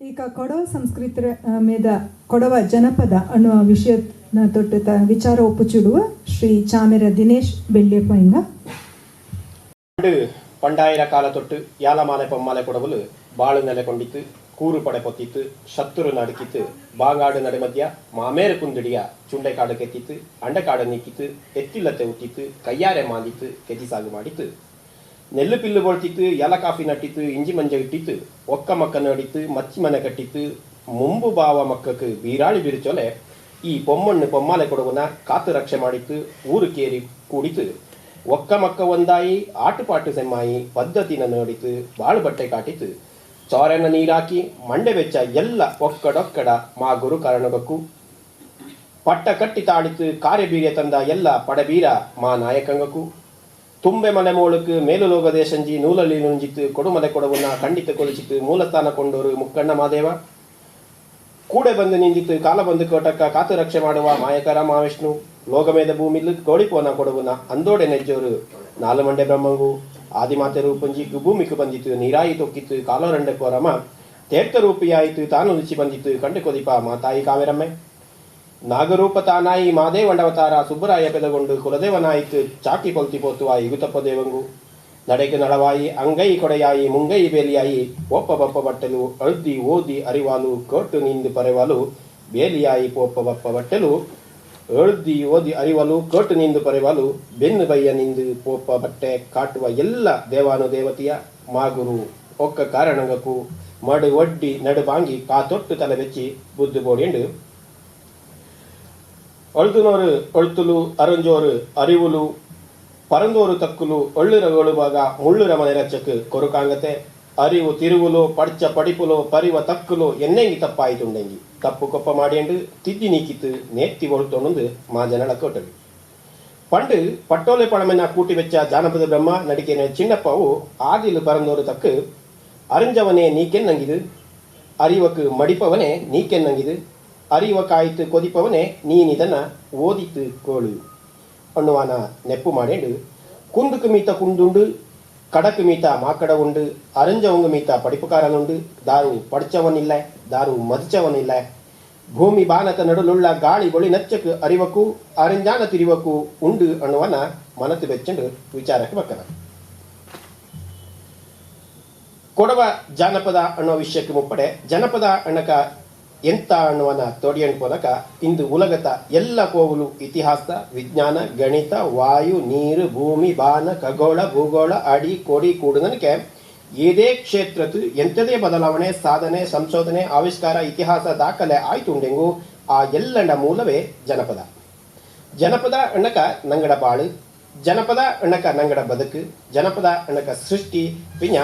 ಈಗ ಕೊಡವ ಸಂಸ್ಕೃತಿ ಮೇದ ಕೊಡವ ಜನಪದ ಅನ್ನುವ ವಿಷಯನ ತೊಟ್ಟು ವಿಚಾರ ಒಪ್ಪುಚುಡುವ ಶ್ರೀ ಚಾಮೆರ ದಿನೇಶ್ ಬೆಳ್ಳಿಯಪ್ಪ ಪಂಡಾಯಿರ ಕಾಲ ತೊಟ್ಟು ಯಾಲಮಾಲೆ ಪೊಮ್ಮಾಲೆ ಕೊಡವಲು ಬಾಳು ನೆಲೆಕೊಂಡಿತ್ತು, ಕೂರು ಪಡೆ ಪೊತ್ತಿತ್ತು, ಶತ್ರು ನಡುಕಿತ್ತು, ಬಾಂಗಾಡು ನಡೆ ಮಧ್ಯ ಮಾಮೇರು ಕುಂದಿಡಿಯ ಚುಂಡೆಕಾಡು ಕೆತ್ತಿತ್ತು, ಅಂಡಕಾಡು ನೀಕಿತ್ತು, ಎತ್ತಿಲ್ಲತ್ತೆ ಉತ್ತಿತ್ತು, ಕೈಯಾರೆ ಮಾಂದಿತ್ತು, ಕೆತಿ ಸಾಗು ಮಾಡಿತ್ತು. ನೆಲ್ಲು ಪಿಲ್ಲು ಬೋಳ್ತಿತ್ತು, ಎಲ ಕಾಫಿ ನಟ್ಟಿತ್ತು, ಇಂಜಿ ಮಂಜ ಇಟ್ಟಿತ್ತು, ಒಕ್ಕ ಮಕ್ಕ ನಡಿತ್ತು, ಮಚ್ಚಿ ಮನೆ ಕಟ್ಟಿತ್ತು, ಮುಂಬು ಬಾವ ಮಕ್ಕಕ್ಕೆ ಬೀರಾಳಿ ಬಿರುಚೊಲೆ ಈ ಪೊಮ್ಮಣ್ಣು ಪೊಮ್ಮಾಲೆ ಕೊಡವನ ಕಾತು ರಕ್ಷೆ ಮಾಡಿತ್ತು, ಊರು ಕೇರಿ ಕೂಡಿತು. ಒಕ್ಕ ಮಕ್ಕ ಒಂದಾಯಿ ಆಟುಪಾಟು ಸೆಮ್ಮಾಯಿ ಪದ್ಧತಿನ ನೋಡಿತು, ಬಾಳು ಬಟ್ಟೆ ಕಾಟಿತು, ಚೋರೆನ ನೀರಾಕಿ ಮಂಡೆ ಬೆಚ್ಚ ಎಲ್ಲ ಒಕ್ಕಡೊಕ್ಕಡ ಮಾ ಗುರು ಕಾರಣಗಕ್ಕು ಪಟ್ಟ ಕಟ್ಟಿ ತಾಡಿತು, ಕಾರ್ಯಬೀರ್ಯ ತಂದ ಎಲ್ಲ ಪಡಬೀರ ಮಾ ನಾಯಕಂಗಕ್ಕೂ ತುಂಬೆ ಮನೆ ಮೋಳಕ್ಕೆ ಮೇಲುಲೋಗದೆ ಸಂಜಿ ನೂಲಲ್ಲಿ ನುಂಜಿತ್ತು, ಕೊಡುಮಲೆ ಕೊಡವನ್ನ ಖಂಡಿತ ಕೊಲಿಸಿತ್ತು, ಮೂಲಸ್ಥಾನ ಕೊಂಡೋರು ಮುಕ್ಕಣ್ಣ ಮಾದೇವ ಕೂಡೆ ಬಂದು ನಿಂದಿತ್ತು, ಕಾಲ ಬಂದು ಕೋಟಕ್ಕ ಕಾತು ರಕ್ಷೆ ಮಾಡುವ ಮಾಯಕರ ಮಾವಿಷ್ಣು ಲೋಗಮೇದ ಭೂಮಿಲು ಕೋಳಿಪೋನ ಕೊಡವನ ಅಂದೋಡೆ ನೆಜ್ಜೋರು ನಾಲುಮಂಡೆ ಬ್ರಹ್ಮಂಗು ಆದಿಮಾತೆರು ಪಂಜಿಗೂ ಭೂಮಿಗೆ ಬಂದಿತ್ತು, ನೀರಾಯಿ ತೊಕ್ಕಿತ್ತು, ಕಾಲೋರಂಡೆ ಕೋರಮ ತೀರ್ಥರೂಪಿಯಾಯಿತು, ತಾನು ರುಚಿ ಬಂದಿತ್ತು, ಕಂಡು ಕೊದಿಪ ಮಾತಾಯಿ ಕಾವೇರಮ್ಮೆ ನಾಗರೂಪ ತಾನಾಯಿ ಮಾದೇವಂಡವತಾರ ಸುಬ್ಬರಾಯ ಪೆದಗೊಂಡು ಕುಲದೇವನಾಯಿತು, ಚಾಕಿ ಪೊಲ್ತಿ ಪೋತುವ ಇಗುತಪ್ಪ ದೇವಂಗು ನಡೆಗೆ ನಡವಾಯಿ ಅಂಗೈ ಕೊಡೆಯಾಯಿ ಮುಂಗೈ ಬೇಲಿಯಾಯಿ ಒಪ್ಪ ಬಪ್ಪ ಬಟ್ಟಲು ಅಳ್ದಿ ಓದಿ ಅರಿವಾಲು ಕೊಟ್ಟು ನಿಂದು ಪರೆವಾಲು ಬೇಲಿಯಾಯಿ ಪೋಪ್ಪ ಬಪ್ಪ ಬಟ್ಟಲು ಅಳ್ದಿ ಓದಿ ಅರಿವಾಲು ಕೊಟ್ಟು ನಿಂದು ಪರೆವಾಲು ಬೆನ್ನು ಬಯ್ಯ ನಿಂದು ಪೋಪ್ಪ ಬಟ್ಟೆ ಕಾಟುವ ಎಲ್ಲ ದೇವಾನು ದೇವತೆಯ ಮಾಗುರು ಒಕ್ಕ ಕಾರಣಗಕ್ಕೂ ಮಡು ಒಡ್ಡಿ ನಡುಬಾಂಗಿ ಕಾತೊಟ್ಟು ತಲೆ ಬೆಚ್ಚಿ ಬುದ್ದು ಬೋಡಿಯಂಡು ಅಳ್ದುನೋರು ಅಳ್ತುಲು ಅರಂಜೋರು ಅರಿವುಲು ಪರಂದೋರು ತಕ್ಕುಲು ಒಳ್ಳುರ ಒಳುವಾಗ ಮುಳ್ಳುರ ಮನೆ ರಚ್ಚಕ್ಕೆ ಕೊರುಕಾಂಗತೆ ಅರಿವು ತಿರುವುಲು ಪಡ್ಚ ಪಡಿಪುಲು ಪರಿವ ತಕ್ಕುಲು ಎನ್ನೆಂಗಿ ತಪ್ಪಾಯಿತುಂಡೆಂಗಿ ತಪ್ಪು ಕೊಪ್ಪ ಮಾಡಿಯಂಡು ತಿದ್ದಿ ನೀಕಿತ್ತು ನೇತ್ತಿ ಒಳುತ್ತೊಂದು ಮಾ ಜನಳ ಕೋಟವಿ ಪಂಡು ಪಟ್ಟೋಲೆ ಪಳಮೆನ ಕೂಟಿ ವೆಚ್ಚ ಜಾನಪದ ಬ್ರಹ್ಮ ನಡಿಕೆನ ಚಿನ್ನಪ್ಪವು ಆದಿಲು ಪರಂದೋರು ತಕ್ಕು ಅರಂಜವನೇ ನೀಕೆನ್ನಂಗಿದು ಅರಿವಕ್ಕೆ ಮಡಿಪವನೇ ನೀಕೆನ್ನಂಗಿದು ಅರಿವ ಕಾಯಿತು ಕೊದಿಪವನೇ ನೀನಿದನ್ನ ಓದಿತು ಕೋಳು ಅನ್ನುವನ ನೆಪ್ಪು ಮಾಡಿಂಡು ಕುಂದುಕು ಮೀತ ಕುಂದುಂಡು ಕಡಕು ಮೀತ ಮಾಕಡ ಉಂಡು ಅರಂಜವಂಗ ಮೀತ ಪಡಿಪುಕಾರನುಂಡು ದಾರು ಪಡ್ಚವನಿಲ್ಲ ದಾರು ಮದಿಚವನಿಲ್ಲ ಭೂಮಿ ಬಾನಕ ನಡುಲುಳ್ಳ ಗಾಳಿ ಬೊಳಿ ನಚ್ಚಕು ಅರಿವಕ್ಕೂ ಅರಂಜಾನ ತಿರಿವಕ್ಕೂ ಉಂಡು ಅನ್ನುವನ ಮನತು ಬೆಚ್ಚಂಡು ವಿಚಾರಕ್ಕೆ ಬಕ್ಕನ ಕೊಡವ ಜಾನಪದ ಅನ್ನೋ ವಿಷಯಕ್ಕೆ ಮುಪ್ಪಡೆ ಜನಪದ ಅಣ್ಣಕ ಎಂತ ಅನ್ನುವನ ತೋಡಿಯಂಡು ಪೋನಕ ಇಂದು ಉಲಗತ ಎಲ್ಲ ಕೋವುಲು ಇತಿಹಾಸ ವಿಜ್ಞಾನ ಗಣಿತ ವಾಯು ನೀರು ಭೂಮಿ ಬಾನ ಖಗೋಳ ಭೂಗೋಳ ಅಡಿ ಕೋಡಿ ಕೂಡುನಕ್ಕೆ ಏದೇ ಕ್ಷೇತ್ರದ್ದು ಎಂಥದೇ ಬದಲಾವಣೆ ಸಾಧನೆ ಸಂಶೋಧನೆ ಆವಿಷ್ಕಾರ ಇತಿಹಾಸ ದಾಖಲೆ ಆಯ್ತುಂಡೆಂಗು ಆ ಎಲ್ಲಂಡ ಮೂಲವೇ ಜನಪದ. ಜನಪದ ಅಣ್ಣಕ ನಂಗಡ ಬಾಳು, ಜನಪದ ಅಣ್ಣಕ ನಂಗಡ ಬದುಕು, ಜನಪದ ಅಣ್ಣಕ ಸೃಷ್ಟಿ ಪಿಂಜ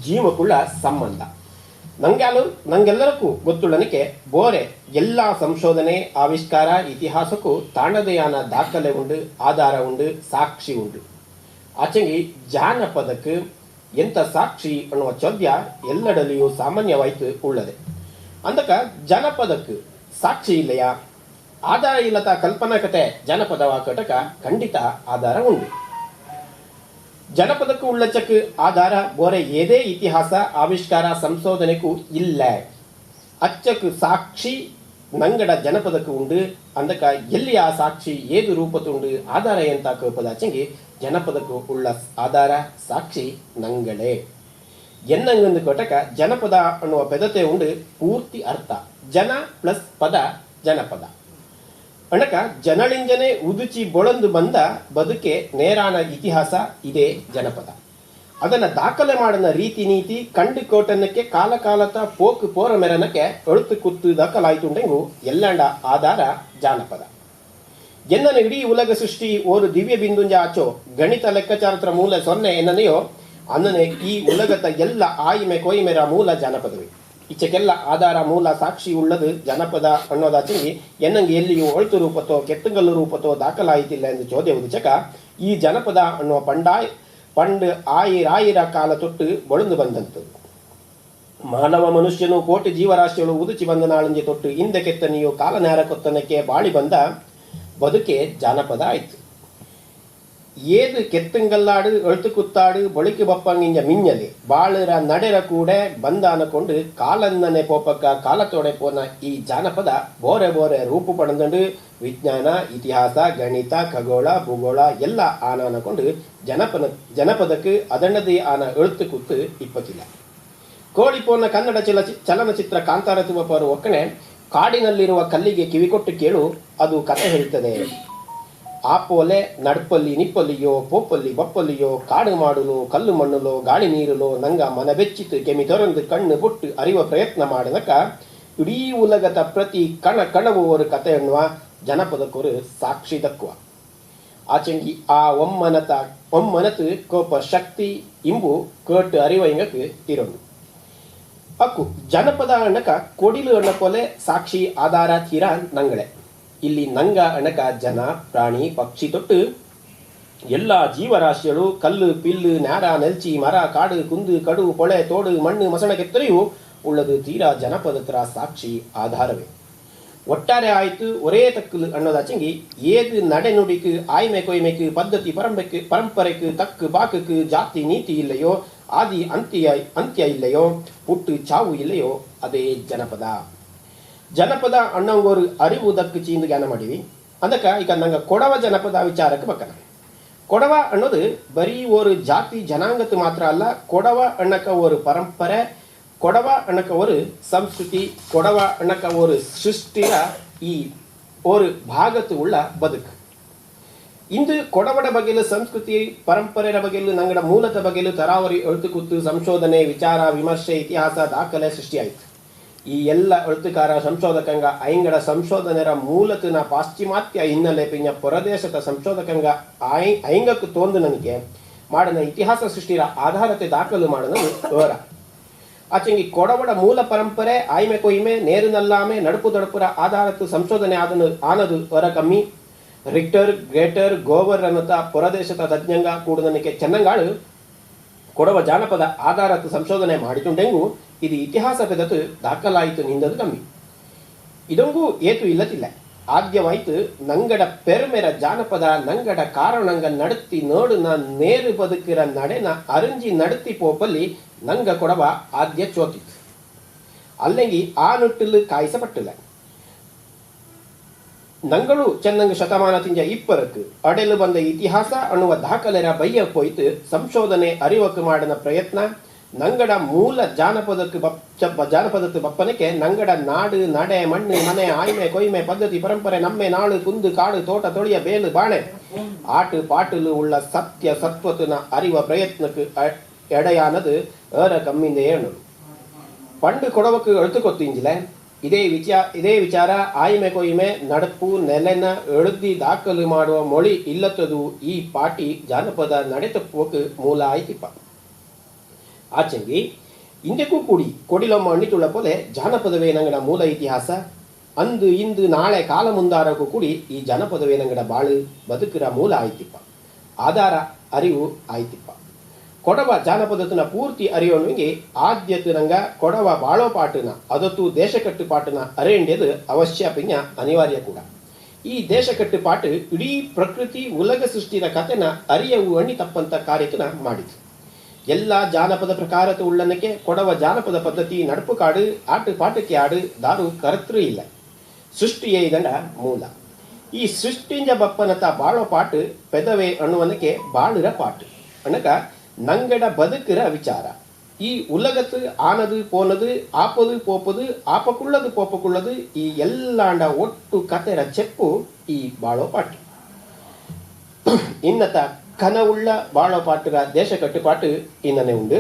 ಜೀವಕುಳ್ಳ ಸಂಬಂಧ. ನಂಗೆಲ್ಲರಿಗೂ ಗೊತ್ತುಳ್ಳನಿಕೆ ಬೋರೆ ಎಲ್ಲ ಸಂಶೋಧನೆ ಆವಿಷ್ಕಾರ ಇತಿಹಾಸಕ್ಕೂ ತಾಣದೆಯಾನ ದಾಖಲೆ ಉಂಡು, ಆಧಾರ ಉಂಡು, ಸಾಕ್ಷಿ ಉಂಡು. ಆಚೆಂಗಿ ಜಾನಪದಕ್ಕೆ ಎಂತ ಸಾಕ್ಷಿ ಅನ್ನುವ ಚೋದ್ಯ ಎಲ್ಲೆಡಲಿಯೂ ಸಾಮಾನ್ಯವಾಯ್ತು ಉಳ್ಳದೆ. ಅಂದಕ ಜನಪದಕ್ಕೆ ಸಾಕ್ಷಿ ಇಲ್ಲೆಯಾ, ಆಧಾರ ಇಲ್ಲದ ಕಲ್ಪನಾ ಕತೆ ಜನಪದವ ಕಟಕ ಖಂಡಿತ ಆಧಾರ ಉಂಡು. ಜನಪದಕ್ಕೂ ಉಳ್ಳಚಕ್ಕೆ ಆಧಾರ ಬೋರೆ ಏದೇ ಇತಿಹಾಸ ಆವಿಷ್ಕಾರ ಸಂಶೋಧನೆಗೂ ಇಲ್ಲ. ಅಚ್ಚಕ್ಕೆ ಸಾಕ್ಷಿ ನಂಗಡ ಜನಪದಕ್ಕೂ ಉಂಡು. ಅಂದಕ ಎಲ್ಲಿ ಆ ಸಾಕ್ಷಿ ಏದು ರೂಪತುಂಡು ಆಧಾರ ಎಂತ ಕೋಪದಾಚಂಗಿ ಜನಪದಕ್ಕೂ ಉಳ್ಳ ಆಧಾರ ಸಾಕ್ಷಿ ನಂಗಡೆ ಎನ್ನಂಗಂದು ಕೊಟಕ ಜನಪದ ಅನ್ನುವ ಪದತೆ ಉಂಡು ಪೂರ್ತಿ ಅರ್ಥ ಜನ ಪ್ಲಸ್ ಪದ ಜನಪದ ಅಣಕ ಜನಳಿಂಜನೆ ಉದುಚಿ ಬೊಳಂದು ಬಂದ ಬದುಕೆ ನೇರಾನ ಇತಿಹಾಸ ಇದೇ ಜನಪದ. ಅದನ್ನ ದಾಖಲೆ ಮಾಡನ ರೀತಿ ನೀತಿ ಕಂಡು ಕೋಟನಕ್ಕೆ ಕಾಲ ಕಾಲತ ಪೋಕು ಪೋರ ಮೆರನಕ್ಕೆ ಅಳುತು ಕುತ್ತು ದಾಖಲಾಯ್ತುಂಡೆಂಗು ಎಲ್ಲಂಡ ಆಧಾರ ಜಾನಪದ. ಎನ್ನನ ಇಡೀ ಉಲಗ ಸೃಷ್ಟಿ ಓರು ದಿವ್ಯ ಬಿಂದುಂಜ ಆಚೋ ಗಣಿತ ಲೆಕ್ಕಾಚಾರತ್ರ ಮೂಲ ಸೊನ್ನೆ ಎನ್ನನೆಯೋ ಅನ್ನನೆ ಈ ಉಲಗತ ಎಲ್ಲ ಆಯಿಮೆ ಕೊಯ್ಮೆರ ಮೂಲ ಜಾನಪದವೇ. ಈಚೆಗೆಲ್ಲ ಆಧಾರ ಮೂಲ ಸಾಕ್ಷಿ ಉಳ್ಳದು ಜನಪದ ಅನ್ನೋದಾಚಂಗಿ ಎನ್ನಂಗೆ ಎಲ್ಲಿಯೂ ಒಳ್ತು ರೂಪತೋ ಕೆತ್ತುಗಲ್ಲು ರೂಪತೋ ದಾಖಲಾಯಿತಿಲ್ಲ ಎಂದು ಚೋದ್ಯ ಉದಿಚಕ ಈ ಜನಪದ ಅನ್ನುವ ಪಂಡ್ ಆಯಿರಾಯಿರ ಕಾಲ ತೊಟ್ಟು ಬೊಳಂದು ಬಂದಂಥದ್ದು. ಮಾನವ ಮನುಷ್ಯನು ಕೋಟಿ ಜೀವರಾಶಿಗಳು ಉದುಚಿ ಬಂದ ನಾಳಂಜೆ ತೊಟ್ಟು ಹಿಂದೆ ಕೆತ್ತನೆಯು ಕಾಲ ನೇರ ಕೊತ್ತನಕ್ಕೆ ಬಾಳಿ ಬಂದ ಬದುಕೆ ಜಾನಪದ ಆಯಿತು. ಏದು ಕೆತ್ತಂಗಲ್ಲಾಡು ಎಳ್ತು ಕುತ್ತಾಡು ಬೊಳಿಕೆ ಬಪ್ಪಂಗಿಂಜ ಮಿಂಜಲಿ ಬಾಳರ ನಡೆರ ಕೂಡ ಬಂದ ಅನ್ಕೊಂಡು ಕಾಲನ್ನನೆ ಪೋಪಕ್ಕ ಕಾಲತೋಡೆ ಪೋನ ಈ ಜಾನಪದ ಬೋರೆ ಬೋರೆ ರೂಪು ಪಡೆದು ವಿಜ್ಞಾನ ಇತಿಹಾಸ ಗಣಿತ ಖಗೋಳ ಭೂಗೋಳ ಎಲ್ಲ ಆನ ಅನ್ಕೊಂಡು ಜನಪದಕ್ಕೆ ಅದಣ್ಣದೇ ಆನ ಎಳ್ತು ಕೂತು ಇಪ್ಪತ್ತಿಲ್ಲ ಕೋಳಿಪೋನ ಕನ್ನಡ ಚಲನಚಿತ್ರ ಕಾಂತಾರ ತುವಪರು ಒಕ್ಕಣೆ ಕಾಡಿನಲ್ಲಿರುವ ಕಲ್ಲಿಗೆ ಕಿವಿಕೊಟ್ಟು ಕೇಳು ಅದು ಕಥೆ ಹೇಳ್ತದೆ. ಆಪೋಲೆ ನಡ್ಪಲ್ಲಿ ನಿಪ್ಪಲ್ಲಿಯೋ ಪೋಪಲ್ಲಿ ಬಪ್ಪಲ್ಲಿಯೋ ಕಾಡು ಮಾಡಲು ಕಲ್ಲು ಮಣ್ಣುಲೋ ಗಾಳಿ ನೀರುಲೋ ನಂಗ ಮನ ಬೆಚ್ಚಿತು ಕೆಮಿ ತೊರಂದು ಕಣ್ಣು ಬುಟ್ಟು ಅರಿವ ಪ್ರಯತ್ನ ಮಾಡಿದಕ ಇಡೀ ಉಲಗದ ಪ್ರತಿ ಕಣವು ஒரு ಕಥೆ ಎನ್ನುವ ಜನಪದಕ್ಕೊರು ಸಾಕ್ಷಿ ದಕ್ಕುವ ಆಚೆಂಗಿ ಆ ಒಮ್ಮನತು ಕೋಪ ಶಕ್ತಿ ಇಂಬು ಕೇಟ್ಟು ಅರಿವ ಇಂಗಕ್ಕೆ ಇರೋನು ಅಕ್ಕು ಜನಪದ ಅಣ್ಣಕ ಕೊಡಿಲು ಅಣ್ಣ ಪೋಲೆ ಸಾಕ್ಷಿ ಆಧಾರ ತೀರ ನಂಗಳೆ ಇಲ್ಲಿ ನಂಗ ಅಣಕ ಜನ ಪ್ರಾಣಿ ಪಕ್ಷಿ ತೊಟ್ಟು ಎಲ್ಲ ಜೀವರಾಶಿಗಳು ಕಲ್ಲು ಪಿಲ್ಲು ನ್ಯಾರ ನೆಲ್ಚಿ ಮರ ಕಾಡು ಕುಂದು ಕಡು ಕೊಳೆ ತೋಡು ಮಣ್ಣು ಮಸಣಕ್ಕೆತ್ತರೆಯೂ ಉಳ್ಳದು ತೀರಾ ಜನಪದತರ ಸಾಕ್ಷಿ ಆಧಾರವೇ. ಒಟ್ಟಾರೆ ಆಯ್ತು ಒರೇ ತಕ್ಕಲು ಅನ್ನೋದಾಚಂಗಿ ಏದು ನಡೆನುಡಿக்கு ಆಯ್ಮೆ ಕೊಯ್ಮೆக்கு ಪದ್ಧತಿ ಪರಂಪರೆக்கு ತಕ್ಕು ಬಾಕಕ್ಕೆ ಜಾತಿ ನೀತಿ ಇಲ್ಲೆಯೋ ಆದಿ ಅಂತ್ಯ ಇಲ್ಲೆಯೋ ಪುಟ್ಟು ಚಾವು ಇಲ್ಲೆಯೋ ಅದೇ ಜನಪದ ಅಣ್ಣಂಗೋರು ಅರಿವು ದಕ್ಕು ಚೀಂದು ಜ್ಞಾನ ಮಾಡಿವಿ. ಅದಕ್ಕೆ ಈಗ ನಂಗೆ ಕೊಡವ ಜನಪದ ವಿಚಾರಕ್ಕೆ ಬಕ್ಕನ. ಕೊಡವ ಅನ್ನೋದು ಬರೀ ஒரு ಜಾತಿ ಜನಾಂಗತ್ತು ಮಾತ್ರ ಅಲ್ಲ, ಕೊಡವ ಅಣ್ಣಕ ஒரு ಪರಂಪರೆ, ಕೊಡವ ಅಣ್ಣಕ ஒரு ಸಂಸ್ಕೃತಿ, ಕೊಡವ ಅಣ್ಣಕ ஒரு ಸೃಷ್ಟಿಯ ಈ ஒரு ಭಾಗತ್ತು ಉಳ್ಳ ಬದುಕು. ಇಂದು ಕೊಡವಡ ಬಗೆಲು ಸಂಸ್ಕೃತಿ ಪರಂಪರೆಯ ಬಗೆಲು ನಂಗಡ ಮೂಲದ ಬಗೆಲು ತರಾವರಿ ಎಳ್ತು ಕೂತು ಸಂಶೋಧನೆ ವಿಚಾರ ವಿಮರ್ಶೆ ಇತಿಹಾಸ ದಾಖಲೆ ಸೃಷ್ಟಿಯಾಯಿತು. ಈ ಎಲ್ಲ ಎಳ್ತುಕಾರ ಸಂಶೋಧಕಂಗ ಐಂಗಡ ಸಂಶೋಧನೆರ ಮೂಲತಿನ ಪಾಶ್ಚಿಮಾತ್ಯ ಹಿನ್ನೆಲೆ ಪಿಂಜ ಪರದೇಶದ ಸಂಶೋಧಕಂಗ ಐಂಗಕ್ಕೆ ತೋಂದು ನನಗೆ ಮಾಡಿನ ಇತಿಹಾಸ ಸೃಷ್ಟಿಯ ಆಧಾರತೆ ದಾಖಲು ಮಾಡಿನದು ಅವರ ಆಚೆಂಗಿ ಕೊಡವಡ ಮೂಲ ಪರಂಪರೆ ಆಯ್ಮೆ ಕೊಯ್ಮೆ ನೇರುನಲ್ಲಾಮೆ ನಡುಪು ದಡುಪುರ ಆಧಾರತ್ತು ಸಂಶೋಧನೆ ಆನದು ಹೊರ ಕಮ್ಮಿ ರಿಕ್ಟರ್ ಗ್ರೇಟರ್ ಗೋವರ್ ಅನ್ನುತ್ತಾ ಪರದೇಶದ ತಜ್ಞಂಗ ಕೂಡನಕ್ಕೆ ಚೆನ್ನಂಗಾಳು ಕೊಡವ ಜಾನಪದ ಆಧಾರತ್ತು ಸಂಶೋಧನೆ ಮಾಡಿತುಂಡೆಂಗು ಇದು ಇತಿಹಾಸ ಪೆದತು ದಾಖಲಾಯಿತು ನಿಂದದು ಕಮ್ಮಿ ಇದೊಂಗೂ ಏತು ಇಲ್ಲತಿಲ್ಲ. ಆದ್ಯವಾಯ್ತು ನಂಗಡ ಪೆರ್ಮೆರ ಜಾನಪದ ನಂಗಡ ಕಾರಣಂಗ ನಡತಿ ನೋಡು ನೇರು ಬದುಕಿರ ನಡೆನ ಅರಂಜಿ ನಡತಿ ಪೋಪಲ್ಲಿ ನಂಗ ಕೊಡವ ಆದ್ಯ ಚೋತಿತ್ತು ಅಲ್ಲೆಂಗಿ ಆ ನುಟ್ಟಿಲು ಕಾಯಿಸಪಟ್ಟಿಲ್ಲ. ನಂಗಳು ಚೆನ್ನಂಗ ಶತಮಾನ ತಿಂಜ ಇಪ್ಪರಕ್ಕೆ ಅಡೆಲು ಬಂದ ಇತಿಹಾಸ ಅನ್ನುವ ದಾಖಲೆರ ಬಯ್ಯ ಪೋಯ್ತು ಸಂಶೋಧನೆ ಅರಿವಕ್ಕೆ ಮಾಡಿನ ಪ್ರಯತ್ನ ನಂಗಡ ಮೂಲ ಜಾನಪದಕ್ಕೆ ಬಪ್ಪನಕ್ಕೆ ನಂಗಡ ನಾಡು ನಡೆ ಮಣ್ಣು ಮನೆ ಆಯ್ಮೆ ಕೊಯ್ಮೆ ಪದ್ಧತಿ ಪರಂಪರೆ ನಮ್ಮೆ ನಾಳು ಕುಂದು ಕಾಡು ತೋಟ ತೊಳಿಯ ಬೇಲು ಬಾಣೆ ಆಟು ಪಾಟುಲು ಉಳ್ಳ ಸತ್ಯ ಸತ್ವತನ ಅರಿವ ಪ್ರಯತ್ನಕ್ಕೆ ಎಡೆಯಾನದು ಏರ ಕಮ್ಮಿಂದ ಏನು ಪಂಡು ಕೊಡವಕ್ಕೆ ಎಳುತುಕೊತ್ತಿಂಜಿಲೆ ಇದೇ ವಿಚಾರ ಆಯ್ಮೆ ಕೊಯ್ಮೆ ನಡಪು ನೆಲೆನ ಎಳುದಿ ದಾಖಲು ಮಾಡುವ ಮೊಳಿ ಇಲ್ಲತ್ತದು ಈ ಪಾಟಿ ಜಾನಪದ ನಡೆತಪ್ಪಕ್ಕೆ ಮೂಲ ಆಯ್ತಿಪ್ಪ. ಆಚೆಂಗಿ ಇಂದಕ್ಕೂ ಕೂಡಿ ಕೊಡಿಲೊಮ್ಮ ಅಣ್ಣಿತುಳ್ಳ ಪೊಲೆ ಜಾನಪದವೇ ನಂಗಡ ಮೂಲ ಇತಿಹಾಸ. ಅಂದು ಇಂದು ನಾಳೆ ಕಾಲ ಮುಂದಾರಕ್ಕೂ ಕೂಡಿ ಈ ಜಾನಪದವೇ ನಂಗಡ ಬಾಳು ಬದುಕಿರ ಮೂಲ ಆಯ್ತಿಪ್ಪ, ಆಧಾರ ಅರಿವು ಆಯ್ತಿಪ್ಪ. ಕೊಡವ ಜಾನಪದತನ ಪೂರ್ತಿ ಅರಿಯೋಣಿಗೆ ಆದ್ಯತೆ ನಂಗ ಕೊಡವ ಬಾಳೋ ಪಾಟನ ಅದತ್ತು ದೇಶಕಟ್ಟು ಪಾಟನ ಅರೇಂಡ್ಯದು ಅವಶ್ಯ ಪಿಂಜ ಅನಿವಾರ್ಯ ಕೂಡ. ಈ ದೇಶಕಟ್ಟು ಪಾಟು ಇಡೀ ಪ್ರಕೃತಿ ಉಲಗ ಸೃಷ್ಟಿಯ ಕಥೆನ ಅರಿಯವು ಅಣ್ಣಿ ತಪ್ಪಂತ ಕಾರ್ಯತನ ಮಾಡಿತು. ಎಲ್ಲ ಜಾನಪದ ಪ್ರಕಾರತ ಉಳ್ಳನಕ್ಕೆ ಕೊಡವ ಜಾನಪದ ಪದ್ಧತಿ ನಡುಪು ಕಾಡು ಆಟು ಪಾಟಕ್ಕೆ ಆಡು ದಾರು ಕರತೃ ಇಲ್ಲ. ಸೃಷ್ಟಿಯೇ ಇದಂಡ ಮೂಲ. ಈ ಸೃಷ್ಟಿಂಜ ಬಪ್ಪನತ ಬಾಳೋ ಪಾಟು ಪೆದವೆ ಅನ್ನುವನಕ್ಕೆ ಬಾಳುರ ಪಾಟು ಅನ್ನಕ ನಂಗಡ ಬದುಕಿರ ವಿಚಾರ. ಈ ಉಲಗತ್ತು ಆನದು ಪೋನದು ಆಪದು ಪೋಪದು ಆಪಕುಳ್ಳದು ಪೋಪಕುಳ್ಳದು ಈ ಎಲ್ಲಾಂಡ ಒಟ್ಟು ಕತೆರ ಚೆಪ್ಪು ಈ ಬಾಳೋ ಪಾಟು. ಇನ್ನತ ಕನವುಳ್ಳ ಬಾಳೋ ಪಾಟುರ ದೇಶ ಕಟ್ಟುಪಾಟು ಇನ್ನನೆ ಉಂಡು.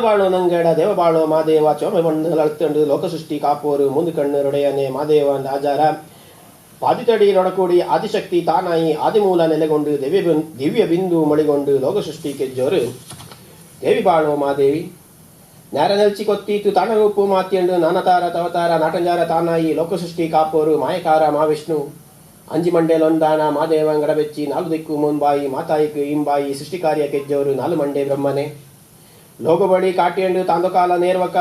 ಬಾಳೋ ನಂಗಡ ದೇವ ಬಾಳೋ ಮಾದೇವ ಚೋಮೆ ಮಣ್ಣು ಅಳ್ತಂಡು ಲೋಕಸೃಷ್ಟಿ ಕಾಪೋರು ಮುಂದು ಕಣ್ಣು ರೊಡೆಯನೆ ಮಾದೇವ ಅಂದ ಆಚಾರ ಪಾದಿತಡಿ ನೊಡಕೂಡಿ ಆದಿಶಕ್ತಿ ತಾನಾಯಿ ಆದಿಮೂಲ ನೆಲೆಗೊಂಡು ದಿವ್ಯ ಬಿಂದು ಮಳಿಗೊಂಡು ಲೋಕಸೃಷ್ಟಿ ಕೆಜ್ಜೋರು ದೇವಿ ಬಾಳೋ ಮಾದೇವಿ ನ್ಯಾರ ನೆಲ್ಚಿ ಕೊತ್ತೀತು ತಾಣರೂಪು ಮಾತಿಯಂಡು ನಾನತಾರ ತವತಾರ ನಾಟಂಜಾರ ತಾನಾಯಿ ಲೋಕಸೃಷ್ಟಿ ಕಾಪೋರು ಮಾಯಕಾರ ಮಾವಿಷ್ಣು ಅಂಜಿ ಮಂಡೇಲೊಂದಾನ ಮಾದೇವಂಗಡ ಬೆಚ್ಚಿ ನಾಲು ದಿಕ್ಕು ಮುಂಬಾಯಿ ಮಾತಾಯಿಕು ಇಂಬಾಯಿ ಸೃಷ್ಟಿಕಾರ್ಯ ಕೆಜ್ಜೋರು ನಾಲು ಮಂಡೆ ಬ್ರಹ್ಮನೆ ಲೋಕಬಳಿ ಕಾಟಿಯಂಡು ತಾಂದಕಾಲ ನೇರ್ವಕ್ಕ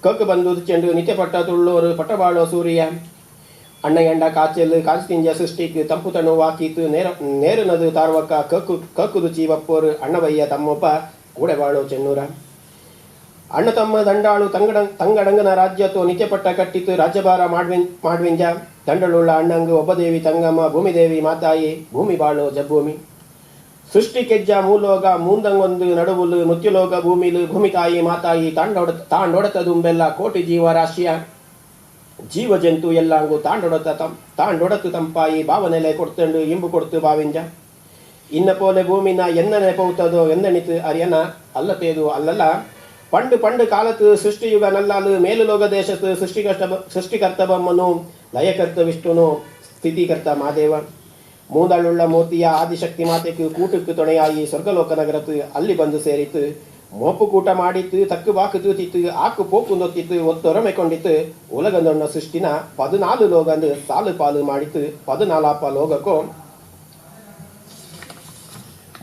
ಕಕ್ಕು ಬಂದು ಚೆಂಡು ನಿತ್ಯ ಪಟ್ಟ ತುಳ್ಳೋರು ಪಟ್ಟಬಾಳೋ ಸೂರ್ಯ ಅಣ್ಣಗಂಡ ಕಾಚೆಲ್ ಕಾಲ್ಸ್ತಿಂಜ ಸೃಷ್ಟಿಕ್ ತಂಪುತನು ವಾಕೀತು ನೇರುನದು ತಾರ್ವಕ್ಕ ಕಕ್ಕುದು ಚೀವಪ್ಪೋರು ಅಣ್ಣವಯ್ಯ ತಮ್ಮೊಬ್ಬ ಕೂಡೆಬಾಳು ಚೆನ್ನೂರ ಅಣ್ಣ ತಮ್ಮ ದಂಡಾಳು ತಂಗಡಂಗನ ರಾಜ್ಯತ್ತು ನಿತ್ಯಪಟ್ಟ ಕಟ್ಟಿತು ರಾಜ್ಯಭಾರ ಮಾಡ್ವಿಂಜ ದಂಡಳುಳ್ಳ ಅಣ್ಣಂಗು ಒಬ್ಬದೇವಿ ತಂಗಮ್ಮ ಭೂಮಿದೇವಿ ಮಾತಾಯಿ ಭೂಮಿ ಬಾಳು ಜಬ್ಬೂಮಿ ಸೃಷ್ಟಿ ಕೆಜ್ಜ ಮೂಲೋಗ ಮೂಂದಂಗೊಂದು ನಡುವುಲು ಮುತ್ಯುಲೋಗ ಭೂಮಿಲು ಭೂಮಿ ತಾಯಿ ಮಾತಾಯಿ ತಾಂಡೊಡತ ದುಂಬೆಲ್ಲ ಕೋಟಿ ಜೀವರಾಶಿಯ ಜೀವ ಜಂತು ಎಲ್ಲಾಂಗು ತಾಂಡೊಡತು ತಂಪಾಯಿ ಭಾವನೆಲೆ ಕೊಡ್ತಂಡು ಇಂಬು ಕೊಡ್ತು ಬಾವಿಂಜ ಇನ್ನ ಪೋಲೆ ಭೂಮಿನ ಎನ್ನನೆ ಪೌತದೋ ಎಂದಣಿತು ಅರಿಯನ ಅಲ್ಲತೇದು ಅಲ್ಲಲ್ಲ ಪಂಡು ಕಾಲತ್ತು ಸೃಷ್ಟಿಯುಗ ನಲ್ಲಾಲು ಮೇಲುಲೋಗ ದೇಶತ್ತು ಸೃಷ್ಟಿಕರ್ತ ಬಮ್ಮನು ಲಯಕರ್ತ ವಿಷ್ಣುನು ಸ್ಥಿತಿಕರ್ತ ಮಾದೇವ ಮೂದಳುಳ್ಳ ಮೂರ್ತಿಯ ಆದಿಶಕ್ತಿ ಮಾತೆಗೆ ಕೂಟಕ್ಕೆ ತೊಣೆಯಾಗಿ ಸ್ವರ್ಗಲೋಕ ನಗರತ್ತು ಅಲ್ಲಿ ಬಂದು ಸೇರಿತು ಮೋಪು ಕೂಟ ಮಾಡಿತ್ತು ತಕ್ಕು ಬಾಕು ತೂತಿತ್ತು ಆಕು ಪೋಪು ನೊತ್ತಿತ್ತು ಒತ್ತೊರಮೆ ಕೊಂಡಿತ್ತು ಉಲಗಂದೊಣ್ಣ ಸೃಷ್ಟಿನ 14 ಲೋಗಂದು ಸಾಲು ಪಾಲು ಮಾಡಿತ್ತು 14 ಲೋಗಕ್ಕೋ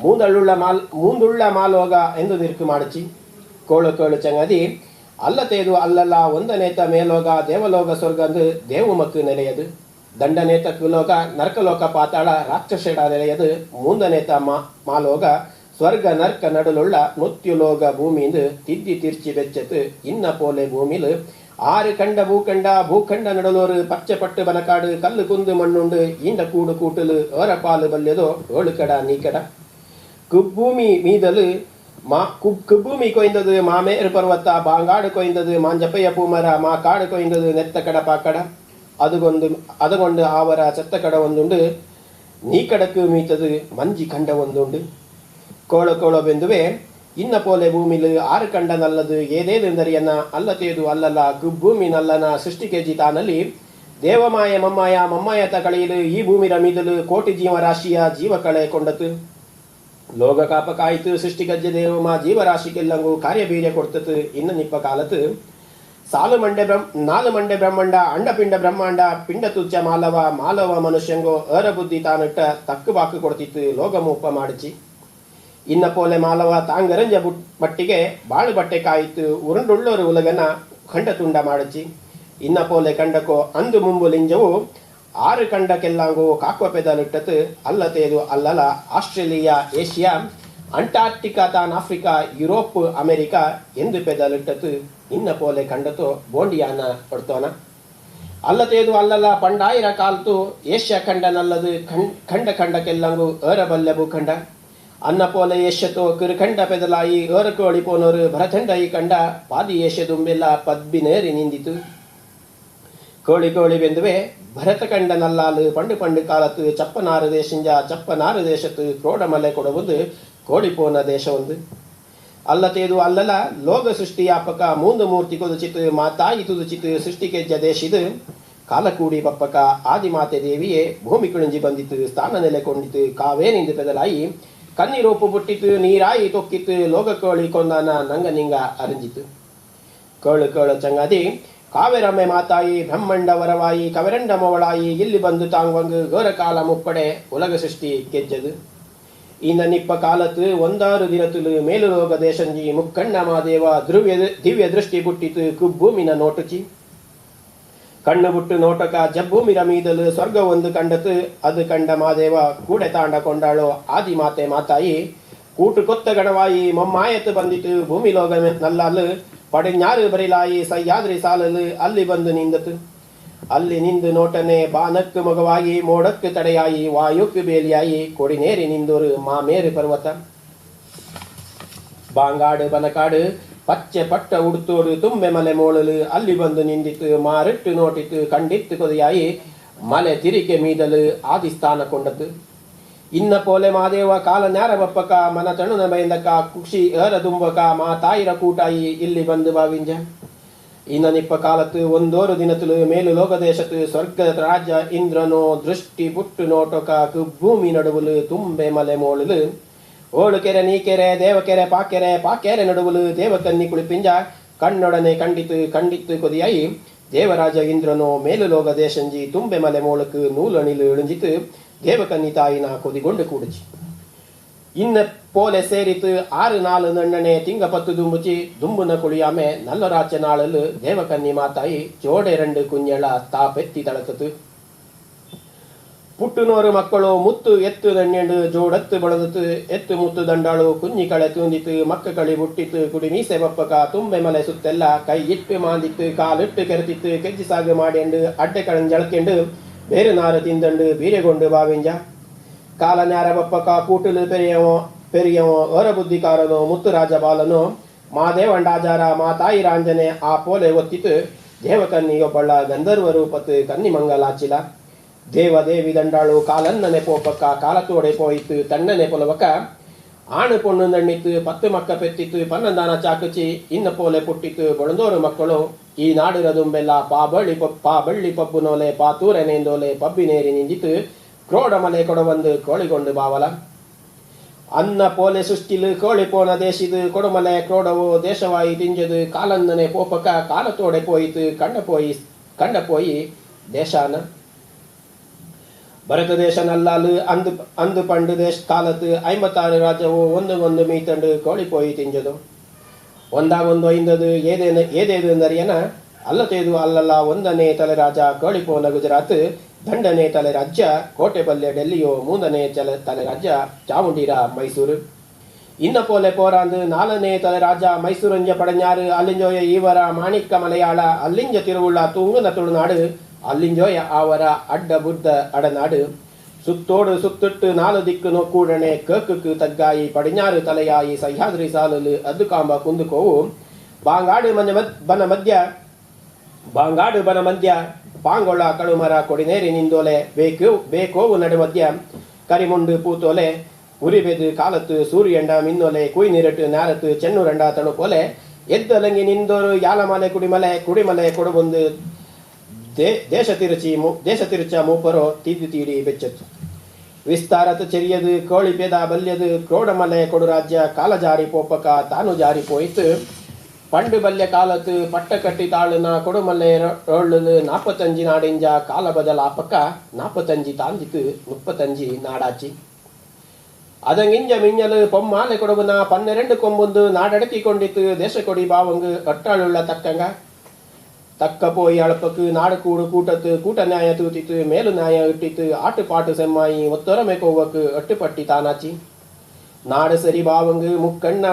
ಮೂಂದುಳ್ಳ ಮಾಲೋಗ ಎಂದು ನಿರ್ಕು ಮಾಡಿಚಿ ಕೋಳು ಚಂಗದಿ ಅಲ್ಲತೇದು ಅಲ್ಲಲ್ಲ ಒಂದನೇತ ಮೇಲೋಗ ದೇವಲೋಗ ಸ್ವರ್ಗಂದು ದೇವು ಮಕ್ಕು ನೆಲೆಯದು ದಂಡನೇತ ಕುಲೋಗ ನರ್ಕಲೋಕ ಪಾತಾಳ ರಾಕ್ಷಸೆಡ ನೆಲೆಯದು ಮೂಂದನೇತ ಮಾಲೋಗ ಸ್ವರ್ಗ ನರ್ಕ ನಡುಲುಳ್ಳ ಮೃತ್ಯುಲೋಗ ಭೂಮಿಯಿಂದ ತಿದ್ದಿ ತಿರ್ಚಿ ಬೆಚ್ಚತು ಇನ್ನ ಪೋಲೆ ಭೂಮಿಲು 6 ಕಂಡ ಭೂಖಂಡ ನಡುಲೋರು ಪಚ್ಚೆ ಪಟ್ಟು ಬನಕಾಡು ಕಲ್ಲು ಕುಂದು ಮಣ್ಣುಂಡು ಇಂಡ ಕೂಡು ಕೂಟಲು ಅವರ ಪಾಲು ಬಲ್ಯದೋ ಏಳು ಕಡ ನೀಕಡ ಕುಬ್ಬೂಮಿ ಮೀದಲು ಕುಬ್ಬೂಮಿ ಕೊಯ್ದದು ಮಾಮೇರು ಪರ್ವತ ಬಾಂಗಾಡು ಕೊಯ್ದದು ಮಾಂಜಪಯ್ಯ ಪೂಮರ ಮಾ ಕಾಡು ಕೊಯ್ದದು ನೆತ್ತ ಕಡ ಪಾಕಡ ಅದಗೊಂಡು ಆವರ ಚೆತ್ತ ಕಡ ಒಂದುಂಡು ನೀಕಡಕ್ಕೂ ಮೀತದು ಮಂಜಿ ಕಂಡ ಒಂದುಂಡು ಕೋಳ ಬೆಂದುವೆ ಇನ್ನ ಪೋಲೆ ಭೂಮಿಲು 6 ಕಂಡ ನಲ್ಲದು ಏದೇದೆಂದರಿಯನ್ನ ಅಲ್ಲತೇದು ಅಲ್ಲಲ್ಲ ಕುಬ್ಬೂಮಿ ನಲ್ಲನ ಸೃಷ್ಟಿಕೆ ಜಿತಾನಲ್ಲಿ ದೇವಮಾಯ ಮಮ್ಮಾಯತ ಕಳೆಯಲು ಈ ಭೂಮಿ ರಮೀದಲು ಕೋಟಿ ಜೀವರಾಶಿಯ ಜೀವ ಕಳೆ ಕೊಂಡತು ಲೋಗ ಕಾಪ ಕಾಯಿತು ಸೃಷ್ಟಿಗಜ್ಜೆ ದೇವಮ ಜೀವರಾಶಿಗೆಲ್ಲಂಗೂ ಕಾರ್ಯಬೀರ್ಯ ಕೊಡ್ತತು ಇನ್ನು ನಿಪ್ಪ ಕಾಲತು ನಾಲು ಮಂಡೆ ಬ್ರಹ್ಮಾಂಡ ಅಂಡಪಿಂಡ ಬ್ರಹ್ಮಾಂಡ ಪಿಂಡ ತುಜ್ಜ ಮಾಲವ ಮನುಷ್ಯಂಗೋ ಅರ ಬುದ್ಧಿ ತಾನಿಟ್ಟ ತಕ್ಕು ಬಾಕು ಕೊಡ್ತಿತ್ತು ಲೋಗಮೂಪ ಮಾಡಿಚಿ ಇನ್ನ ಪೋಲೆ ಮಾಲವ ತಾಂಗರಂಜ ಬಟ್ಟಿಗೆ ಬಾಳು ಬಟ್ಟೆ ಕಾಯಿತು ಉರುಂಡುಳ್ಳೋರು ಉಲಗನ ಖಂಡ ತುಂಡ ಮಾಡಿಚಿ ಇನ್ನ ಪೋಲೆ ಕಂಡಕೋ ಅಂದು ಮುಂಬು ಲಿಂಜವು 6 ಕಂಡಕ್ಕೆಲ್ಲಾಂಗು ಕಾಕ್ವ ಪೆದಲಿಟ್ಟತು ಅಲ್ಲತೇದು ಅಲ್ಲಲ ಆಸ್ಟ್ರೇಲಿಯಾ ಏಷ್ಯಾ ಅಂಟಾರ್ಟಿಕಾ ತಾನ್ ಆಫ್ರಿಕಾ ಯುರೋಪ್ ಅಮೆರಿಕಾ ಎಂದು ಪೆದಲಿಟ್ಟತು ಇನ್ನ ಪೋಲೆ ಕಂಡತು ಬೋಂಡಿಯಾನ ಪಡ್ತೋನ ಅಲ್ಲತೇದು ಅಲ್ಲಲ್ಲ ಪಂಡಾಯಿರ ಕಾಲ್ತು ಏಷ್ಯಾ ಖಂಡ ನಲ್ಲದು ಖಂಡಕ್ಕೆಲ್ಲಂಗು ಏರಬಲ್ಲೆ ಭೂಖಂಡ ಅನ್ನ ಪೋಲೆ ಏಷ್ಯತೋ ಕಿರುಖಂಡ ಪೆದಲಾಯಿ ಏರಕೋಳಿ ಪೋನೋರು ಭರತಂಡ ಈ ಕಂಡ ಪಾದಿ ಏಷ್ಯದುಂಬೆಲ್ಲ ಪದ್ಬಿನೇರಿ ನಿಂದಿತು ಕೋಳಿ ಬೆಂದುವೆ ಭರತ ಕಂಡ ನಲ್ಲಾಲು ಪಂಡು ಕಾಲತ್ತು ಚಪ್ಪನಾರು ದೇಶತ್ತು ಕ್ರೋಡಮಲೆ ಕೊಡುವುದು ಕೋಡಿಪೋನ ದೇಶ ಒಂದು ಅಲ್ಲತೇದು ಅಲ್ಲಲ ಲೋಗ ಸೃಷ್ಟಿಯಾಪಕ ಮೂಂದು ಮೂರ್ತಿ ಕೊದುಚಿತು ಮಾತಾಯಿ ತುದುಚಿತು ಸೃಷ್ಟಿಕೆಜ್ಜ ದೇಶಿದು ಕಾಲಕೂಡಿ ಬಪ್ಪಕ ಆದಿಮಾತೆ ದೇವಿಯೇ ಭೂಮಿ ಕುಳಿಂಜಿ ಬಂದಿತು ಸ್ಥಾನ ನೆಲೆಕೊಂಡಿತು ಕಾವೇನಿಂದು ಪೆದಲಾಯಿ ಕನ್ನಿರೂಪು ಬುಟ್ಟಿತು ನೀರಾಯಿ ತೊಕ್ಕಿತು ಲೋಗ ಕೋಳಿ ಕೊಂದಾನ ನಂಗ ನಿಂಗ ಅರಿಂಜಿತು ಕೋಳು ಚಂಗದಿ ಕಾವೆರಮ್ಮೆ ಮಾತಾಯಿ ಬ್ರಹ್ಮಂಡ ವರವಾಯಿ ಕವೆರಂಡ ಮೊವಳಾಯಿ ಇಲ್ಲಿ ಬಂದು ತಾಂಗೊಂದು ಗೋರಕಾಲ ಮುಪ್ಪಡೆ ಉಲಗ ಸೃಷ್ಟಿ ಕೆಜ್ಜದು ಇನ್ನ ನಿಪ್ಪ ಕಾಲತ್ತು 1 ದಿನತುಲು ಮೇಲು ಲೋಗ ದೇಶಂಜಿ ಮುಕ್ಕಣ್ಣ ಮಾದೇವ ದಿವ್ಯ ದೃಷ್ಟಿ ಬುಟ್ಟಿತು ಕುಬ್ಬೂಮಿನ ನೋಟುಚಿ ಕಣ್ಣು ಬುಟ್ಟು ನೋಟಕ ಜಬ್ಬೂಮಿ ರಮೀದಲು ಸ್ವರ್ಗ ಒಂದು ಕಂಡತು ಅದು ಕಂಡ ಮಾದೇವ ಕೂಡೆ ತಾಂಡ ಕೊಂಡಾಳೋ ಆದಿಮಾತೆ ಮಾತಾಯಿ ಕೂಟು ಕೊತ್ತ ಗಣವಾಯಿ ಮೊಮ್ಮಾಯತ್ತು ಬಂದಿತು ಭೂಮಿ ಲೋಗ ನಲ್ಲಾಲು ಪಡೆഞ്ഞാറ് ಬರಿಲಾಯಿ ಸಹ್ಯಾದ್ರಿ ಸಾಲಲು ಅಲ್ಲಿ ಬಂದು ನಿಂದತು ಅಲ್ಲಿ ನಿಂದು ನೋಟನೆ ಬಾನಕ್ಕು ಮಗವಾಗಿ ಮೋಡಕ್ಕು ತಡೆಯಾಯಿ ವಾಯುಕ್ಕು ಬೇಲಿಯಾಯಿ ಕೊಡಿನೇರಿ ನಿಂದೋರು ಮಾಮೇರು ಪರ್ವತ ಬಾಂಗಾಡು ಬನಕಾಡು ಪಚ್ಚೆ ಪಟ್ಟ ಉಡುತ್ತೋಡು ತುಂಬೆ ಮಲೆ ಮೋಳಲು ಅಲ್ಲಿ ಬಂದು ನಿಂದಿತು ಮಾರಿಟ್ಟು ನೋಟಿತು ಕಂಡಿತ್ತು ಕೊದೆಯಾಯಿ ಮಲೆ ತಿರಿಕೆ ಮೀದಲು ಆದಿಸ್ಥಾನ ಕೊಂಡತು ಇನ್ನ ಪೋಲೆ ಮಾದೇವ ಕಾಲ ನ್ಯಾರ ಬಪ್ಪಕ ಮನ ತಣುನ ಬೈಂದಕ ಕುಕ್ಷಿ ಏರ ದುಂಬಕ ಮಾ ತಾಯಿರ ಕೂಟಾಯಿ ಇಲ್ಲಿ ಬಂದು ಬಾವಿಂಜ ಇನ್ನ ನಿಪ್ಪ ಕಾಲತ್ತು 1 ದಿನತುಲು ಮೇಲು ಲೋಕದೇಶತು ಸ್ವರ್ಗ ರಾಜ ಇಂದ್ರನೋ ದೃಷ್ಟಿ ಬುಟ್ಟು ನೋಟಕ ಭೂಮಿ ನಡುವುಲು ತುಂಬೆ ಮಲೆ ಮೋಳಲು ಓಳು ಕೆರೆ ನೀಕೆರೆ ದೇವಕೆರೆ ಪಾಕೆರೆ ನಡುವುಲು ದೇವಕನ್ನಿ ಕುಳಿಪಿಂಜ ಕಣ್ಣೊಡನೆ ಕಂಡಿತ್ತು ಕೊದಿಯಾಯಿ ದೇವರಾಜ ಇಂದ್ರನೋ ಮೇಲು ಲೋಕ ದೇಶಂಜಿ ತುಂಬೆ ಮಲೆ ಮೋಳಕು ನೂಲಣಿಲು ಇಳಿಂಜಿತು ದೇವಕನ್ನಿ ತಾಯಿನ ಕೊದಿಗೊಂಡು ಕೂಡಿಚಿ ಇನ್ನ ಪೋಲೆ ಸೇರಿತು 6 ನಾಳು ನಣ್ಣನೆ ತಿಂಗ 10 ದುಂಬುಚಿ ದುಂಬುನ ಕುಳಿಯಾಮೆ ನಲ್ಲರಾಚೆ ನಾಳಲು ದೇವಕನ್ನಿ ಮಾತಾಯಿ ಜೋಡೆ 2 ಕುಂಜಳ ತಾಪೆತ್ತಿ ತಳತತು ಪುಟ್ಟುನೋರು ಮಕ್ಕಳು ಮುತ್ತು ಎತ್ತು ದಣ್ಣೆಂಡು ಜೋಡತ್ತು ಬಳದತ್ತು ಎತ್ತು ಮುತ್ತು ದಂಡಾಳು ಕುഞ്ഞി ಕಳೆ ತೂಂದಿತ್ತು ಮಕ್ಕ ಕಳಿ ಬುಟ್ಟಿತ್ತು ಕುಡಿ ಮೀಸೆ ಬಪ್ಪಕ ತುಂಬೆ ಮಲೆ ಸುತ್ತೆಲ್ಲ ಕೈ ಇಟ್ಟು ಮಾಂದಿತ್ತು ಕಾಲಿಟ್ಟು ಕೆರೆತಿತ್ತು ಕೆಜ್ಜಿ ಸಾಗು ಮಾಡಿಂಡು ಅಡ್ಡೆ ಕಳನ್ ಜಳಕೆಂಡು ಬೇರೆ ನಾರು ತಿಂದಂಡು ಬೀರೆಗೊಂಡು ಬಾವಿಂಜ ಕಾಲ ನ್ಯಾರ ಬಪ್ಪಕ ಕೂಟಲು ಪೆರಿಯವೋ ಹೊರ ಬುದ್ಧಿಕಾರನೋ ಮುತ್ತು ರಾಜ ಬಾಲನೋ ಮಾ ದೇವಂಡಾಚಾರ ಮಾ ತಾಯಿ ರಾಂಜನೆ ಆ ಪೋಲೆ ಒತ್ತಿತ್ತು ದೇವಕನ್ನಿಯೊಬ್ಬಳ ಗಂಧರ್ವ ರೂಪತ್ತು ಕನ್ನಿ ಮಂಗಲಾಚಿಲ ದೇವದೇವಿ ದಂಡಾಳು ಕಾಲನ್ನನೆ ಪೋಪಕ್ಕ ಕಾಲತೋಡೆ ಪೋಯಿತ್ತು ತಣ್ಣನೆ ಪೊಲವಕ ಆಣು ಪೊಣ್ಣು ನಣ್ಣಿತ್ತು 10 ಮಕ್ಕ ಪೆತ್ತಿತ್ತು ಪನ್ನದಾನ ಚಾಕುಚಿ ಇನ್ನ ಪೋಲೆ ಪುಟ್ಟಿತ್ತು ಬೊಳಂದೋರು ಮಕ್ಕಳು ಈ ನಾಡಿರದುಂಬೆಲ್ಲ ಬಳ್ಳಿ ಪಬ್ಬು ನೋಲೆ ತೂರೆನೇಂದೋಲೆ ಪಬ್ಬಿನೇರಿ ನಿಂದಿತ್ತು ಕ್ರೋಡಮಲೆ ಕೊಡವಂದು ಕೋಳಿಗೊಂಡು ಬಾವಲ ಅನ್ನ ಪೋಲೆ ಸೃಷ್ಟಿಲು ಕೋಳಿ ಪೋನ ದೇಶಿದು ಕೊಡಮಲೆ ಕ್ರೋಡವು ದೇಶವಾಯಿ ತಿಂಜದು ಕಾಲನ್ನನೆ ಪೋಪಕ ಕಾಲತೋಡೆ ಪೋಯಿತು ಕಂಡಪೋಯಿ ದೇಶಾನ ಭರತ ದೇಶ ನಲ್ಲಾಲು ಅಂದು ಪಂಡು ದೇಶ ಕಾಲತ್ತು 56 ರಾಜ್ಯವು ಒಂದು ಮೀತಂಡು ಕೋಳಿ ಪೋಯಿ ತಿಂಜದು ಒಂದಾಗೊಂದು ಐಂದದು ಏದೇದು ನರಿಯನ ಅಲ್ಲತೇದು ಅಲ್ಲಲ್ಲ ಒಂದನೇ ತಲೆ ರಾಜ ಕೋಳಿಪೋನ ಗುಜರಾತ್ ದಂಡನೇ ತಲೆ ರಾಜ್ಯ ಕೋಟೆಪಲ್ಲೆ ಡೆಲ್ಲಿಯೋ ಮೂಂದನೇ ತಲೆ ರಾಜ್ಯ ಚಾಮುಂಡಿರ ಮೈಸೂರು ಇನ್ನ ಪೋಲೆ ಪೋರಾಂದು 4ನೇ ತಲೆ ರಾಜ ಮೈಸೂರಂಜ ಪಡഞ്ഞാറ് ಅಲ್ಲಿಂಜೋಯ ಈವರ ಮಾಣಿಕ್ಕ ಮಲಯಾಳ ಅಲ್ಲಿಂಜ ತಿರುವುಳ್ಳ ತುಂಗುನ ತುಳುನಾಡು ಅಲ್ಲಿಂಜೋಯ ಆವರ ಅಡ್ಡ ಬುದ್ಧ ಅಡನಾಡು ಸುತ್ತೋಡು ಸುತ್ತಿಟ್ಟು 4 ದಿಕ್ಕು ನೋಕ್ಕೂಡಣೆ ಕೇಕು ತಗ್ಗಾಯಿ ಪಡಿഞ്ഞാറ് ತಲೆಯಾಯಿ ಸಹ್ಯಾದ್ರಿ ಸಾಲಲು ಅದ್ದುಕಾಂಬ ಕುಂದುಕೋವು ಬಾಂಗಾಡು ಬನ ಮಧ್ಯ ಪಾಂಗೊಳ ಕಳುಮರ ಕೊಡಿನೇರಿ ನಿಂದೋಲೆ ಬೇಕೋವು ನಡುಮಧ್ಯ ಕರಿಮುಂಡು ಪೂತೋಲೆ ಉರಿಬೆದು ಕಾಲತ್ತು ಸೂರ್ಯಂಡ ಮಿನ್ನೋಲೆ ಕುಯ್ ನೀರಟ್ಟು ನ್ಯಾರತ್ತು ಚೆನ್ನೂರಂಡ ತಣುಪೋಲೆ ಎದ್ದಲಂಗಿ ನಿಂದೋರು ಯಾಲಮಾಲೆ ಕುಡಿಮಲೆ ಕೊಡುಬೊಂದು ದೇಶ ತಿರುಚ ಮೂಪರೋ ತೀಡಿ ಬೆಚ್ಚತ್ತು ವಿಸ್ತಾರತ ಚೆರಿಯದು ಕೋಳಿ ಪೇದ ಬಲ್ಯದು ಕ್ರೋಡಮಲೆ ಕೊಡು ರಾಜ್ಯ ಕಾಲ ಜಾರಿ ಪೋಪಕ ತಾನು ಜಾರಿ ಪೋಯಿತು ಪಂಡು ಬಲ್ಯ ಕಾಲತ್ತು ಪಟ್ಟ ಕಟ್ಟಿ ತಾಳುನ ಕೊಡುಮಲೆ ರೋಳ್ಳು 45 ನಾಡಿಂಜ ಕಾಲ ಬದಲಾಪಕ 45 ತಾಂದಿತು 35 ನಾಡಾಚಿ ಅದಂಗಿಂಜ ಮಿಂಜಲು ಪೊಮ್ಮಾಲೆ ಕೊಡುವನ 12 ಕೊಂಬುಂದು ನಾಡಡಕಿಕೊಂಡಿತ್ತು ದೇಶ ಕೊಡಿ ಬಾವಂಗು ಅಟ್ಟಾಳುಳ್ಳ ತಕ್ಕ போய் அளப்புக்கு நாடு கூட்டத்து கூட்ட நியாய தூத்தித்து மேலு நியாய இட்டித்து ஆட்டுப்பாட்டு செம்மாயி ஒத்தொரமை கோவக்கு எட்டுப்பட்டி தானாச்சி நாடு சரி பாவங்கு முக்கண்ண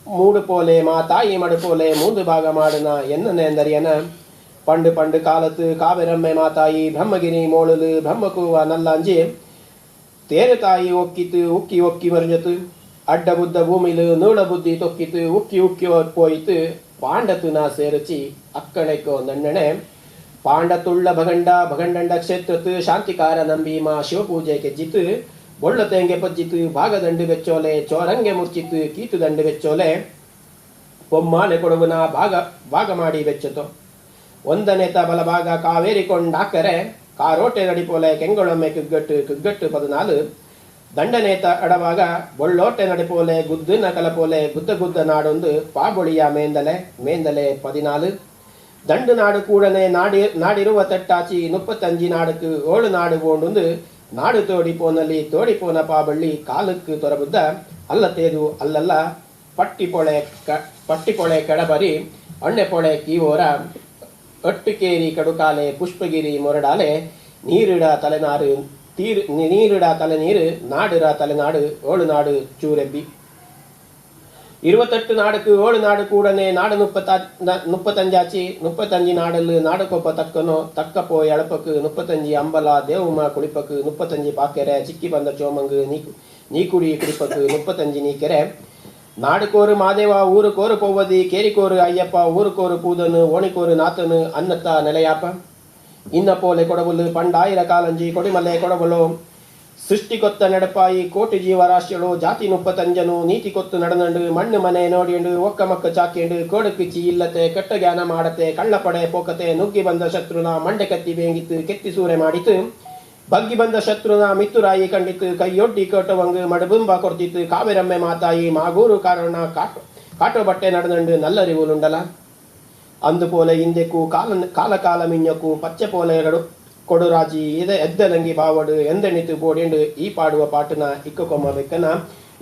மூடு போலே மா தாಯಿ மடு போலே 3 ಭಾಗ ಮಾಡಿನ ಎನ್ನನೆಂದರಿಯನ ಪಂಡು ಕಾಲತ್ತು ಕಾವೆರಮ್ಮೆ ಮಾತಾಯಿ ಬ್ರಹ್ಮಗಿರಿ ಮೋಳುಲು ಬ್ರಹ್ಮಕೂವ ನಲ್ಲಾಂಜಿ ತೇರು ತಾಯಿ ಒಕ್ಕಿತು ಉಕ್ಕಿ ಮರಿಜತು ಅಡ್ಡ ಬುದ್ಧ ಭೂಮಿಲು ನೂಳ ಬುದ್ಧಿ ತೊಕ್ಕಿತು ಉಕ್ಕಿ ಪೋಯಿತು ಪಾಂಡತುನ ಸೇರುಚಿ ಅಕ್ಕಣೆಕೋ ನಣ್ಣಣೆ ಪಾಂಡತುಳ್ಳ ಭಗಂಡಂಡ ಕ್ಷೇತ್ರತ್ತು ಶಾಂತಿಕಾರ ನಂಬೀಮ ಶಿವಪೂಜೆ ಕೆಜ್ಜಿತು ಬೊಳ್ಳ ತೆಂಗೆ ಪಜ್ಜಿತು ಭಾಗದಂಡು ಬೆಚ್ಚೋಲೆ ಚೋರಂಗೆ ಮುರ್ಚಿತು ಕೀತು ದಂಡು ಬೆಚ್ಚೋಲೆ ಪೊಮ್ಮಾಲೆ ಕೊಡುವನ ಭಾಗ ಮಾಡಿ ಬೆಚ್ಚತು ಒಂದನೆತ ಬಲಭಾಗ ಕಾವೇರಿ ಕೊಂಡಾಕರೆ ಕಾರೋಟೆ ನಡಿಪೋಲೆ ಕೆಂಗೊಳೊಮ್ಮೆ ಕುಗ್ಗಟ್ಟು 14 ದಂಡನೇತ ಅಡವಾಗ ಬೊಳ್ಳೋಟೆ ನಡಿಪೋಲೆ ಗುದ್ದಿನ ಕಲಪೋಲೆ ಗುದ್ದ ನಾಡೊಂದು ಪಾಬೊಳಿಯ ಮೇಂದಲೆ 14 ದಂಡು ನಾಡು ಕೂಡನೆ ನಾಡಿರುವ ತಟ್ಟಾಚಿ 35 ನಾಡುக்கு 7 ನಾಡು ಬೋಂಡುಂದು ನಾಡು ತೋಡಿಪೋನ ಪಾಬಳ್ಳಿ ಕಾಲಕ್ಕೆ ತೊರಬುದ್ದ ಅಲ್ಲತೇದು ಅಲ್ಲಲ್ಲ ಪಟ್ಟಿಪೊಳೆ ಕಡಬರಿ ಅಣ್ಣೆಪೊಳೆ ಕೀವೋರ ಒಟ್ಟುಕೇರಿ ಕಡುಕಾಲೆ ಪುಷ್ಪಗಿರಿ ಮೊರಡಾಲೆ ನೀರಿಡ ತಲೆನೀರು ನಾಡಿರ ತಲೆನಾಡು 7 ನಾಡು ಚೂರೆಬ್ಬಿ 28 ನಾಡುக்கு 7 ನಾಡು ಕೂಡನೆ ನಾಡು 35 ಆಚಿ 35 ನಾಡಲ್ಲು ನಾಡುಕೊಪ್ಪ ತಕ್ಕಪೋ ಎಳಪಕ್ಕು 35 ಅಂಬಲ ದೇವುಮ ಕುಳಿಪಕ್ಕು 35 ಪಾಕೆರೆ ಚಿಕ್ಕಿ ಬಂದ ಚೋಮಂಗು ನೀಕುಡಿ ಕುಡಿಪಕ್ಕು 35 ನೀಕೆರೆ ನಾಡುಕೋರು ಮಾದೇವ ಊರುಕೋರು ಪೊವ್ವದಿ ಕೇರಿಕೋರು ಅಯ್ಯಪ್ಪ ಊರುಕೋರು ಕೂದನು ಓಣಿಕೋರು ನಾತನು ಅನ್ನತ್ತ ನೆಲೆಯಾಪ ಇನ್ನ ಪೋಲೆ ಕೊಡಬಲು ಪಂಡಾಯಿರ ಕಾಲಂಜಿ ಕೊಡಿಮಲೆ ಕೊಡಬಲು ಸೃಷ್ಟಿ ಕೊತ್ತ ನಡಪಾಯಿ ಕೋಟಿ ಜೀವರಾಶಿಗಳು ಜಾತಿ 35 ನೀತಿ ಕೊತ್ತು ನಡೆದಂಡು ಮಣ್ಣು ಮನೆ ನೋಡಿಂಡು ಒಕ್ಕ ಮಕ್ಕ ಚಾಕಿಂಡು ಕೋಡಕ್ಕಿಚ್ಚಿ ಇಲ್ಲತೆ ಕೆಟ್ಟ ಜ್ಞಾನ ಮಾಡತೆ ಕಳ್ಳಪಡೆ ಪೋಕತೆ ನುಗ್ಗಿ ಬಂದ ಶತ್ರುನ ಮಂಡೆ ಕತ್ತಿ ಬೇಂಗಿತ್ತು ಕೆತ್ತಿ ಸೂರೆ ಮಾಡಿತು ಬಗ್ಗಿ ಬಂದ ಶತ್ರುನ ಮಿತ್ತುರಾಯಿ ಕಂಡಿತ್ತು ಕೈಯೊಡ್ಡಿ ಕೋಟವಂಗು ಮಡಬುಂಬ ಕೊಡ್ತಿತ್ತು ಕಾವೇರಮ್ಮೆ ಮಾತಾಯಿ ಮಾಗೂರು ಕಾರಣ ಕಾಟೋ ಬಟ್ಟೆ ನಡೆದಂಡು ನಲ್ಲರಿವುಲುಂಡಲ ಅಂದುಪೋಲೆ ಹಿಂದೆಕ್ಕೂ ಕಾಲ ಮಿಂಜಕ್ಕೂ ಪಚ್ಚೆ ಪೋಲೆಗಳು ಕೊಡುರಾಜಿ ಎದ್ದಲಂಗಿ ಬಾವಡು ಎಂದೆಣಿತು ಬೋಡಿಂಡು ಈ ಪಾಡುವ ಪಾಟನ ಇಕ್ಕಕೊಮ್ಮ ಬೆಕ್ಕನ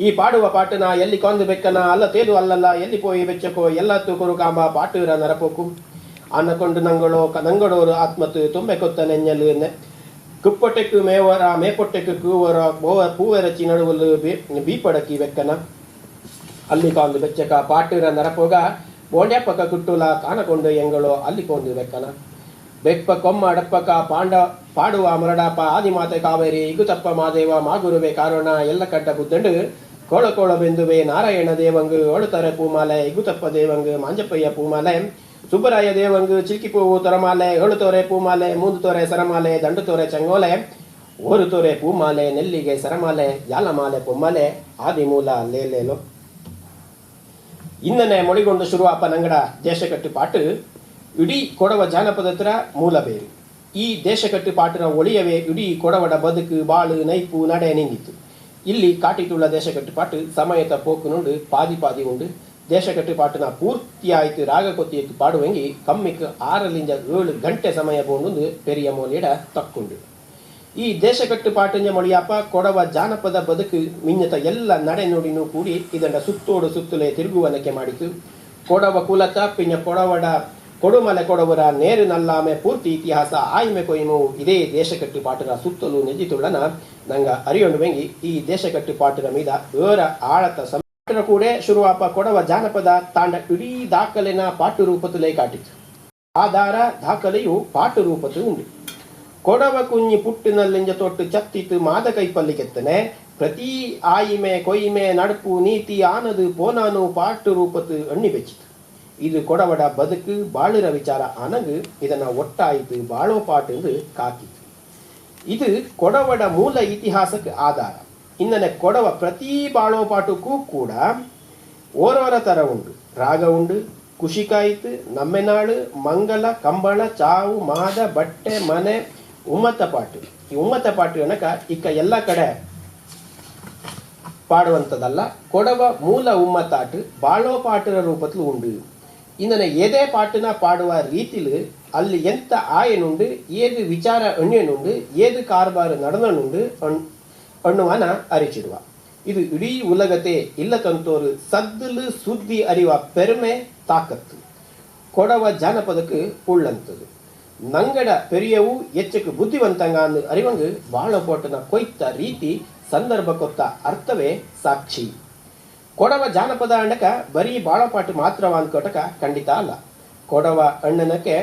ಈ ಪಾಡುವ ಪಾಟನ ಎಲ್ಲಿ ಕೊಂದು ಬೆಕ್ಕನ ಅಲ್ಲ ತೇದು ಅಲ್ಲಲ್ಲ ಎಲ್ಲಿ ಪೋಯಿ ಬೆಚ್ಚಕೋ ಎಲ್ಲತ್ತು ಕುರುಕಾಂಬ ಪಾಟುರ ನರಪೋಕು ಅನ್ನಕೊಂಡು ನಂಗಳೋರು ಆತ್ಮತ್ತು ತುಂಬೆ ಕೊತ್ತ ನೆಂಜಲು ಕುಪ್ಪೊಟ್ಟೆಕ್ಕು ಮೇವರ ಮೇಪೊಟ್ಟೆಕ್ಕು ಕೂವರ ಪೂವೆರಚಿ ನಡುವಲು ಬೀಪಡಕಿ ಬೆಕ್ಕನ ಅಲ್ಲಿ ಕಾಂದು ಬೆಚ್ಚಕ ಪಾಟಿರ ನರಪೋಗ ಬೋಂಡ್ಯಪ್ಪಕ ಕುಟ್ಟುಲ ಕಾನಕೊಂಡು ಎಂಗಳು ಅಲ್ಲಿ ಕೊಂದು ಬೆಕ್ಕನ ಬೆಪ್ಪ ಕೊಮ್ಮ ಅಡಪ್ಪಕ ಪಾಡುವ ಮರಡಪ್ಪ ಆದಿಮಾತೆ ಕಾವೇರಿ ಇಗುತಪ್ಪ ಮಾದೇವ ಮಾಗುರುವೆ ಕಾರಣ ಎಲ್ಲ ಕಡ್ಡ ಬುದ್ಧಂಡು ಕೋಳ ಬೆಂದುವೆ ನಾರಾಯಣ ದೇವಂಗು ಒಳುತರೆ ಪೂಮಾಲೆ ಇಗುತಪ್ಪ ದೇವಂಗು ಮಾಂಜಪ್ಪಯ್ಯ ಪೂಮಾಲೆ ಸುಬ್ಬರಾಯ ದೇವಂಗು ಚಿಲ್ಕಿಪೂವು ತೊರಮಾಲೆ ಏಳುತೋರೆ ಪೂಮಾಲೆ ಮೂದು ತೋರೆ ಸರಮಾಲೆ ದಂಡು ತೋರೆ ಚಂಗೋಲೆ ಓರು ತೋರೆ ಪೂಮಾಲೆ ನೆಲ್ಲಿಗೆ ಸರಮಾಲೆ ಯಾಲಮಾಲೆ ಪೊಮ್ಮಾಲೆ ಆದಿಮೂಲ ಲೇಲೇಲು ಇನ್ನನೆ ಮೊಳಿಗೊಂಡು ಶುರುವಾಪ ನಂಗಡ ದೇಶಕಟ್ಟು ಪಾಟು ಇಡೀ ಕೊಡವ ಜಾನಪದತ್ರ ಮೂಲ ಬೇರು ಈ ದೇಶಕಟ್ಟು ಪಾಟಿನ ಒಳಿಯವೇ ಇಡೀ ಕೊಡವಡ ಬದುಕು ಬಾಳು ನೈಪು ನಡೆ ನಿಂದಿತ್ತು ಇಲ್ಲಿ ಕಾಟಿತುಳ್ಳ ದೇಶಕಟ್ಟು ಪಾಟು ಸಮಯತ ಪೋಕು ನುಂಡು ಪಾದಿ ಉಂಡು ದೇಶಕಟ್ಟು ಪಾಟಿನ ಪೂರ್ತಿ ಆಯ್ತು ರಾಗ ಕೊತ್ತಿಯತ್ತು ಪಾಡುವಂಗಿ ಕಮ್ಮಿಕ್ 6-7 ಗಂಟೆ ಸಮಯ ಬೋಂಡು ಪೆರಿಯ ಮೋಲಿಡ ತಕ್ಕೊಂಡು ಈ ದೇಶಕಟ್ಟು ಪಾಟಿನ ಮೊಳಿಯಪ್ಪ ಕೊಡವ ಜಾನಪದ ಬದುಕು ಮಿಂಜತ ಎಲ್ಲ ನಡೆ ನುಡಿನೂ ಕೂಡಿ ಇದನ್ನ ಸುತ್ತೋಡು ಸುತ್ತಲೇ ತಿರುಗುವನಕ್ಕೆ ಮಾಡಿತು ಕೊಡವ ಕುಲತ ಪಿನ್ನ ಕೊಡವಡ ಕೊಡುಮಲೆ ಕೊಡವರ ನೇರು ನಲ್ಲಾಮೆ ಪೂರ್ತಿ ಇತಿಹಾಸ ಆಯ್ಮೆ ಕೊಯ್ಮು ಇದೇ ದೇಶಕಟ್ಟು ಪಾಟರ ಸುತ್ತಲೂ ನೆಜಿತುಳ್ಳನ ನಂಗ ಅರಿಯೊಂಡು ಬೆಂಗಿ ಈ ದೇಶಕಟ್ಟು ಪಾಟರ ಮೀದ ಏರ ಆಳತ ಸಮಾಟರ ಕೂಡ ಶುರುವಾಪ ಕೊಡವ ಜಾನಪದ ತಾಂಡ ಇಡೀ ದಾಖಲೆನ ಪಾಟು ರೂಪತುಲೇ ಕಾಟಿತು ಆಧಾರ ದಾಖಲೆಯು ಪಾಟು ರೂಪತು ಉಂಡು ಕೊಡವ ಕುഞ്ഞി ಪುಟ್ಟಿನಲ್ಲಿಂಜ ತೊಟ್ಟು ಚತ್ತಿತ್ತು ಮಾದ ಕೈಪಲ್ಲಿಗೆತ್ತನೆ ಪ್ರತಿ ಆಯಿಮೆ ಕೊಯ್ಮೆ ನಡುಪು ನೀತಿ ಆನದು ಪೋನಾನು ಪಾಟು ರೂಪತು ಅಣ್ಣಿ ಬೆಚ್ಚಿತು ಇದು ಕೊಡವಡ ಬದುಕು ಬಾಳಿರ ವಿಚಾರ ಆನಂಗ್ ಇದನ್ನ ಒಟ್ಟಾಯಿತು ಬಾಳೋ ಪಾಟು ಎಂದು ಕಾಕಿತು ಇದು ಕೊಡವಡ ಮೂಲ ಇತಿಹಾಸಕ್ಕೆ ಆಧಾರ ಇನ್ನನೆ ಕೊಡವ ಪ್ರತಿ ಬಾಳೋ ಪಾಟಕ್ಕೂ ಕೂಡ ಓರೋರ ತರ ಉಂಡು ರಾಗ ಉಂಡು ಖುಷಿಕಾಯಿತು ನಮ್ಮೆನಾಳು ಮಂಗಲ ಕಂಬಳ ಚಾವು ಮಾದ ಬಟ್ಟೆ ಮನೆ ಉಮ್ಮತ್ತ ಪಾಟು ಈ ಉಮ್ಮತ್ತ ಪಾಟು ಅನ್ನಕ ಇಕ್ಕ ಎಲ್ಲ ಕಡೆ ಪಾಡುವಂಥದ್ದಲ್ಲ ಕೊಡವ ಮೂಲ ಉಮ್ಮತ್ತಾಟು ಬಾಳೋ ಪಾಟರ ರೂಪತ್ಲು ಉಂಡು ಇನ್ನನೆ ಎದೆ ಪಾಟಿನ ಪಾಡುವ ರೀತಿಲು ಅಲ್ಲಿ ಎಂತ ಆಯನುಂಡು ಏದು ವಿಚಾರ ಅಣ್ಯನುಂಡು ಏದು ಕಾರ್ಬಾರು ನಡೆದನುಂಡು ಅಣ್ಣುವನ ಅರಿಚಿಡುವ ಇದು ಇಡೀ ಉಲಗತೆ ಇಲ್ಲ ತಂತೋರು ಸದ್ದಲು ಸುದ್ದಿ ಅರಿವ ಪೆರುಮೆ ತಾಕತ್ತು ಕೊಡವ ಜಾನಪದಕ್ಕೆ ಉಳ್ಳಂಥದ್ದು ನಂಗಡ ಪೆರಿಯವು ಎಚ್ಚಕ್ಕೆ ಬುದ್ಧಿವಂತಂಗ ಅಂದು ಅರಿವಂಗ ಬಾಳ ಪೋಟನ ಕೊಯ್ತ ರೀತಿ ಸಂದರ್ಭ ಕೊತ್ತ ಅರ್ಥವೇ ಸಾಕ್ಷಿ ಕೊಡವ ಜಾನಪದ ಅಣ್ಣಕ ಬರೀ ಬಾಳಪಾಟು ಮಾತ್ರವ ಅಂದ್ಕೊಟಕ ಖಂಡಿತ ಅಲ್ಲ ಕೊಡವ ಅಣ್ಣನಕ್ಕೆ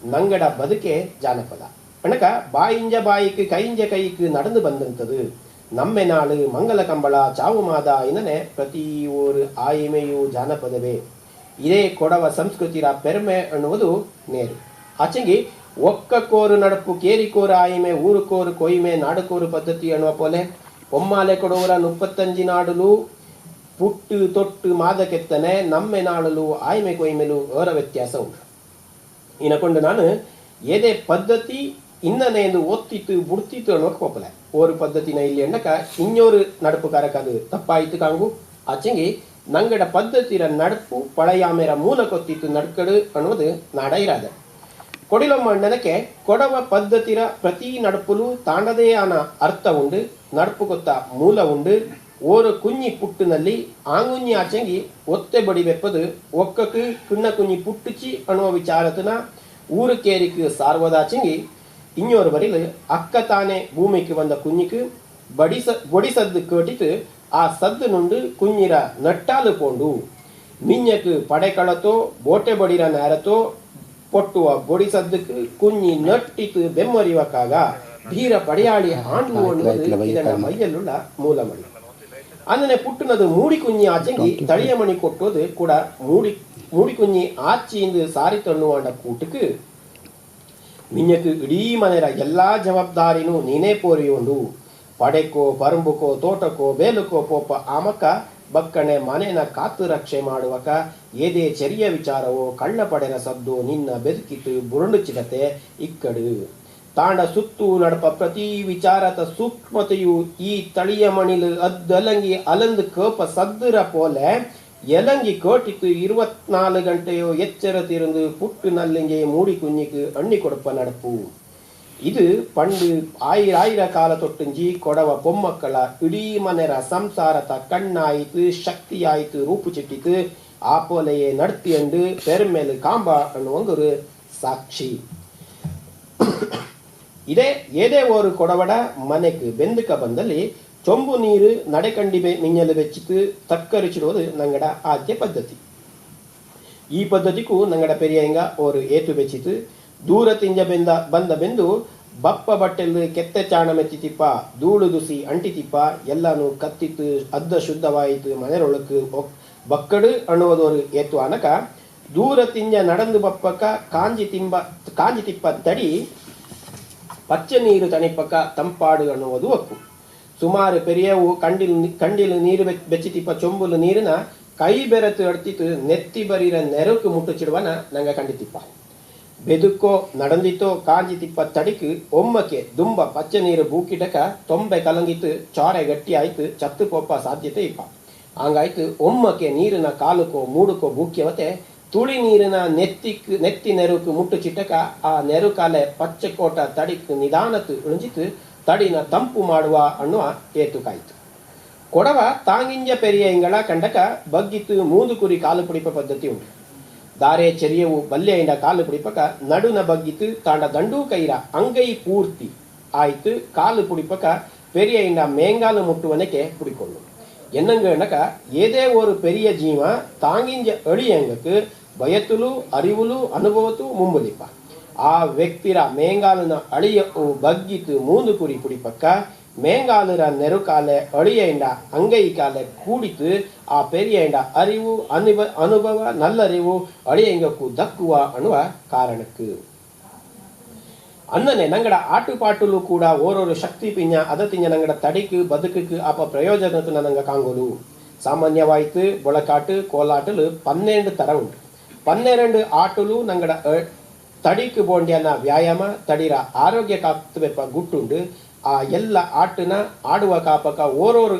ನಂಗಡ ಬದುಕೆ ಜಾನಪದ ಅಣ್ಣಕ ಬಾಯಿಂಜ ಬಾಯಿಕ್ ಕೈಂಜ ಕೈಕ್ ನಡೆದು ಬಂದಂಥದ್ದು ನಮ್ಮೆ ನಾಳು ಮಂಗಲ ಕಂಬಳ ಚಾವು ಮಾದ ಇನ್ನನೆ ಪ್ರತಿ ಊರು ಆಯಿಮೆಯು ಜಾನಪದವೇ ಇದೇ ಕೊಡವ ಸಂಸ್ಕೃತಿರ ಪೆರ್ಮೆ ಅನ್ನುವುದು ನೇರು ಆಚೆಂಗಿ ಒಕ್ಕಕೋರು ನಡಪು ಕೇರಿಕೋರು ಆಯಿಮೆ ಊರುಕೋರು ಕೊಯ್ಮೆ ನಾಡುಕೋರು ಪದ್ಧತಿ ಅನ್ನುವ ಪೋಲೆ ಒಮ್ಮಾಲೆ ಕೊಡೋರ 35 ನಾಡುಲು ಪುಟ್ಟು ತೊಟ್ಟು ಮಾದಕೆತ್ತನೆ ನಮ್ಮೆ ನಾಳಲು ಆಯ್ಮೆ ಕೊಯ್ಮೆಲು ಅವರ ವ್ಯತ್ಯಾಸ ಉಂಟು ಇನಕೊಂಡು ನಾನು ಏದೇ ಪದ್ಧತಿ ಇನ್ನನೆ ಎಂದು ಒತ್ತಿತ್ತು ಬುಡ್ತಿತ್ತು ಅನ್ನೋಕೆ ಹೋಗಲೆ ಓರು ಪದ್ಧತಿನ ಇಲ್ಲಿ ಎಣ್ಣಕ ಇನ್ನೋರು ನಡಪು ಕರಕದು ತಪ್ಪಾಯಿತು ಕಾಂಗು ಆಚೆಂಗಿ ನಂಗಡ ಪದ್ಧತಿರ ನಡಪು ಪಳೆಯಾಮೆರ ಮೂಲ ಕೊತ್ತಿತ್ತು ನಡ್ಕಡು ಅನ್ನೋದು ನಾಡ ಇರಾದ ಕೊಡಿಲೊಮ್ಮ ಅಣ್ಣನಕ್ಕೆ ಕೊಡವ ಪದ್ಧತಿರ ಪ್ರತಿ ನಡಪುಲು ತಾಂಡದೇ ಆನ ಅರ್ಥ ಉಂಡು ನಡಪು ಕೊತ್ತ ಮೂಲ ಉಂಡು ಓರು ಕುഞ്ഞി ಪುಟ್ಟಿನಲ್ಲಿ ಆಂಗುഞ്ഞി ಆಚೆಂಗಿ ಒತ್ತೆ ಬಡಿವೆಪ್ಪದು ಒಕ್ಕಕ್ಕೆ ಕುಣ್ಣ ಕುഞ്ഞി ಪುಟ್ಟುಚಿ ಅನ್ನುವ ವಿಚಾರತನ ಊರು ಕೇರಿக்கு ಸಾರ್ವದಾಚೆಂಗಿ ಇನ್ನೋರು ಬರಿಲು ಅಕ್ಕ ತಾನೇ ಭೂಮಿಗೆ ಬಂದ ಕುഞ്ഞിக்கு ಬೊಡಿಸದ್ದು ಕೇಟಿತು ಆ ಸದ್ದು ನುಂಡು ಕುഞ്ഞിರ ನಟ್ಟಾಲು ಪೋಂಡು ಮಿಂಜಕ್ಕೆ ಪಡೆಕಳತೋ ಬೋಟೆ ಬಡಿರ ನೇರತೋ ಪೊಟ್ಟುವ ಬೊಡಿಸದ್ದಕ್ಕೆ ಕುഞ്ഞി ನಟ್ಟಿತು ಬೆಮ್ಮರಿವಕ್ಕಾಗ ಧೀರ ಪಡೆಯಾಳಿ ಹಾಂಡು ಅನ್ನುವುದು ಇದರ ಮೈಯಲ್ಲುಳ್ಳ ಮೂಲಮಣಿ ಅಂದನೆ ಪುಟ್ಟನದು ಮೂಡಿ ಕುഞ്ഞി ಆಚೆಂಗಿ ತಳಿಯ ಮಣಿ ಕೊಟ್ಟೋದು ಕೂಡ ಮೂಡಿ ಕುഞ്ഞി ಆಚಿಯಿಂದ ಸಾರಿ ತಣ್ಣುವಂಡ ಕೂಟಕ್ಕೆ ಮಿಂಜಕ್ಕೆ ಇಡೀ ಮನೆಯ ಎಲ್ಲಾ ಜವಾಬ್ದಾರಿನೂ ನೀನೇ ಪೋರಿಯೋಂಡು ಪಡೆಕೋ ಪರಂಬುಕೋ ತೋಟಕೋ ಬೇಲುಕೋ ಪೋಪ ಆಮಕ ಬಕ್ಕಣೆ ಮನೆನ ಕಾತು ರಕ್ಷೆ ಮಾಡುವಕ ಏದೇ ಚೆರಿಯ ವಿಚಾರವೋ ಕಳ್ಳ ಪಡೆನ ಸದ್ದು ನಿನ್ನ ಬೆದುಕಿತು ಬುರುಂಡು ಚಿಗತೆ ಇಕ್ಕಡು ತಾಂಡ ಸುತ್ತು ನಡಪ ಪ್ರತಿ ವಿಚಾರತ ಸೂಕ್ಷ್ಮತೆಯು ಈ ತಳಿಯ ಮಣಿಲು ಅದ್ದಲಂಗಿ ಅಲಂದು ಕೋಪ ಸದ್ದುರ ಪೋಲೆ ಎಲಂಗಿ ಕೋಟಿತು 24 ಗಂಟೆಯೋ ಎಚ್ಚರ ತಿರುಂದು ಪುಟ್ಟು ನಲ್ಲಿಂಗೆ ಮೂಡಿ ಕುഞ്ഞിക്ക് ಅಣ್ಣಿ ಕೊಡಪ ನಡಪು ಇದು ಪಂಡು ಆಯಿರ ಕಾಲ ತೊಟ್ಟಂಜಿ ಕೊಡವ ಪೊಮ್ಮಕ್ಕಳ ಇಡೀ ಮನೆರ ಸಂಸಾರತ ಕಣ್ಣಾಯಿತು ಶಕ್ತಿಯಾಯಿತು ರೂಪು ಚಿಟ್ಟಿತು ಆಪೋಲೆಯೇ ನಡ್ತಿಯಂಡು ಪೆರ್ಮೇಲು ಕಾಂಬ ಅನ್ನುವಂಗರು ಸಾಕ್ಷಿ ಇದೇ ಏದೇ ಓರು ಕೊಡವಡ ಮನೆಗೆ ಬೆಂದುಕ ಬಂದಲ್ಲಿ ಚೊಂಬು ನೀರು ನಡೆಕಂಡಿ ಮಿಂಜಲು ಬೆಚ್ಚಿತು ತಕ್ಕರಿಚಿಡುವುದು ನಂಗಡ ಆದ್ಯ ಪದ್ಧತಿ. ಈ ಪದ್ಧತಿಗೂ ನಂಗಡ ಪೆರಿಯಂಗ ಓರು ಏತು ಬೆಚ್ಚಿತು ದೂರ ತಿಂಜ ಬಂದ ಬೆಂದು ಬಪ್ಪ ಬಟ್ಟೆಲ್ ಕೆತ್ತೆ ಚಾಣ ಮೆಚ್ಚಿತಿಪ್ಪ ಧೂಳು ದುಸಿ ಅಂಟಿತಿಪ್ಪ ಎಲ್ಲಾನು ಕತ್ತಿತ್ತು ಅದ್ದ ಶುದ್ಧವಾಯಿತು ಮನೆರೊಳಕು ಬಕ್ಕಡು ಅನ್ನುವುದೋರು ಏತು ಅನಕ ದೂರ ತಿಂಜ நடந்து ಬಪ್ಪಕ ಕಾಂಜಿ ತಿಪ್ಪ ತಡಿ ಪಚ್ಚೆ ನೀರು ತಣಿಪಕ ತಂಪಾಡು ಅನ್ನುವುದು ಒಕ್ಕು. ಸುಮಾರು ಪೆರಿಯವು ಕಂಡಿಲು ನೀರು ಬೆಚ್ಚಿತಿಪ್ಪ ಚೊಂಬುಲು ನೀರಿನ ಕೈ ಬೆರೆತು ಅಡ್ತಿತ್ತು ನೆತ್ತಿ ಬರೀರ ನೆರಕು ಮುಟ್ಟುಚಿಡುವನ ನಂಗೆ ಕಂಡಿತಿಪ್ಪ. ಬೆದುಕೋ நடந்தித்தೋ ಕಾಂಜಿ ತಿಪ್ಪ ತಡಿಕು ಒಮ್ಮಕ್ಕೆ ದುಂಬ ಪಚ್ಚೆ ನೀರು ಬೂಕಿಟಕ ತೊಂಬೆ ಕಲಂಗಿತ್ತು ಚೋರೆ ಗಟ್ಟಿ ಆಯ್ತು ಚತ್ತು ಪೊಪ್ಪ ಸಾಧ್ಯತೆ ಇಪ್ಪ. ಹಂಗಾಯ್ತು ಒಮ್ಮಕ್ಕೆ ನೀರಿನ ಕಾಲುಕೋ ಮೂಡುಕೋ ಬೂಕ್ಯವತೆ ತುಳಿ ನೀರಿನ ನೆತ್ತಿ ನೆರುಕು ಮುಟ್ಟು ಚಿಟ್ಟಕ ಆ ನೆರುಕಾಲೆ ಪಚ್ಚೆ ಕೋಟ ತಡಿಕ್ ನಿಧಾನತ್ತು ಉಳಿಜಿತು ತಡಿನ ತಂಪು ಮಾಡುವ ಅನ್ನುವ ಏತು ಕಾಯ್ತು. ಕೊಡವ ತಾಂಗಿಂಜ ಪೆರಿಯ ಇಂಗಳ ಕಂಡಕ ಬಗ್ಗಿತ್ತು ಮೂದು ಕುರಿ ಕಾಲು ಪುಡಿಪ ಪದ್ಧತಿ ಉಂಟು. ದಾರೆ ಚೆರಿಯವು ಬಲ್ಲೆಯಿಂದ ಕಾಲು ಪುಡಿಪಕ ನಡುನ ಬಗ್ಗಿತ್ತು ತಾಂಡ ದಂಡು ಕೈರ ಅಂಗೈ ಪೂರ್ತಿ ಆಯ್ತು ಕಾಲು ಪುಡಿಪಕ ಪೆರಿಯಿಂದ ಮೇಂಗಾಲು ಮುಟ್ಟುವನಕ್ಕೆ ಪುಡಿಕೊಂಡು ಎನ್ನಂಗಣಕ ಏದೇ ಓರು ಪೆರಿಯ ಜೀವ ತಾಂಗಿಂಜ ಅಳಿಯಂಗಕ್ಕೆ ಬಯತುಲು ಅರಿವುಲು ಅನುಭವತು ಮುಂಬಲಿಪ್ಪ. ಆ ವ್ಯಕ್ತಿರ ಮೇಂಗಾಲನ ಅಳಿಯ ಬಗ್ಗಿತು ಮೂದು ಕುರಿ ಪುಡಿಪಕ್ಕ ಮೇಂಗಾಲರ ನೆರುಕಾಲೆ ಅಳಿಯಿಂದ ಅಂಗೈ ಕಾಲೆ ಕೂಡಿತು ಆ ಪೆರಿಯಿಂದ ಅರಿವು ಅನುಭವ ನಲ್ಲರಿವು ಅಳಿಯಂಗಕ್ಕೂ ದಕ್ಕುವ ಅನ್ನುವ ಕಾರಣಕ್ಕೆ ಅನ್ನನೆ ನಂಗಡ ಆಟುಪಾಟುಲು ಕೂಡ ಓರೋರು ಶಕ್ತಿ ಪಿಂಜ ಅದ ತಿಂಜ ನಂಗಡ ತಡಿಕು ಬದುಕಕ್ಕೆ ಅಪ ಪ್ರಯೋಜನಕ್ಕೆ ನಂಗ ಕಾಂಗೋಲು. ಸಾಮಾನ್ಯವಾಯ್ತು ಬೊಳಕಾಟು ಕೋಲಾಟಲು 12 ತರ ಉಂಟು. 12 ಆಟುಲು ನಂಗಡ ತಡಿಕು ಬೋಂಡ್ಯನ ವ್ಯಾಯಾಮ ತಡಿರ ಆರೋಗ್ಯ ಕಾಪ್ತವೆಪ್ಪ ಗುಟ್ಟುಂಡು. ಆ ಎಲ್ಲ ಆಟನ ಆಡುವ ಕಾಪಕ ಓರೋರು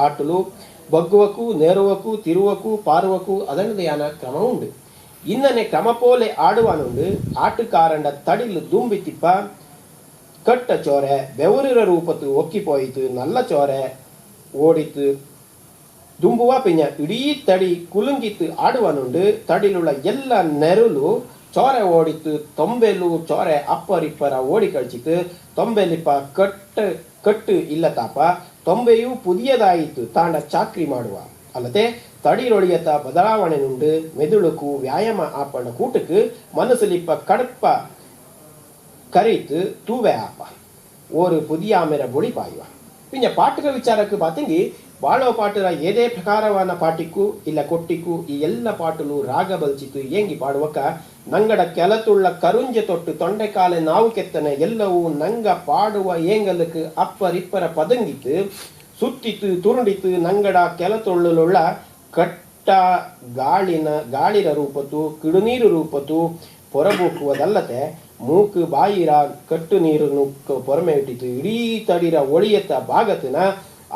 ಆಟುಲು ಬಗ್ಗುವಕ್ಕೂ ನೇರುವಕ್ಕೂ ತಿರುವಕ್ಕೂ ಪಾರುವಕ್ಕೂ ಅದನ್ನದೇ ಕ್ರಮ ಉಂಡು. ಇನ್ನನೆ ಕ್ರಮ ಪೋಲೆ ಆಡುವನುಂಡು ಆಟುಕಾರಂಡ ತಡಿಲು ದುಂಬಿತಿಪ್ಪ ಕಟ್ಟ ಚೋರೆ ಬೆವರಿರ ರೂಪತ್ತು ಒಕ್ಕಿಪೋಯಿತು ನಲ್ಲ ಚೋರೆ ಓಡಿತು ದುಂಬುವ ಪಿಂಜ ಇಡೀ ತಡಿ ಕುಲುಂಗಿತ್ತು ಆಡುವನುಂಡು ತಡಿಲುಳ್ಳ ಎಲ್ಲ ನೆರುಲು ಚೋರೆ ಓಡಿತ್ತು ತೊಂಬೆಲು ಚೋರೆ ಅಪ್ಪರಿಪ್ಪರ ಓಡಿ ಕಳಿಸಿತು ತೊಂಬೆಲಿಪ್ಪ ಕಟ್ಟು ಇಲ್ಲ ತಾಪ ತೊಂಬೆಯು ಪುದಿಯದಾಯಿತು ತಾಂಡ ಚಾಕ್ರಿ ಮಾಡುವ ಅಲ್ಲದೆ ತಡಿರೊಳಿಯತ ಬದಲಾವಣೆ ನುಂಡು ಮೆದುಳುಕು ವ್ಯಾಯಾಮ ಆಪಣ ಕೂಟಕ್ಕೆ ಮನಸ್ಸಲಿಪ್ಪ ಕಡಪ ಕರೀತು ತೂವೆ ಆಪ ಓರು ಪುದಿಯಾಮೆರ ಬೊಳಿ ಪಾಯುವ ಪಿಂಜ ಪಾಠಕ ವಿಚಾರಕ್ಕೆ ಬಾತಂಗಿ ಬಾಳೋ ಪಾಟರ ಏದೇ ಪ್ರಕಾರವಾನ ಪಾಟಿಕ್ಕೂ ಇಲ್ಲ ಕೊಟ್ಟಿಕ್ಕೂ ಈ ಎಲ್ಲ ಪಾಟಲು ರಾಗ ಬಲ್ಚಿತು ಏಂಗಿ ಪಾಡುವಕ ನಂಗಡ ಕೆಲತುಳ್ಳ ಕರುಂಜೆ ತೊಟ್ಟು ತೊಂಡೆಕಾಲೆ ನಾವು ಕೆತ್ತನೆ ಎಲ್ಲವೂ ನಂಗ ಪಾಡುವ ಏಂಗಲಕ್ಕೆ ಅಪ್ಪರಿಪ್ಪರ ಪದಂಗಿತ್ತು ಸುತ್ತಿತ್ತು ತುರುಂಡಿತ್ತು ನಂಗಡ ಕೆಲತೊಳ್ಳುಳ್ಳ ಕಟ್ಟ ಗಾಳಿರ ರೂಪತ್ತು ಕಿಡುನೀರು ರೂಪತ್ತು ಪೊರಬೂಕುವುದಲ್ಲದೆ ಮೂಕು ಬಾಯಿರ ಕಟ್ಟು ನೀರನ್ನು ಪೊರಮೆ ಇಟ್ಟಿತು ಇಡೀ ತಡಿರ ಒಳಿಯತ್ತ ಭಾಗತಿನ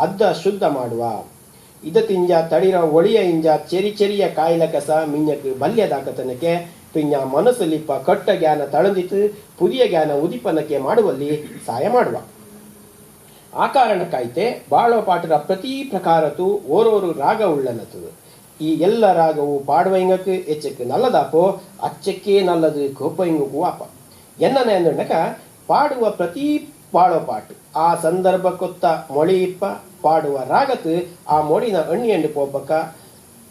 ಅದ್ದ ಶುದ್ಧ ಮಾಡುವ ಇದ ತಿಂಜ ತಡಿರ ಒಳಿಯ ಇಂಜ ಚೆರಿಯ ಕಾಯಿಲ ಕಸ ಮಿಂಜಕ್ಕೆ ಬಲ್ಯದಾಕತನಕ್ಕೆ ಪಿಂಜ ಮನಸ್ಸಲಿಪ್ಪ ಕಟ್ಟ ಜ್ಞಾನ ತಳಂದಿತು ಪುದಿಯ ಜ್ಞಾನ ಉದಿಪನಕ್ಕೆ ಮಾಡುವಲ್ಲಿ ಸಹಾಯ ಮಾಡುವ. ಆ ಕಾರಣಕ್ಕಾಯ್ತೆ ಬಾಳೋ ಪಾಠದ ಪ್ರತಿ ಪ್ರಕಾರತು ಓರೋರು ರಾಗ ಉಳ್ಳನತು. ಈ ಎಲ್ಲ ರಾಗವು ಪಾಡುವಂಗಕ್ಕೆ ಎಚ್ಚಕ್ಕೆ ನಲ್ಲದಾಪೋ ಅಚ್ಚಕ್ಕೆ ನಲ್ಲದು ಕೋಪಂಗಕ್ಕೂ ಆಪ ಎನ್ನನೆ ಅಂದಕ ಪಾಡುವ ಪ್ರತಿ ಬಾಳೋ ಪಾಟು ಆ ಸಂದರ್ಭ ಕೊತ್ತ ಮೊಳಿಯಿಪ್ಪ ಪಾಡುವ ರಾಗತ್ತು ಆ ಮೊಳಿನ ಅಣ್ಣಿಯಂಡು ಪೋಪಕ್ಕ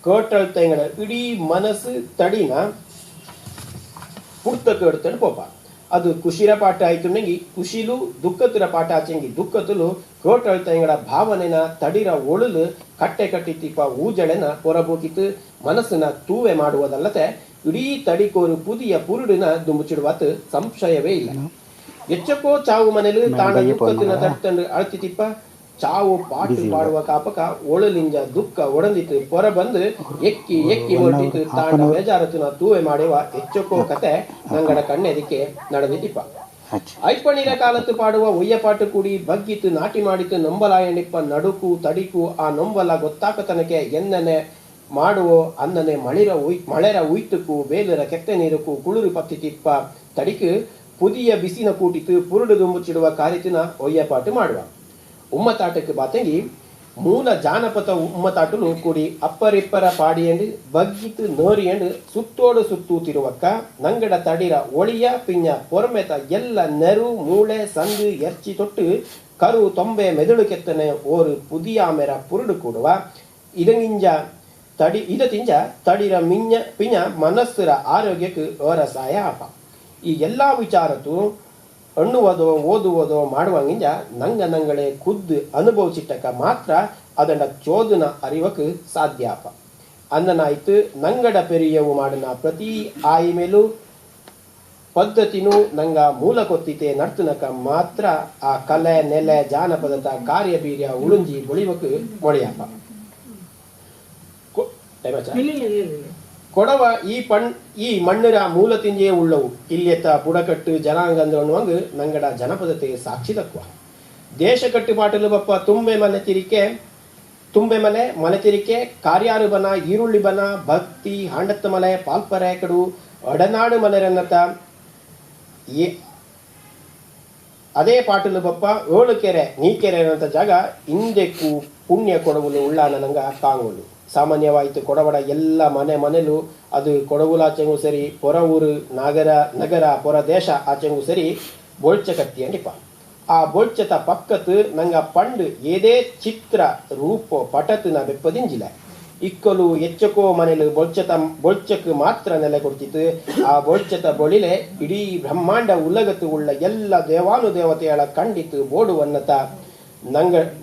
ಕೇಟಳ್ತಂಗಡ ಇಡೀ ಮನಸ್ಸು ತಡಿನ ಪುಡ್ತ ಕೇಳ್ತಂಡು ಪೋಪ ಅದು ಖುಷಿರ ಪಾಠ ಆಯ್ತು ನಂಗಿ ಖುಷಿಲು ದುಃಖತರ ಪಾಠ ಆಚೆಂಗಿ ದುಃಖತಲು ಕೇಟಳ್ತಂಗಡ ಭಾವನೆನ ತಡಿರ ಒಳುಲು ಕಟ್ಟೆ ಕಟ್ಟಿತಿಪ್ಪ ಊಜಳೆನ ಹೊರಬೋಕಿತ್ತು ಮನಸ್ಸನ್ನ ತೂವೆ ಮಾಡುವುದಲ್ಲದೆ ಇಡೀ ತಡಿಕೋರು ಪುದಿಯ ಪುರುಡಿನ ದುಂಬುಚಿಡುವತ್ತು ಸಂಶಯವೇ ಇಲ್ಲ. ಎಚ್ಚಕ್ಕೋ ಚಾವು ಮನೇಲಿ ತಾಂಡ ದುಃಖತಿನ ತಟ್ಟಂಡು ಅಳ್ತಿತಿಪ್ಪ ಚಾವು ಪಾಟು ಪಾಡುವ ಕಾಪಕ ಒಳಲಿಂಜ ದುಃಖ ಒಡಂದಿತ್ತು ಪೊರ ಬಂದು ಎಕ್ಕಿ ಹೊರಟಿತ್ತು ತಾಂಡ ಬೇಜಾರತಿನ ತೂವೆ ಮಾಡುವ ಎಚ್ಚಕ್ಕೋ ಕತೆ ನಂಗಡ ಕಣ್ಣೆದಿಕ್ಕೆ ನಡೆದಿತ್ತಿಪ್ಪ. ಐಪಣಿರ ಕಾಲತ್ತು ಪಾಡುವ ಒಯ್ಯ ಪಾಟು ಕೂಡಿ ಬಗ್ಗಿತ್ತು ನಾಟಿ ಮಾಡಿತ್ತು ನೊಂಬಲಾಯಣಿಪ್ಪ ನಡುಕು ತಡಿಕು ಆ ನೊಂಬಲ ಗೊತ್ತಾಕತನಕ್ಕೆ ಎನ್ನನೆ ಮಾಡುವೋ ಅನ್ನನೆ ಮಳೆರ ಉಯ್ತಕ್ಕೂ ಬೇಲರ ಕೆತ್ತೆ ನೀರಕ್ಕೂ ಕುಳುರು ಪತ್ತಿತಿಪ್ಪ ತಡಿಕು ಪುದಿಯ ಬಿಸಿನ ಕೂಟಿತು ಪುರುಡು ದುಂಬುಚಿಡುವ ಕಾರ್ಯತಿನ ಒಯ್ಯಪಾಟು ಮಾಡುವ. ಉಮ್ಮತಾಟಕ್ಕೆ ಬಾತಂಗಿ ಮೂಲ ಜಾನಪದ ಉಮ್ಮತಾಟುಲು ಕೂಡಿ ಅಪ್ಪರಿಪ್ಪರ ಪಾಡಿಯಂಡು ಬಗ್ಗಿತು ನೋರಿಯಂಡು ಸುತ್ತೋಡು ಸುತ್ತೂತಿರುವಕ್ಕ ನಂಗಡ ತಡಿರ ಒಳಿಯ ಪಿಂಜ ಪೊರ್ಮೆತ ಎಲ್ಲ ನೆರು ಮೂಳೆ ಸಂದು ಎರ್ಚಿ ತೊಟ್ಟು ಕರು ತೊಂಬೆ ಮೆದುಳು ಕೆತ್ತನೆ ಓರು ಪುದಿಯಾಮೆರ ಪುರುಡು ಕೂಡುವ ಇದಂಗಿಂಜ ತಿಂಜ ತಡಿರ ಮಿಂಜ ಪಿಂಜ ಮನಸ್ಸರ ಆರೋಗ್ಯಕ್ಕೆ ಸಹಾಯ ಆಪ. ಈ ಎಲ್ಲ ವಿಚಾರತ್ತು ಎಣ್ಣುವುದೋ ಓದುವುದೋ ಮಾಡುವಂಗಿಂಜ ನಂಗಳೇ ಖುದ್ದು ಅನುಭವಿಸಿಟ್ಟಕ ಮಾತ್ರ ಅದನ್ನ ಚೋದನ ಅರಿವಕ್ಕೆ ಸಾಧ್ಯ ಆಪ. ಅನ್ನನಾಯ್ತು ನಂಗಡ ಪೆರಿಯವು ಮಾಡಿನ ಪ್ರತಿ ಆಯಿ ಮೇಲೂ ಪದ್ಧತಿನೂ ನಂಗ ಮೂಲ ಕೊತ್ತಿತೆ ನಡ್ತನಕ ಮಾತ್ರ ಆ ಕಲೆ ನೆಲೆ ಜಾನಪದದ ಕಾರ್ಯಬೀರ್ಯ ಉಳುಂಜಿ ಬೊಳಿವಕ್ಕೆ ಮೊಳೆಯಪ್ಪ. ಕೊಡವ ಈ ಮಣ್ಣಿರ ಮೂಲ ತಿಂಜೆ ಉಳ್ಳವು ಇಲ್ಲೆತ್ತ ಬುಡಕಟ್ಟು ಜನಾಂಗಂದು ಅನ್ನುವಂಗ ನಂಗಡ ಜನಪದತೆ ಸಾಕ್ಷಿ ತಕ್ಕುವ. ದೇಶ ಕಟ್ಟುಪಾಟಲು ಬಪ್ಪ ತುಂಬೆ ಮಲೆ ಮಲೆತಿರಿಕೆ ಕಾರ್ಯಾರು ಬನ ಈರುಳ್ಳಿ ಬನ ಭಕ್ತಿ ಹಾಂಡತ್ತ ಮಲೆ ಪಾಲ್ಪರೆ ಕಡು ಒಡನಾಡು ಮಲೆರನ್ನತ ಅದೇ ಪಾಟಲು ಬಪ್ಪ ಏಳುಕೆರೆ ನೀಕೆರೆ ಅನ್ನಂತ ಜಾಗ ಇಂದೆಕ್ಕೂ ಪುಣ್ಯ ಕೊಡವುಲು ಉಳ್ಳಾನ ನಂಗ ಕಾಂಗೋಲು. ಸಾಮಾನ್ಯವಾಯಿತು ಕೊಡವಡ ಎಲ್ಲ ಮನೆಲೂ ಅದು ಕೊಡವುಲಾಚೆಂಗೂ ಸರಿ ಪೊರ ಊರು ನಗರ ಪೊರ ದೇಶ ಆಚೆಂಗೂ ಸರಿ ಬೊಳ್ಚ ಕಟ್ಟಿ ಅಂಡಿಪ. ಆ ಬೊಳ್ಚತ ಪಕ್ಕತ್ತು ನಂಗ ಪಂಡು ಏದೇ ಚಿತ್ರ ರೂಪ ಪಟತಿನ ಬೆಪ್ಪದಿಂಜಿಲ್ಲ. ಇಕ್ಕಲು ಎಚ್ಚಕೋ ಮನೆಲು ಬೊಳ್ಚಕ್ಕೆ ಮಾತ್ರ ನೆಲೆ ಕೊಡ್ತಿತ್ತು. ಆ ಬೊಳ್ಚತ ಬೊಳಿಲೆ ಇಡೀ ಬ್ರಹ್ಮಾಂಡ ಉಲ್ಲಗತ್ತು ಉಳ್ಳ ಎಲ್ಲ ದೇವಾನುದೇವತೆಗಳ ಖಂಡಿತು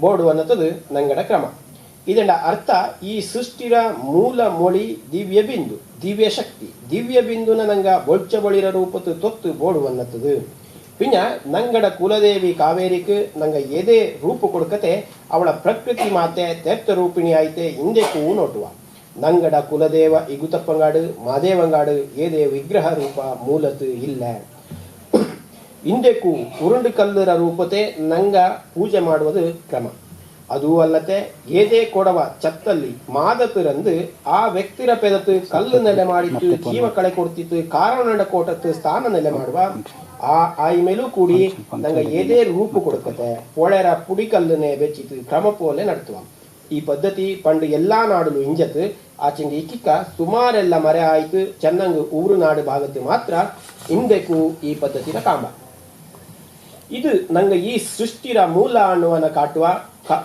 ಬೋಡುವನ್ನತದು ನಂಗಡ ಕ್ರಮ. ಇದರ ಅರ್ಥ ಈ ಸೃಷ್ಟಿರ ಮೂಲ ಮೊಳಿ ದಿವ್ಯ ಶಕ್ತಿ ದಿವ್ಯ ಬಿಂದುನ ನಂಗ ಬೊಳ್ಚ ಬಳಿರ ರೂಪತ್ತು ತೊತ್ತು ಬೋಡುವನ್ನತದು. ಪಿಂಜ ನಂಗಡ ಕುಲದೇವಿ ಕಾವೇರಿக்கு ನಂಗ ಏದೇ ರೂಪ ಕೊಡ್ಕತೆ ಅವಳ ಪ್ರಕೃತಿ ಮಾತೆ ತೆರ್ತ ರೂಪಿಣಿ ಆಯ್ತೆ ಹಿಂದೆಕ್ಕೂ ನೋಟುವ. ನಂಗಡ ಕುಲದೇವ ಇಗುತಪ್ಪಂಗಾಡು ಮಾದೇವಂಗಾಡು ಏದೇ ವಿಗ್ರಹ ರೂಪ ಮೂಲತು ಇಲ್ಲ. ಹಿಂದೆಕ್ಕೂ ಉರುಂಡು ಕಲ್ಲುರ ರೂಪತೆ ನಂಗ ಪೂಜೆ ಮಾಡುವುದು ಕ್ರಮ. ಅದೂ ಅಲ್ಲತೆ ಏದೇ ಕೊಡವ ಚತ್ತಲ್ಲಿ ಮಾದತರಂದು ಆ ವ್ಯಕ್ತಿರ ಪೆದತ್ತು ಕಲ್ಲು ನೆಲೆ ಮಾಡಿತ್ತು ಜೀವ ಕಳೆ ಕೊಡ್ತಿತ್ತು ಕಾರಣ ಕೋಟತ್ತು ಸ್ಥಾನ ನೆಲೆ ಮಾಡುವ. ಆ ಆಯಿ ಮೇಲೂ ಕೂಡಿ ನಂಗ ಏದೇ ರೂಪು ಕೊಡುಕತೆ ಪೊಳೆರ ಪುಡಿ ಕಲ್ಲುನೆ ಬೆಚ್ಚಿತು ಕ್ರಮ ಪೋಲೆ ನಡ್ತುವ. ಈ ಪದ್ಧತಿ ಪಂಡು ಎಲ್ಲಾ ನಾಡುಲು ಇಂಜತ್ ಆಚೆಂಗೆ ಇಕ್ಕಿಕ್ಕ ಸುಮಾರೆಲ್ಲ ಮರೆ ಆಯ್ತು ಚೆನ್ನಂಗು ಊರು ನಾಡು ಭಾಗತ್ತು ಮಾತ್ರ ಹಿಂದೆಕ್ಕೂ ಈ ಪದ್ಧತಿನ ಕಾಂಬ. ಇದು ನಂಗ ಈ ಸೃಷ್ಟಿರ ಮೂಲ ಅನ್ನುವನ ಕಾಟುವ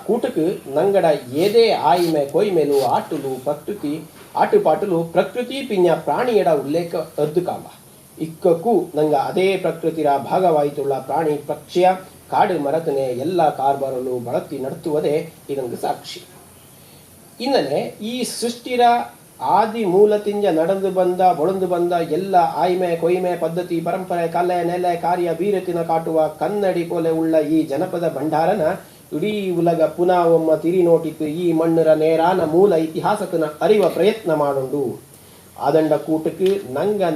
ಕೂಟಕ್ಕೆ ನಂಗಡ ಏದೇ ಆಯಿಮೆ ಕೊಯ್ಮೇಲು ಆಟುಪಾಟುಲು ಪ್ರಕೃತಿ ಪಿಂಜ ಪ್ರಾಣಿಯಡ ಉಲ್ಲೇಖ ಅದ್ದು ಕಾಂಬ. ಇಕ್ಕಕ್ಕೂ ನಂಗ ಅದೇ ಪ್ರಕೃತಿರ ಭಾಗವಾಯಿತುಳ್ಳ ಪ್ರಾಣಿ ಪಕ್ಷಿಯ ಕಾಡು ಮರತನೆ ಎಲ್ಲ ಕಾರ್ಬಾರಲು ಬಳತಿ ನಡ್ತುವುದೇ ಇದೊಂದು ಸಾಕ್ಷಿ. ಇನ್ನನೆ ಈ ಸೃಷ್ಟಿರ ಆದಿ ಮೂಲತಿಂಜ ಬೊಳಂದು ಬಂದ ಎಲ್ಲ ಆಯ್ಮೆ ಕೊಯ್ಮೆ ಪದ್ಧತಿ ಪರಂಪರೆ ಕಲೆ ನೆಲೆ ಕಾರ್ಯ ಬೀರತಿನ ಕಾಟುವ ಕನ್ನಡಿ ಪೊಲೆ ಉಳ್ಳ ಈ ಜನಪದ ಭಂಡಾರನ ಇಡೀ ಉಲಗ ಪುನಃ ಒಮ್ಮ ತಿರಿ ನೋಟಿತ್ತು ಈ ಮಣ್ಣರ ನೇರಾನ ಮೂಲ ಇತಿಹಾಸಕನ ಅರಿವ ಪ್ರಯತ್ನ ಮಾಡುಂಡು. ಆದಂಡ ಕೂಟಕ್ಕೆ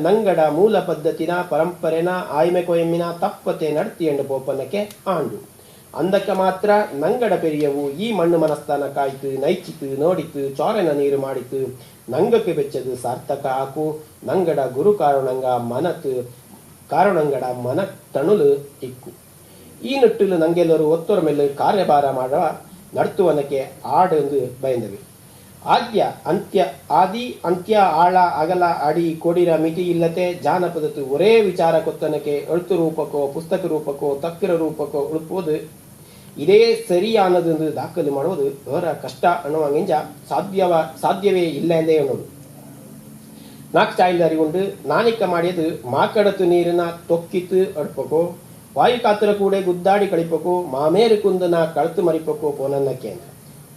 ನಂಗಡ ಮೂಲ ಪದ್ಧತಿನ ಪರಂಪರೆನ ಆಯ್ಮೆ ಕೊಯ್ಮಿನ ತಪ್ಪತೆ ನಡ್ತಿ ಎಂಡು ಪೋಪನಕ್ಕೆ ಆಂಡು. ಅಂದಕ್ಕ ಮಾತ್ರ ನಂಗಡ ಪೆರಿಯವು ಈ ಮಣ್ಣು ಮನಸ್ಥಾನ ಕಾಯ್ತು ನೈಚಿತು ನೋಡಿತು ಚೋರೆನ ನೀರು ಮಾಡಿತು ನಂಗಕ್ಕೆ ಬೆಚ್ಚದು ಸಾರ್ಥಕ ಹಾಕು ನಂಗಡ ಗುರು ಕಾರಣಂಗಡ ಮನ ತಣುಲು ಇಕ್ಕು. ಈ ನಿಟ್ಟಿಲು ನಂಗೆಲ್ಲರೂ ಒತ್ತೊರ ಮೇಲೆ ಕಾರ್ಯಭಾರ ಮಾಡುವ ನಡ್ತುವನಕ್ಕೆ ಆಡೆಂದು ಬಯಂದವಿ. ಆದಿ ಅಂತ್ಯ ಆಳ ಅಗಲ ಅಡಿ ಕೊಡಿರ ಮಿತಿ ಇಲ್ಲತೆ ಜಾನಪದತ್ತು ಒರೇ ವಿಚಾರ ಕೊತ್ತನಕ್ಕೆ ಎಳುತು ರೂಪಕ್ಕೋ ಪುಸ್ತಕ ರೂಪಕ್ಕೋ ತಕ್ಕಿರ ರೂಪಕ್ಕೋ ಉಳುಪುವುದು ಇದೇ ಸರಿಯಾನದೆಂದು ದಾಖಲು ಮಾಡುವುದು ಅವರ ಕಷ್ಟ ಅನ್ನುವಂಗಿಂಜ ಸಾಧ್ಯವೇ ಇಲ್ಲ ಎಂದೇ ಅನ್ನೋದು. ನಾಲ್ಕು ಚಾಯಿಲ್ ಅರಿಗೊಂಡು ನಾನಿಕ ಮಾಡಿಯದು ಮಾಕಡತು ನೀರಿನ ತೊಕ್ಕಿತ್ತು ಅಡ್ಪಕ್ಕೋ ವಾಯು ಕಾತರ ಕೂಡ ಗುದ್ದಾಡಿ ಕಳಿಪಕ್ಕೋ ಮಾಮೇರು ಕುಂದನ ಕಳತು ಮರಿಪಕ್ಕೋ ಪೋನನ್ನಕ್ಕೆ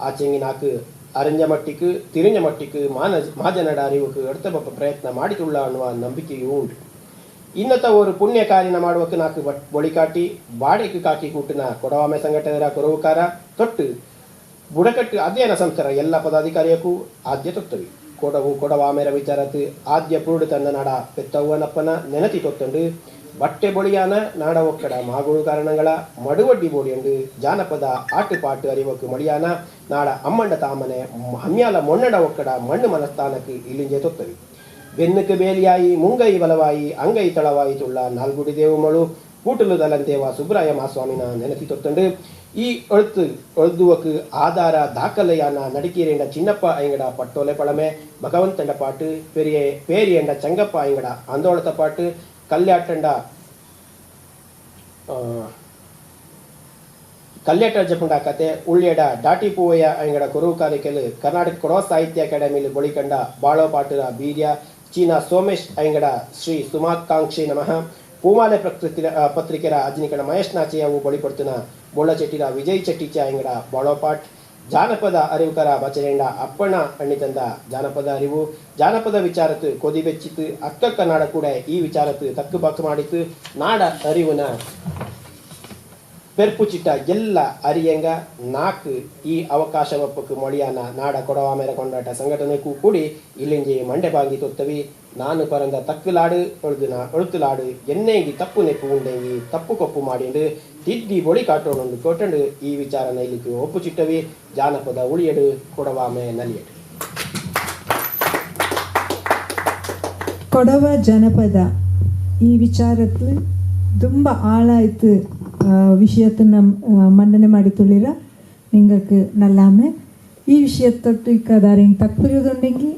ಆಚೆಂಗಿ ನಾಲ್ಕು ಅರಂಜ ಮಟ್ಟಿக்கு ತಿರಿಂಜ ಮಟ್ಟಿக்கு ಮಾಜನಡ ಅರಿವುக்கு அடுத்த ಪ್ರಯತ್ನ ಮಾಡಿತುಳ್ಳ ಅನ್ನುವ ನಂಬಿಕೆಯೂ ಉಂಟು. ಇನ್ನತ ஒரு ಪುಣ್ಯ ಕಾರ್ಯನ ಮಾಡುವಕ್ಕೆ ನಾಲ್ಕು ಬೊಳಿಕಾಟಿ ಬಾಡಿಗೆ ಕಾಕಿ ಕೂಟಿನ ಕೊಡವಾಮೆ ಸಂಘಟನೆಯ ಕೊರವುಕಾರ ತೊಟ್ಟು ಬುಡಕಟ್ಟು ಅಧ್ಯಯನ ಸಂಸ್ಥರ ಎಲ್ಲ ಪದಾಧಿಕಾರಿಯಕ್ಕೂ ಆದ್ಯ ತೊತ್ತವಿ. ಕೊಡವಾಮೆರ ವಿಚಾರತ್ತು ಆದ್ಯ ಪೂರ್ಡು ತಂದ ನಾಡ ಪೆತ್ತವ್ವನಪ್ಪನ ನೆನತಿ ತೊತ್ತಂಡು ಬಟ್ಟೆ ಬೊಳಿಯಾನ ನಾಡ ಒಕ್ಕಡ ಮಾಗುಳು ಕಾರಣಗಳ ಮಡುವಡ್ಡಿ ಬೋಡಿಯಂಡು ಜಾನಪದ ಆಟುಪಾಟು ಅರಿವಕ್ಕೆ ಮಡಿಯಾನ ನಾಡ ಅಮ್ಮಂಡ ತಾಮನೆ ಹಮ್ಯಾಲ ಮೊನ್ನಡ ಒಕ್ಕಡ ಮಣ್ಣು ಮನಸ್ಥಾನಕ್ಕೆ ಇಲ್ಲಿಂಜೆ ತೊತ್ತವಿ. ಬೆನ್ನುக்கு ಬೇಲಿಯಾಯಿ ಮುಂಗೈ ಬಲವಾಯಿ ಅಂಗೈ ತಳವಾಯಿ ತುಳ್ಳ ನಾಲ್ಗುಡಿ ದೇವಮಳು ಕೂಟಲು ದಲಂತೇವ ಸುಬ್ರಾಯ ಮಾಸ್ವಾಮಿನ ನೆನತಿ ತೊತ್ತಂಡು ಈ எழுதுவக்கு ஆதார தாக்கலையான நடிக்கிறேண்ட சின்னப்ப ஐங்கடா பட்டோலை பழமே பகவந்தண்ட பாட்டு பெரிய பேரியண்ட சங்கப்ப ஐங்கடா அந்தோளத்த பாட்டு கல்யாட்டண்டா ಕಲ್ಯಾಟ ಜಪುಂಡ ಕತೆ ಉಳ್ಳ್ಯಡ ದಾಟಿ ಪೂವಯ್ಯ ಅಂಗಡ ಕುರುಕಾರಿಕೆಲು ಕರ್ನಾಟಕ ಕೊಡವ ಸಾಹಿತ್ಯ ಅಕಾಡೆಮಿಲಿ ಬಳಿಕಂಡ ಬಾಳೋ ಪಾಟುರ ಬೀರ್ಯ ಚೀನಾ ಸೋಮೇಶ್ ಅಂಗಡ ಶ್ರೀ ಸುಮಾಕಾಂಕ್ಷಿ ನಮಃ ಪೂಮಾಲೆ ಪತ್ರಿಕೆರ ಅಜ್ನಿಕಡ ಮಹೇಶ್ ನಾಚೆಯವು ಬಳಿಪಡ್ತುನ ಬೋಳಚೆಟ್ಟಿರ ವಿಜಯ್ ಚಟ್ಟಿಚ ಅಂಗಡ ಬಾಳೋ ಪಾಟ್ ಜಾನಪದ ಅರಿವುಕರ ಬಚರೆಂಡ ಅಪ್ಪಣ ಅಣ್ಣಿತಂದ ಜಾನಪದ ಅರಿವು ಜಾನಪದ ವಿಚಾರತ್ತು ಕೊದಿ ಬೆಚ್ಚಿತ್ತು ಅಕ್ಕಕ್ಕ ನಾಡ ಕೂಡ ಈ ವಿಚಾರತ್ತು ತಕ್ಕು ಬಾಕು ಮಾಡಿತ್ತು ನಾಡ ಅರಿವುನ ಪೆರ್ಪುಚಿಟ್ಟ ಎಲ್ಲ ಅರಿಯಂಗ ನಾಲ್ಕು ಈ ಅವಕಾಶ ಒಪ್ಪಕ್ಕೆ ಮೊಳಿಯಾನ ನಾಡ ಕೊಡವ ಮೇರ ಕೊಂಡಾಟ ಸಂಘಟನೆಗೂ ಕೂಡಿ ಇಲ್ಲಿಂಜೆ ಮಂಡೆ ಬಾಂಗಿ ತೊತ್ತವಿ ನಾನು ಪರಂದ ತಕ್ಕುಲಾಡು ಒಳುತ್ತುಲಾಡು ಎನ್ನೇಗಿ ತಪ್ಪು ನೆಪ್ಪು ಉಂಡೆಂಗಿ ತಪ್ಪು ಕೊಪ್ಪು ಮಾಡಿಂಡು ತಿದ್ದಿ ಬೊಳಿ ಕಾಟೋಣೊಂದು ಕೊಟ್ಟಂಡು ಈ ವಿಚಾರನ ಇಲ್ಲಿಗೆ ಒಪ್ಪುಚಿಟ್ಟವಿ ಜಾನಪದ ಉಳಿಯಡು ಕೊಡವಾಮೆ ನಲಿಯಡು ಕೊಡವ ಜನಪದ ಈ ವಿಚಾರത്തിൽ ತುಂಬ ಆಳಾಯ್ತು விஷயத்தை மண்டனை ಮಾಡಿ ತುಳಿರ നിങ്ങൾക്ക് നല്ലാമെ ഈ വിഷയത്തൊട്ട് ഇക്കാര്യം താತ್ಪರ್ಯದುಂಡೆಂಗಿ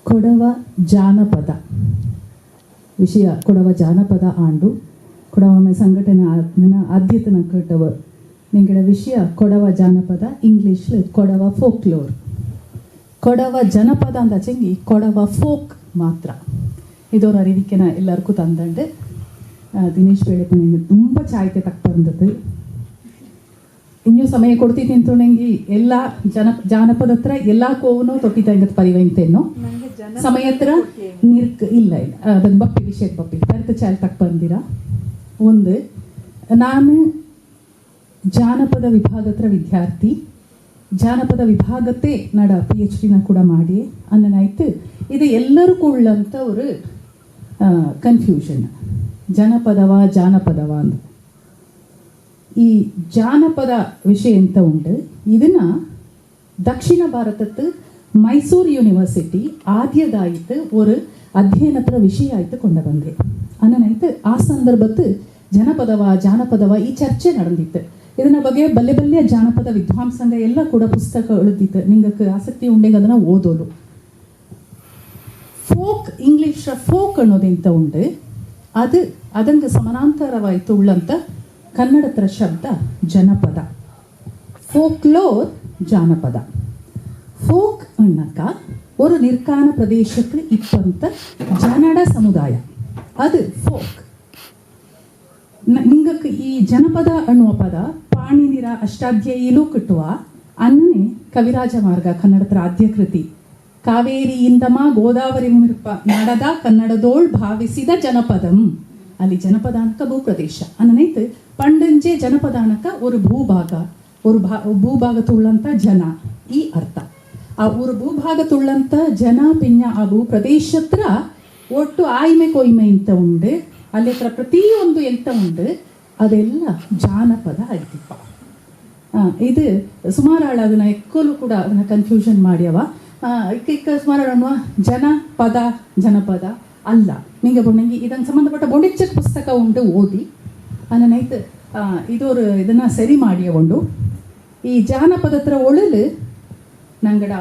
ಕೊಡವ ಜಾನಪದ ವಿಷಯ ಕೊಡವ ಜಾನಪದ ಆಂಡು ಕೊಡವ ಸಂಘಟನೆ ಆದ್ಯತನ ಕೇಟವ ನಿಂಗಳ ವಿಷಯ ಕೊಡವ ಜಾನಪದ ಇಂಗ್ಲೀಷ್ ಕೊಡವ ಫೋಕ್ಲೋರ್ ಕೊಡವ ಜನಪದ ಅಂತ ಚೆಂಗಿ ಕೊಡವ ಫೋಕ್ ಮಾತ್ರ ಇದೊಂದು ಅರಿವಿಕೆನ ಎಲ್ಲರಿಗೂ ತಂದಂಡು ದಿನೇಶ್ ಬೇಳೆಪನಿಗೆ ತುಂಬ ಚಾಯ್ತೆ ತಕ್ಕ ಬಂದದ್ದು ಇನ್ನೂ ಸಮಯ ಕೊಡ್ತೀನಿ ಅಂತಂಗಿ ಎಲ್ಲ ಜಾನಪದ ಹತ್ರ ಎಲ್ಲ ಕೋವನು ತೊಟ್ಟಿತ ಹಿಂಗತ್ ಪರಿವಂತೇನೋ ಸಮಯ ಹತ್ರ ನಿರ್ಕ್ ಇಲ್ಲ ಅದನ್ನು ಬಪ್ಪಿ ವಿಷಯ ಬಪ್ಪಿ ಕರೆತ ಚಾಯ್ ತಕ್ಕ ಬಂದಿರ ಒಂದು ನಾನು ಜಾನಪದ ವಿಭಾಗ ಹತ್ರ ವಿದ್ಯಾರ್ಥಿ ಜಾನಪದ ವಿಭಾಗത്തെ ನಡ PhD ಕೂಡ ಮಾಡಿ ಅನ್ನನಾಯ್ತು ಇದು ಎಲ್ಲರೂ ಉಳ್ಳಂಥ ஒரு ಕನ್ಫ್ಯೂಷನ್ ಜನಪದವ ಜಾನಪದವ ಅಂತ ಈ ಜಾನಪದ ವಿಷಯ ಎಂತ ಉಂಟು ಇದನ್ನ ದಕ್ಷಿಣ ಭಾರತದ ಮೈಸೂರು ಯೂನಿವರ್ಸಿಟಿ ಆದ್ಯದಾಯಿತು ஒரு ಅಧ್ಯಯನತ್ರ ವಿಷಯ ಆಯ್ತು ಕೊಂಡ ಬಂದೆ ಅನ್ನನಾಯ್ತು ಆ ಸಂದರ್ಭತ್ತು ಜಾನಪದವ ಈ ಚರ್ಚೆ ನಡೆದಿತ್ತು ಇದನ್ನ ಬಗ್ಗೆ ಬಲ್ಲೆ ಜಾನಪದ ವಿದ್ವಾಂಸಂಗ ಎಲ್ಲ ಕೂಡ ಪುಸ್ತಕ ಎಳೆದಿತ್ತು ನಿಂಗಕ್ಕೆ ಆಸಕ್ತಿ ಉಂಡೆಗೆ ಅದನ್ನು ಓದೋದು ಫೋಕ್ ಇಂಗ್ಲೀಷ್ ಫೋಕ್ ಅನ್ನೋದೆಂತ ಉಂಟು ಅದಂಗೆ ಸಮಾನಾಂತರವಾಯಿತು ಉಳ್ಳಂತ ಕನ್ನಡತ್ರ ಶಬ್ದ ಜನಪದ ಫೋಕ್ಲೋರ್ ಜಾನಪದ ಫೋಕ್ ಅನ್ನಕ ஒரு ನಿರ್ಕಾನ ಪ್ರದೇಶಕ್ಕೆ ಇಪ್ಪಂತ ಜನಡ ಸಮುದಾಯ ಅದು ಫೋಕ್ ನಿಂಗಕ್ಕೆ ಈ ಜನಪದ ಅನ್ನುವ ಪದ ಪಾಣಿನಿರ ಅಷ್ಟಾಧ್ಯಾಯಿಲೂ ಕಟ್ಟುವ ಅನ್ನನೆ ಕವಿರಾಜ ಮಾರ್ಗ ಕನ್ನಡತ್ರ ಆದ್ಯ ಕೃತಿ ಕಾವೇರಿಯಿಂದಮ ಗೋದಾವರಿ ಮುರ್ಪ ನಡದ ಕನ್ನಡದೋಳ್ ಭಾವಿಸಿದ ಜನಪದಂ ಅಲ್ಲಿ ಜನಪದಾನಕ ಭೂಪ್ರದೇಶ ಅನ್ನನೈತು ಪಂಡಂಜೆ ಜನಪದಾನಕ ஒரு ಭೂಭಾಗ ಭೂಭಾಗತುಳ್ಳಂತ ಜನ ಈ ಅರ್ಥ ಆ ஒரு ಭೂಭಾಗತುಳ್ಳಂತ ಜನ ಪಿಂಜ ಆ ಭೂಪ್ರದೇಶತ್ರ ಒಟ್ಟು ಆಯ್ಮೆ ಕೊಯ್ಮೆ ಇಂತ ಉಂಡು ಅಲ್ಲಿ ಹತ್ರ ಪ್ರತಿಯೊಂದು ಎಂತ ಉಂಡು ಅದೆಲ್ಲ ಜಾನಪದ ಆಯ್ತಿಪ್ಪ ಇದು ಸುಮಾರಾಳು ಅದನ್ನ ಎಕ್ಕಲು ಕೂಡ ಅದನ್ನ ಕನ್ಫ್ಯೂಷನ್ ಮಾಡ್ಯವ ಇಕ್ಕ ಸುಮಾರು ಅನ್ನುವ ಜನಪದ ಅಲ್ಲ ನಿಂಗೆ ಬೊಣ್ಣಂಗಿ ಇದನ್ನು ಸಂಬಂಧಪಟ್ಟ ಬೊಂಡಿಚ್ಚ ಪುಸ್ತಕ ಉಂಟು ಓದಿ ಅನ್ನನೈತು ಇದೊರು ಇದನ್ನ ಸರಿ ಮಾಡಿಯ ಉಂಡು ಈ ಜಾನಪದ ಹತ್ರ ಒಳಲು ನಂಗಡ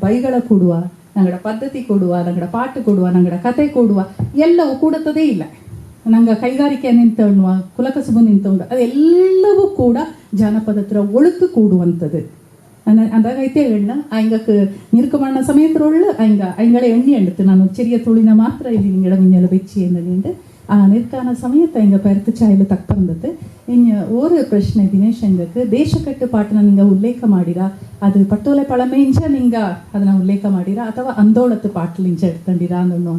ಬೈಗಳ ಕೊಡುವ ನಂಗಡ ಪದ್ಧತಿ ಕೊಡುವ ನಂಗಡ ಪಾಠ ಕೊಡುವ ನಂಗಡ ಕತೆ ಕೊಡುವ ಎಲ್ಲವೂ ಕೂಡುತ್ತದೇ ಇಲ್ಲ ನಂಗೆ ಕೈಗಾರಿಕೆ ನಿಂತ ಉಣ್ಣುವ ಕುಲಕಸುಬು ನಿಂತ ಉಂಡು ಅದೆಲ್ಲವೂ ಕೂಡ ಜಾನಪದ ಹತ್ರ ಒಳುಕು ಕೂಡುವಂಥದ್ದು ಅಂದಾಗೈತೆ ಎಣ್ಣ ಅಯ್ಯಕ್ಕೆ ನಿರ್ಕಮಣ್ಣ ಸಮಯತ್ರೊಳ್ಳು ಅಯ್ಯಂಗಳ ಎಣ್ಣೆ ಎಣ್ಣುತ್ತೆ ನಾನು ಚೆರಿಯ ತುಳಿನ ಮಾತ್ರ ಇಲ್ಲಿ ನಿಂಗಡ ಮಿಂಜಲ ಬೆಚ್ಚಿ ಎಂದನಿಂಡು ಆ ನಿರ್ಕಾನ ಸಮಯത്ത് ಅಯ್ಯ ಪೆರ್ತು ಚಾಯಲು ತಕ್ಕ ಬಂದದ್ದು ಇನ್ನು ಓರು ಪ್ರಶ್ನೆ ದಿನೇಶ್ ಅಂಗಕ್ಕೆ ದೇಶಕಟ್ಟು ಪಾಠನ ನಿಂಗ ಉಲ್ಲೇಖ ಮಾಡಿರ ಅದು ಪಟ್ಟೋಲೆ ಪಳಮೆಂಚ ನಿಂಗ ಅದನ್ನ ಉಲ್ಲೇಖ ಮಾಡಿರ ಅಥವಾ ಅಂದೋಳತ್ತು ಪಾಟ್ಲಿಂಚ ಎಡ್ತಂಡಿರ ಅನ್ನೋ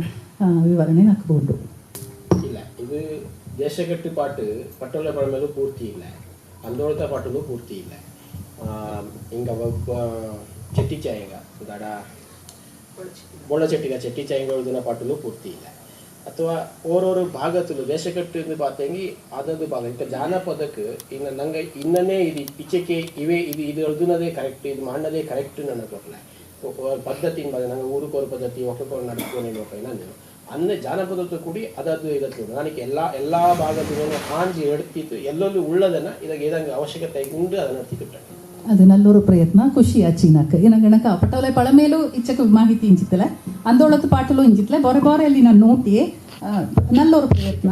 ವಿವರಣೆ ಹಾಕ್ಬೋದು ಇಲ್ಲ ಇದು ದೇಶಕಟ್ಟು ಪಾಟು ಪಟ್ಟೋಲೆ ಪಳಮೆಲು ಪೂರ್ತಿ ಇಲ್ಲ ಅಂದೋಳತ ಪಾಟಲು ಪೂರ್ತಿ ಇಲ್ಲ ಹಿಂಗ ಚೆಟ್ಟಿಚಾಯಂಗ ಉದಾಡ ಬೊಳ್ಳ ಚೆಟ್ಟಿಚಾಯಂಗ ದಿನ ಪಾಟಲು ಪೂರ್ತಿ ಇಲ್ಲ ಅಥವಾ ಓರೋರು ಭಾಗತಲು ದೇಶಕಟ್ಟು ಪಾತಂಗಿ ಅದದು ಭಾಗ ಇಂಥ ಜಾನಪದಕ್ಕೆ ಇನ್ನು ನಂಗೆ ಇನ್ನನೇ ಇದು ಇಚ್ಚೆಗೆ ಇದು ಎಳ್ದುನದೇ ಕರೆಕ್ಟ್ ಇದು ಮಾಡದೇ ಕರೆಕ್ಟ್ ನನಗೆ ಗೊತ್ತಲ್ಲ ಪದ್ಧತಿ ನಂಗೆ ಊರುಕೋರು ಪದ್ಧತಿ ಒಕ್ಕಕೋರು ನಡ್ಕೊಂಡು ನಾನು ಅನ್ನ ಜಾನಪದದ ಕೂಡಿ ಅದದ್ದು ಇದತ್ತು ನನಗೆ ಎಲ್ಲ ಭಾಗದ ಆಂಜಿ ಎಡ್ತಿತ್ತು ಎಲ್ಲೆಲ್ಲೂ ಉಳ್ಳದನ್ನ ಇದಾಗ ಏದಂಗೆ ಅವಶ್ಯಕತೆ ಉಂಡು ಅದನ್ನ ಎಡ್ತಿತ್ತು ಅದು ನಲ್ಲೂರು ಪ್ರಯತ್ನ ಖುಷಿ ಆಚಿನಕ್ ಏನ ಗಣಕ ಪಟೋಲೆ ಪಳಮೇಲು ಇಚ್ಚಕ ಮಾಹಿತಿ ಇಂಚಿತ್ತಲೆ ಅಂದೋಳತ್ತು ಪಾಟಲು ಇಂಚಿತ್ತಲೆ ಬೊರೆ ಬೊರೆ ಅಲ್ಲಿ ನಾನು ನೋಟಿ ನಲ್ಲೂರು ಪ್ರಯತ್ನ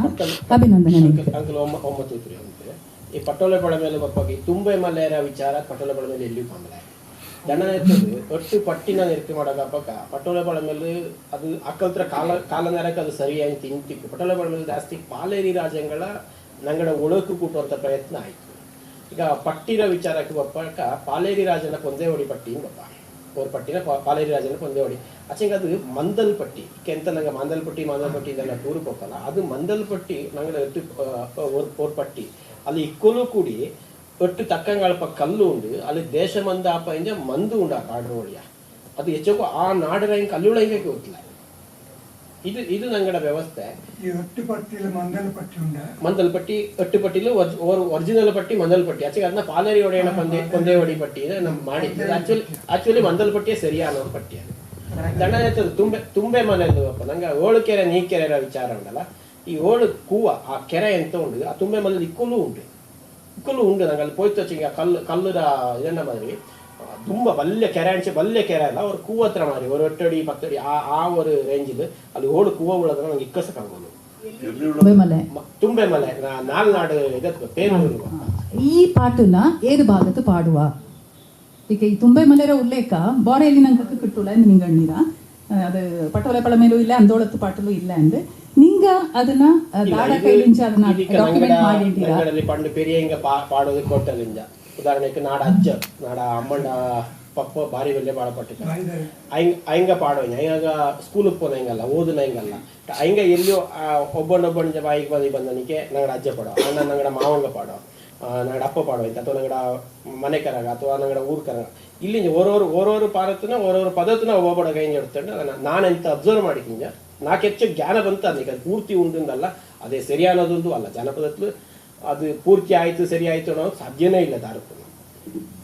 ಅಭಿನಂದನೆ ಅಂಕಲ್ ಒಮ್ಮತ್ತು ಅಂತೆ ಈ ಪಟೋಲೆ ಪಳಮೇಲು ಬಪ್ಪಾಗಿ ತುಂಬೆ ಮಲೆಯರ ವಿಚಾರ ಪಟೋಲೆ ಪಳಮೇಲೆ ಎಲ್ಲಿಯೂ ಕಾಣಲ್ಲ ದಣ್ಣ ಎತ್ತದು ಒಟ್ಟು ಪಟ್ಟಿನ ನಿರ್ತಿ ಮಾಡೋದಪ್ಪ ಪಟೋಲೆ ಪಳಮೇಲೆ ಅದು ಅಕ್ಕಲ್ತ್ರ ಕಾಲ ನೆರಕ್ಕೆ ಅದು ಸರಿಯಾಗಿ ತಿಂತಿತ್ತು ಪಟೋಲೆ ಪಳಮೇಲೆ ಜಾಸ್ತಿ ಪಾಲೇರಿ ರಾಜ್ಯಗಳ ನಂಗಡ ಒಳಕು ಕೂಟುವಂಥ ಪ್ರಯತ್ನ ಆಯಿತು ಈಗ ಪಟ್ಟಿನ ವಿಚಾರಕ್ಕೆ ಬಪ್ಪಾಕ ಪಾಲೇರಿ ರಾಜನ ಪೊಂದೇವಡಿ ಪಟ್ಟಿ ಬಪ್ಪ ಅವ್ರ ಪಟ್ಟಿನ ಪಾಲೇರಿ ರಾಜನ ಪೊಂದೇವಡಿ ಆಚೆಗೆ ಅದು ಮಂದಲ್ ಪಟ್ಟಿ ಕೆಂತ ನಂಗೆ ಮಾಂದಲ್ ಪಟ್ಟಿ ಇದೆಲ್ಲ ಟೂರು ಹೋಗಲ್ಲ ಅದು ಮಂದಲ್ ಪಟ್ಟಿ ನಂಗಡ ಎಟ್ಟು ಅವ್ರ ಪಟ್ಟಿ ಅಲ್ಲಿ ಇಕ್ಕಲು ಕೂಡಿ ಒಟ್ಟು ತಕ್ಕಂಗಳಪ್ಪ ಕಲ್ಲು ಉಂಡು ಅಲ್ಲಿ ದೇಶ ಮಂದಾಪ ಇಂಜ ಮಂದು ಉಂಡ ಆ ಕಾಡು ಒಳಿಯ ಅದು ಹೆಚ್ಚು ಆ ನಾಡಿನ ಹಿಂಗೆ ಕಲ್ಲುಳ ಹಿಂಗೆ ಗೊತ್ತಿಲ್ಲ ಇದು ನಂಗಡ ವ್ಯವಸ್ಥೆ ಮಂದಲ್ ಪಟ್ಟಿ ಎಟ್ಟು ಪಟ್ಟಿಲು ಒರಿಜಿನಲ್ ಪಟ್ಟಿ ಮಂದಲ್ ಪಟ್ಟಿ ಆಚೆಗೆ ಅದನ್ನ ಪಾಲೇರಿ ಒಡೆಯನ ಪೊಂದೇವಡಿ ಪಟ್ಟಿ ನಮ್ಮ ಮಾಡಿದ್ದು ಆಕ್ಚುಲಿ ಮಂದಲ್ ಪಟ್ಟಿಯೇ ಸರಿಯಾದ ಪಟ್ಟಿ ಅದು ದಂಡ ತುಂಬೆ ಮನೆಯದು ಅಪ್ಪ ನಂಗೆ ಓಳು ಕೆರೆ ನೀ ಕೆರೆ ವಿಚಾರ ಉಂಟಲ್ಲ ಈ ಓಳು ಕೂವ ಆ ಕೆರೆ ಎಂತ ಉಂಟು ಆ ತುಂಬೆ ಮನೇಲಿ ಇಕ್ಕಲು ಉಂಟು ನಂಗೆ ಅಲ್ಲಿ ಪೋಯ್ತು ಚಿಂಗ ಕಲ್ಲುದ ಇದನ್ನ ಮಾರಿ ತುಂಬ ಬಲ್ಯ ಕೆರೆ ಅಂಚೆ ಬಲ್ಯ ಕೆರೆ ಅಲ್ಲ ಅವ್ರು ಕೂವ ಹತ್ರ ಮಾರಿ ஒரு 8 ಅಡಿ 10 ಅಡಿ ಆ ஒரு ರೇಂಜಿಲ್ ಅಲ್ಲಿ ಓಡು ಕೂವ ಉಳ್ಳದ ನಂಗೆ ಇಕ್ಕಸ ಕಾಣ್ಬೋದು ತುಂಬೆ ಮಲೆ ನಾಲ್ನಾಡು ಇದಕ್ಕೆ ಪೇರೂರು ಈ ಪಾಟುನ ಏದು ಭಾಗത്ത് ಪಾಡುವ ಈಗ ಈ ತುಂಬೆ ಮಲೆರ ಉಲ್ಲೇಖ ಬೋರೆಯಲ್ಲಿ ನಂಗೆ ಕಿಟ್ಟುಲ್ಲ ಎಂದು ನಿಂಗೆ ಅಣ್ಣೀರ ಅದು ಪಟೋಲೆ ಪಳಮೇಲೂ ಇಲ್ಲ ಅಂದೋಳತ್ತು ಪಾಟಲು ಇಲ್ಲ ಅಂದ್ರೆ ನಿಂಗ ಅದನ್ನ ದಾಡ ಕೈಲಿಂಚ ಅದನ್ನ ಡಾಕ್ಯುಮೆಂಟ್ ಮಾಡಿದ್ದೀರಾ ಪಂಡು ಪೆರಿಯ ಹಿಂಗ ಪಾಡೋದು ಕೊಟ್ಟಲಿಂಜ ಉದಾಹರಣೆಗೆ ನಾಡ ಅಮ್ಮಣ್ಣ ಪಪ್ಪ ಬಾರಿ ಒಳ್ಳೆ ಪಾಡಪಟ್ಟಿದ್ದ ಅಯ್ಯಂಗ ಪಾಡೋಯ್ನ ಅಯ್ಯಂಗ ಸ್ಕೂಲಿಗೆ ಪೋನ ಹಿಂಗಲ್ಲ ಓದನ ಹಿಂಗಲ್ಲ ಅಯ್ಯಂಗ ಎಲ್ಲಿಯೋ ಒಬ್ಬೊಬ್ಬನ ಬಾಯಿಗೆ ಬಂದನಿಗೆ ನಂಗಡ ಅಜ್ಜ ಪಾಡೋ ಅಣ್ಣ ನಂಗಡ ಮಾವಂಗ ಪಾಡೋ ನಂಗಡ ಅಪ್ಪ ಪಾಡೋಯ್ತು ಅಥವಾ ನಂಗಡ ಮನೆ ಕರಗ ಅಥವಾ ನಂಗಡ ಊರ್ ಕರಗ ಇಲ್ಲಿ ಓರೋರು ಪಾರತನ ಓರೋರು ಪದತನ ಒಬ್ಬೊಬ್ಬಡ ಕೈ ಎಡ್ತಂಡು ಅದನ್ನ ನಾನೆಂತ ಅಬ್ಸರ್ವ್ ಮಾಡಿದ್ದಿಂಜ ನಾಕೆ ಹೆಚ್ಚು ಜ್ಞಾನ ಬಂತು ಅದಕ್ಕೆ ಅದು ಪೂರ್ತಿ ಉಂಟಲ್ಲ ಅದೇ ಸರಿಯಾನದೊಂದು ಅಲ್ಲ ಜನಪದತ್ಲು ಅದು ಪೂರ್ತಿ ಆಯ್ತು ಸರಿ ಆಯ್ತು ಅನ್ನೋದು ಸಾಧ್ಯನೇ ಇಲ್ಲ ದಾರಕ್ಕೆ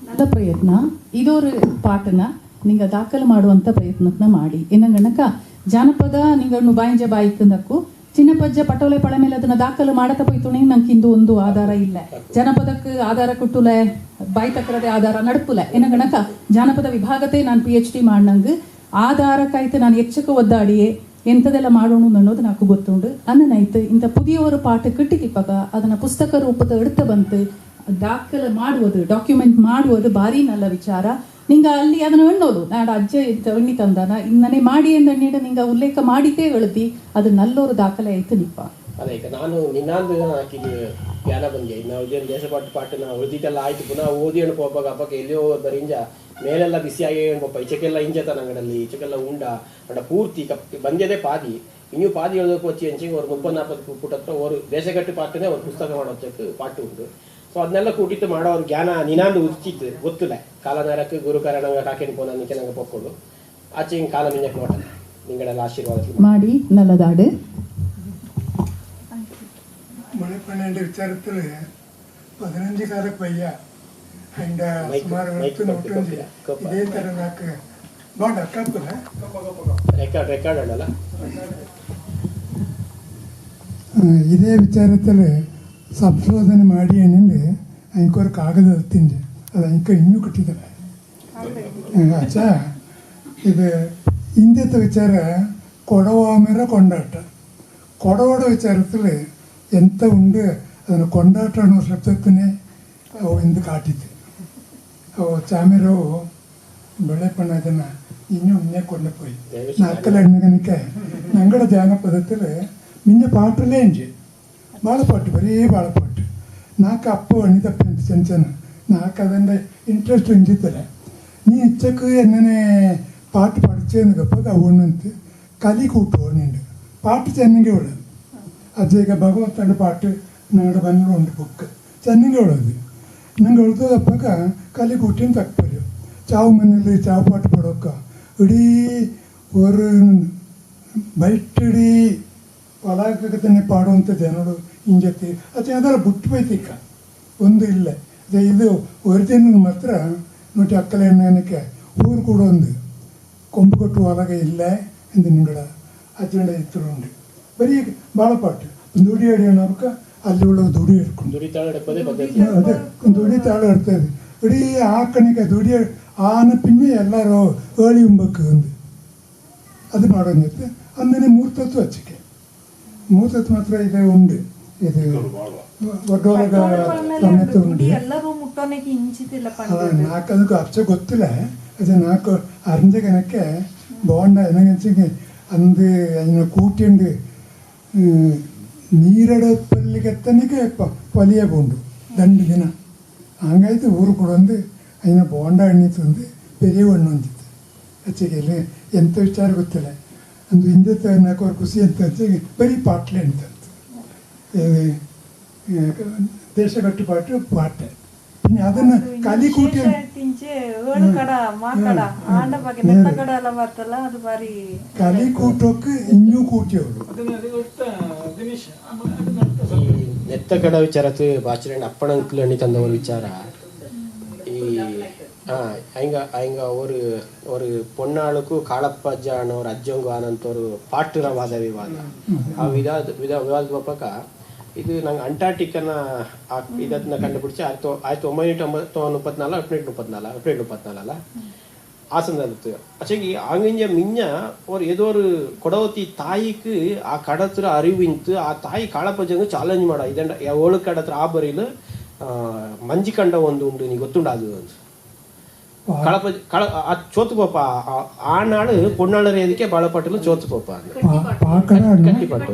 ನನ್ನ ಪ್ರಯತ್ನ ಇದೊರು ಪಾಠನ ನಿಂಗೆ ದಾಖಲು ಮಾಡುವಂಥ ಪ್ರಯತ್ನನ ಮಾಡಿ ಏನಂಗಣಕ ಜಾನಪದ ನಿಂಗಣ್ಣು ಬಾಯಿಂಜ ಬಾಯಿಕ್ಕಂದಕ್ಕೂ ಚಿನ್ನಪಜ್ಜ ಪಟೋಲೆ ಪಳ ಮೇಲೆ ಅದನ್ನ ದಾಖಲು ಮಾಡತ ಪೋಯ್ತುಣೆ ನಂಗೆ ಇಂದು ಒಂದು ಆಧಾರ ಇಲ್ಲ ಜನಪದಕ್ಕೆ ಆಧಾರ ಕೊಟ್ಟುಲೆ ಬಾಯಿ ತಕ್ಕರದೇ ಆಧಾರ ನಡ್ಪುಲೆ ಏನಂಗಣಕ ಜಾನಪದ ವಿಭಾಗತೆ ನಾನು PhD ಮಾಡ್ನಂಗೆ ಆಧಾರಕ್ಕಾಯ್ತು ನಾನು ಹೆಚ್ಚಕ್ಕೆ ಒದ್ದಾಡಿಯೇ ಎಂಥದೆಲ್ಲ ಮಾಡೋಣ ಅನ್ನೋದು ನಾಕು ಗೊತ್ತುಂಡು ಅನ್ನನಾಯ್ತು ಇಂಥ ಪುದಿಯವರು ಪಾಠ ಕಟ್ಟಿತಿಪ್ಪಾಗ ಅದನ್ನ ಪುಸ್ತಕ ರೂಪದ ಎಡ್ತ ಬಂತು ದಾಖಲೆ ಮಾಡುವುದು ಡಾಕ್ಯುಮೆಂಟ್ ಮಾಡುವುದು ಭಾರಿ ನಲ್ಲ ವಿಚಾರ ನಿಂಗೆ ಅಲ್ಲಿ ಅದನ್ನ ಎಣ್ಣೋದು ನಾಡ ಅಜ್ಜ ಎಣ್ಣಿ ತಂದಾನ ಇನ್ನನೇ ಮಾಡಿ ಎಂದಣ್ಣೀಡ ನಿಂಗೆ ಉಲ್ಲೇಖ ಮಾಡಿದ್ದೇ ಹೇಳ್ತಿ ಅದು ನಲ್ಲೋರು ದಾಖಲೆ ಆಯ್ತು ನಿಪ್ಪ ಅದೇ ಈಗ ನಾನು ನಿನ್ನಾಂದು ಹಾಕಿದ್ದು ಜ್ಞಾನ ಬಂದೆ ನಾವು ಇದೇನು ದೇಶಪಾಠ ನಾವು ಉಳಿದಿದ್ದೆಲ್ಲ ಆಯ್ತು ಪುನಃ ಓದಿ ಅಣ್ಣ ಹೋಗ್ವಾಗ ಹಬ್ಬಕ್ಕ ಎಲ್ಲಿಯೋ ಬರಿಂಜ ಮೇಲೆಲ್ಲ ಬಿಸಿಯಾಗಿ ಹೇಳ್ಬಪ್ಪ ಈಚೆಗೆಲ್ಲ ಇಂಜತ ನಂಗಡಲ್ಲಿ ಈಚೆಗೆಲ್ಲ ಉಂಡ ಅಂಡ ಪೂರ್ತಿ ಬಂದಿದೆ ಪಾದಿ ಇನ್ನೂ ಪಾದಿ ಹೇಳೋದಕ್ಕೆ వచ్చి ಹೆಂಚಿಗೆ ಅವ್ರು 30-40 ಫುಟ್ ಹತ್ರ ಅವರು ದೇಶಗಟ್ಟು ಪಾಠನೇ ಅವ್ರು ಪುಸ್ತಕ ಮಾಡೋದಕ್ಕೆ ಪಾಠ ಉಂಟು ಸೊ ಅದನ್ನೆಲ್ಲ ಕೂಟಿತ್ತು ಮಾಡೋ ಅವ್ರ ಜ್ಞಾನ ನಿನಾಂದು ಉಚ್ಚಿತ್ತು ಗೊತ್ತಿಲ್ಲ ಕಾಲ ನೇರಕ್ಕೆ ಗುರುಕಾರ ನಂಗೆ ಕಾಕೇನು ಪೋನ ನಿಕ್ಕೆ ನಂಗೆ ಪೊಕ್ಕೊಂಡು ಆಚೆ ಹಿಂಗೆ ಕಾಲ ಮಿಂಜಕ್ಕೆ ನೋಡ ನಿಂಗಳೆಲ್ಲ ಆಶೀರ್ವಾದ ಮಾಡಿ ನಲ್ಲದಾಡು மொழிப்பன்னெண்டு விசாரத்தில் 15 கால பையா அண்ட் ಸುಮಾರು 150 ಇದೇ ಥರ ನಾಲ್ಕು ಬಾಂಡ್ ಅಕ್ಕಪ್ಪಲ್ಲ ರೆಕಾರ್ಡ್ ಅಲ್ಲ ಇದೇ ವಿಚಾರത്തിൽ ಸಂಶೋಧನೆ ಮಾಡಿ ಏನಿಂದು ಅಂಕೋರು ಕಾಗದ ತಿಂದೆ ಅದು ಅಂಕ ಇನ್ನೂ ಕಟ್ಟಿದ್ದಾರೆ ಆಚಾ ಇದು ಹಿಂದത്തെ ವಿಚಾರ ಕೊಡವಾಮೆರ ಕೊಂಡಾಟ ಕೊಡವಾಡ ವಿಚಾರത്തിൽ ಎಂತ ಉಂಡು ಅದನ್ನು ಕೊಂಡಾಟ ಅನ್ನೋ ಶಬ್ದಕ್ಕೇ ಅವು ಇಂದು ಕಾಟಿತ್ತು ಅವು ಚಾಮೆರವು ಬೆಳೆಪಣ್ಣ ಅದನ್ನು ಇನ್ನೂ ಮುನ್ನೆ ಕೊಂಡು போய் ನಾಲ್ಕಲ ಎಣ್ಣಗನಿಕೆ ನಂಗಡ ಜಾನಪದത്തിൽ ಮಿನ್ನ ಪಾಟಲೇ ಇಂಜಿ ಬಾಳಪಾಟು ಬರೀ ಬಾಳಪಾಟು ನಾಲ್ಕು ಅಪ್ಪು ಅಣ್ಣಿ ತಪ್ಪಂತ ಚೆಂಚನ ನಾಲ್ಕು ಅದನ್ನು ಇಂಟ್ರೆಸ್ಟ್ ಇಂಜಿತ್ತಲ್ಲ ನೀ ಇಚ್ಚಕ್ಕೆ ಎಣ್ಣನೆ ಪಾಟು പഠിച്ചെന്ന് ಗಪ್ಪಗ ಅವನಂತ ಕಲಿ ಕೂಟು ನಿಂಡು ಪಾಟು ಚೆನ್ನಂಗೆ ಉಳ್ಳದು ಅಜ್ಜೀಗ ಭಗವಂತನ ಪಾಟು ನಂಗಡ ಮನೇಲಿ ಉಂಟು ಬುಕ್ ಚೆನ್ನಂಗೆ ಉಳ್ಳದು ನಂಗೆ ಉಳ್ತದಪ್ಪಾಗ ಕಲಿ ಕೂಟಿನ ತಪ್ಪರು ಚಾವು ಮನೇಲಿ ಚಾವು ಪಾಟು ಪಡೋಕ್ಕ ಇಡೀ ஒரு ಬೈಟಿಡೀ ಒಳಗೆ തന്നെ ಪಾಡುವಂಥ ಜನರು ಹಿಂಜತಿ ಅದು ಅದೆಲ್ಲ ಬಿಟ್ಟು ಬೈತಿಕ್ಕ ಒಂದು ಇಲ್ಲ ಇದು ಒರಿಜಿನಲ್ ಮಾತ್ರ ನೋಡಿ ಅಕ್ಕಲ ಎಣ್ಣೆನಕ್ಕೆ ಊರು ಕೂಡ ಒಂದು ಕೊಂಬು ಕೊಟ್ಟು ಒಳಗೆ ಇಲ್ಲ ಎಂದು ನಿಂಗಡ ಅಜ್ಜಂಡ ಇತ್ತರುಂಡು ಬರೀ ಬಾಳಪಾಟು ದುಡಿ ಅಡಿಯೋನವ್ಕ ಅಲ್ಲಿ ಉಳ್ಳ ದುಡಿ ಹಿಡ್ಕೊಂಡು ದುಡಿತಾಳೆ ಅದೇ ದುಡಿ ತಾಳ ಇರ್ತದೆ ಇಡೀ ಆಕಣಿಗೆ ದುಡಿ ಆನ ಪಿನ್ನೆ ಎಲ್ಲರೂ ಏಳಿ ಉಂಬಕ್ಕೆ ಒಂದು ಅದು ಮಾಡೋದಿತ್ತು ಅಂದನೆ ಮೂರ್ತತ್ತು ಹಚ್ಚಿಕೆ ಮೂರ್ತತ್ತು ಮಾತ್ರ ಇದೆ ಉಂಡು ಇದು ಒಡ್ಡೊಳಗ ಸಮೇತ ಉಂಡು ಎಲ್ಲರೂ ಮುಟ್ಟೋನೆಗೆ ಇಂಚಿತಿಲ್ಲ ನಾಲ್ಕದಕ್ಕೂ ಅಚ್ಚ ಗೊತ್ತಿಲ್ಲ ಅದು ನಾಲ್ಕು ಅರಂಜ ಕಣಕ್ಕೆ ಬಾಂಡ ಏನಂಚಿಗೆ ಅಂದು അതിനെ കൂട്ടിയുണ്ട് നീരടപ്പല്ലിക്കെത്തനക്ക് വലിയ പോണ്ടു 2 ದಿನ ಹಂಗಾಯ್ತು ಊರು ಕೊಡೊಂದು അതിനെ ಬೋಂಡ ಎಣ್ಣೆ ತಂದು பெரிய ಹಣ್ಣು ಅಂತಿತ್ತು ಹಚ್ಚಿಗೆ ಎಂಥ ವಿಚಾರ ಗೊತ್ತಿಲ್ಲ ಅಂದು ಹಿಂದೆ ನಾಲ್ಕು ಅವ್ರ ಖುಷಿ ಅಂತ ಹಚ್ಚಿಗೆ ಬರೀ ಪಾಟ್ಲೆ ಅಂತಂತ ದೇಶ ಕಟ್ಟುಪಾಟು ಪಾಟ പിന്നെ ಅದನ್ನು ಕಲಿ ಕೂಟಿ ಕಲಿ ಕೂಟೋಕ್ಕೆ ಇನ್ನೂ ಕೂಟಿಯವರು ನೆತ್ತ ಕಡ ವಿಚಾರತ್ತು ಬಾಚರಣೆ ಅಪ್ಪಣಂಕ್ಲು ಎಣ್ಣಿ ತಂದವರು ವಿಚಾರ ಈ அங்க ஒரு பொன்னாளுக்கு ಕಾಳಪ್ಪಜ್ಜಾಣ ಅವ್ರ ಅಜ್ಜಂಗು ಆನಂತವರು ಪಾಟುರ ವಾದ ವಿವಾದ ಆ ವಿವಾದ ಪಕ್ಕ ಇದು ನಂಗೆ ಅಂಟಾರ್ಟಿಕನ ಇದನ್ನ ಕಂಡುಪಿಡಿಸಿ 1934 ಆ ಸಂದರ್ಭ அச்சகி ஆங்கிஞ்ச மிஞ்ச ஒரு ஏதோ ஒரு கொடவத்தி தாய்க்கு ಆ ಕಡತ್ರ ಅರಿವಿಂತು ಆ ತಾಯಿ ಕಾಳಪ್ಪಜ್ಜಂಗ ಚಾಲೆಂಜ್ ಮಾಡ ಇದಂಡ ಏಳು ಕಡತ್ರ ಆ ಬರೀಲು ಮಂಜಿ ಕಂಡ ಒಂದು ಉಂಟು ನೀ ಗೊತ್ತುಂಡ ಅದು ಕಾಳಪ್ಪಜ್ಜ ಚೋತುಕೋಪ ಆ ನಾಳು ಪೊನ್ನಾಳರ ಎದಕ್ಕೆ ಬಾಳಪಟ್ಟಲು ಚೋತುಕೋಪ ಕಟ್ಟಿಪಟ್ಟು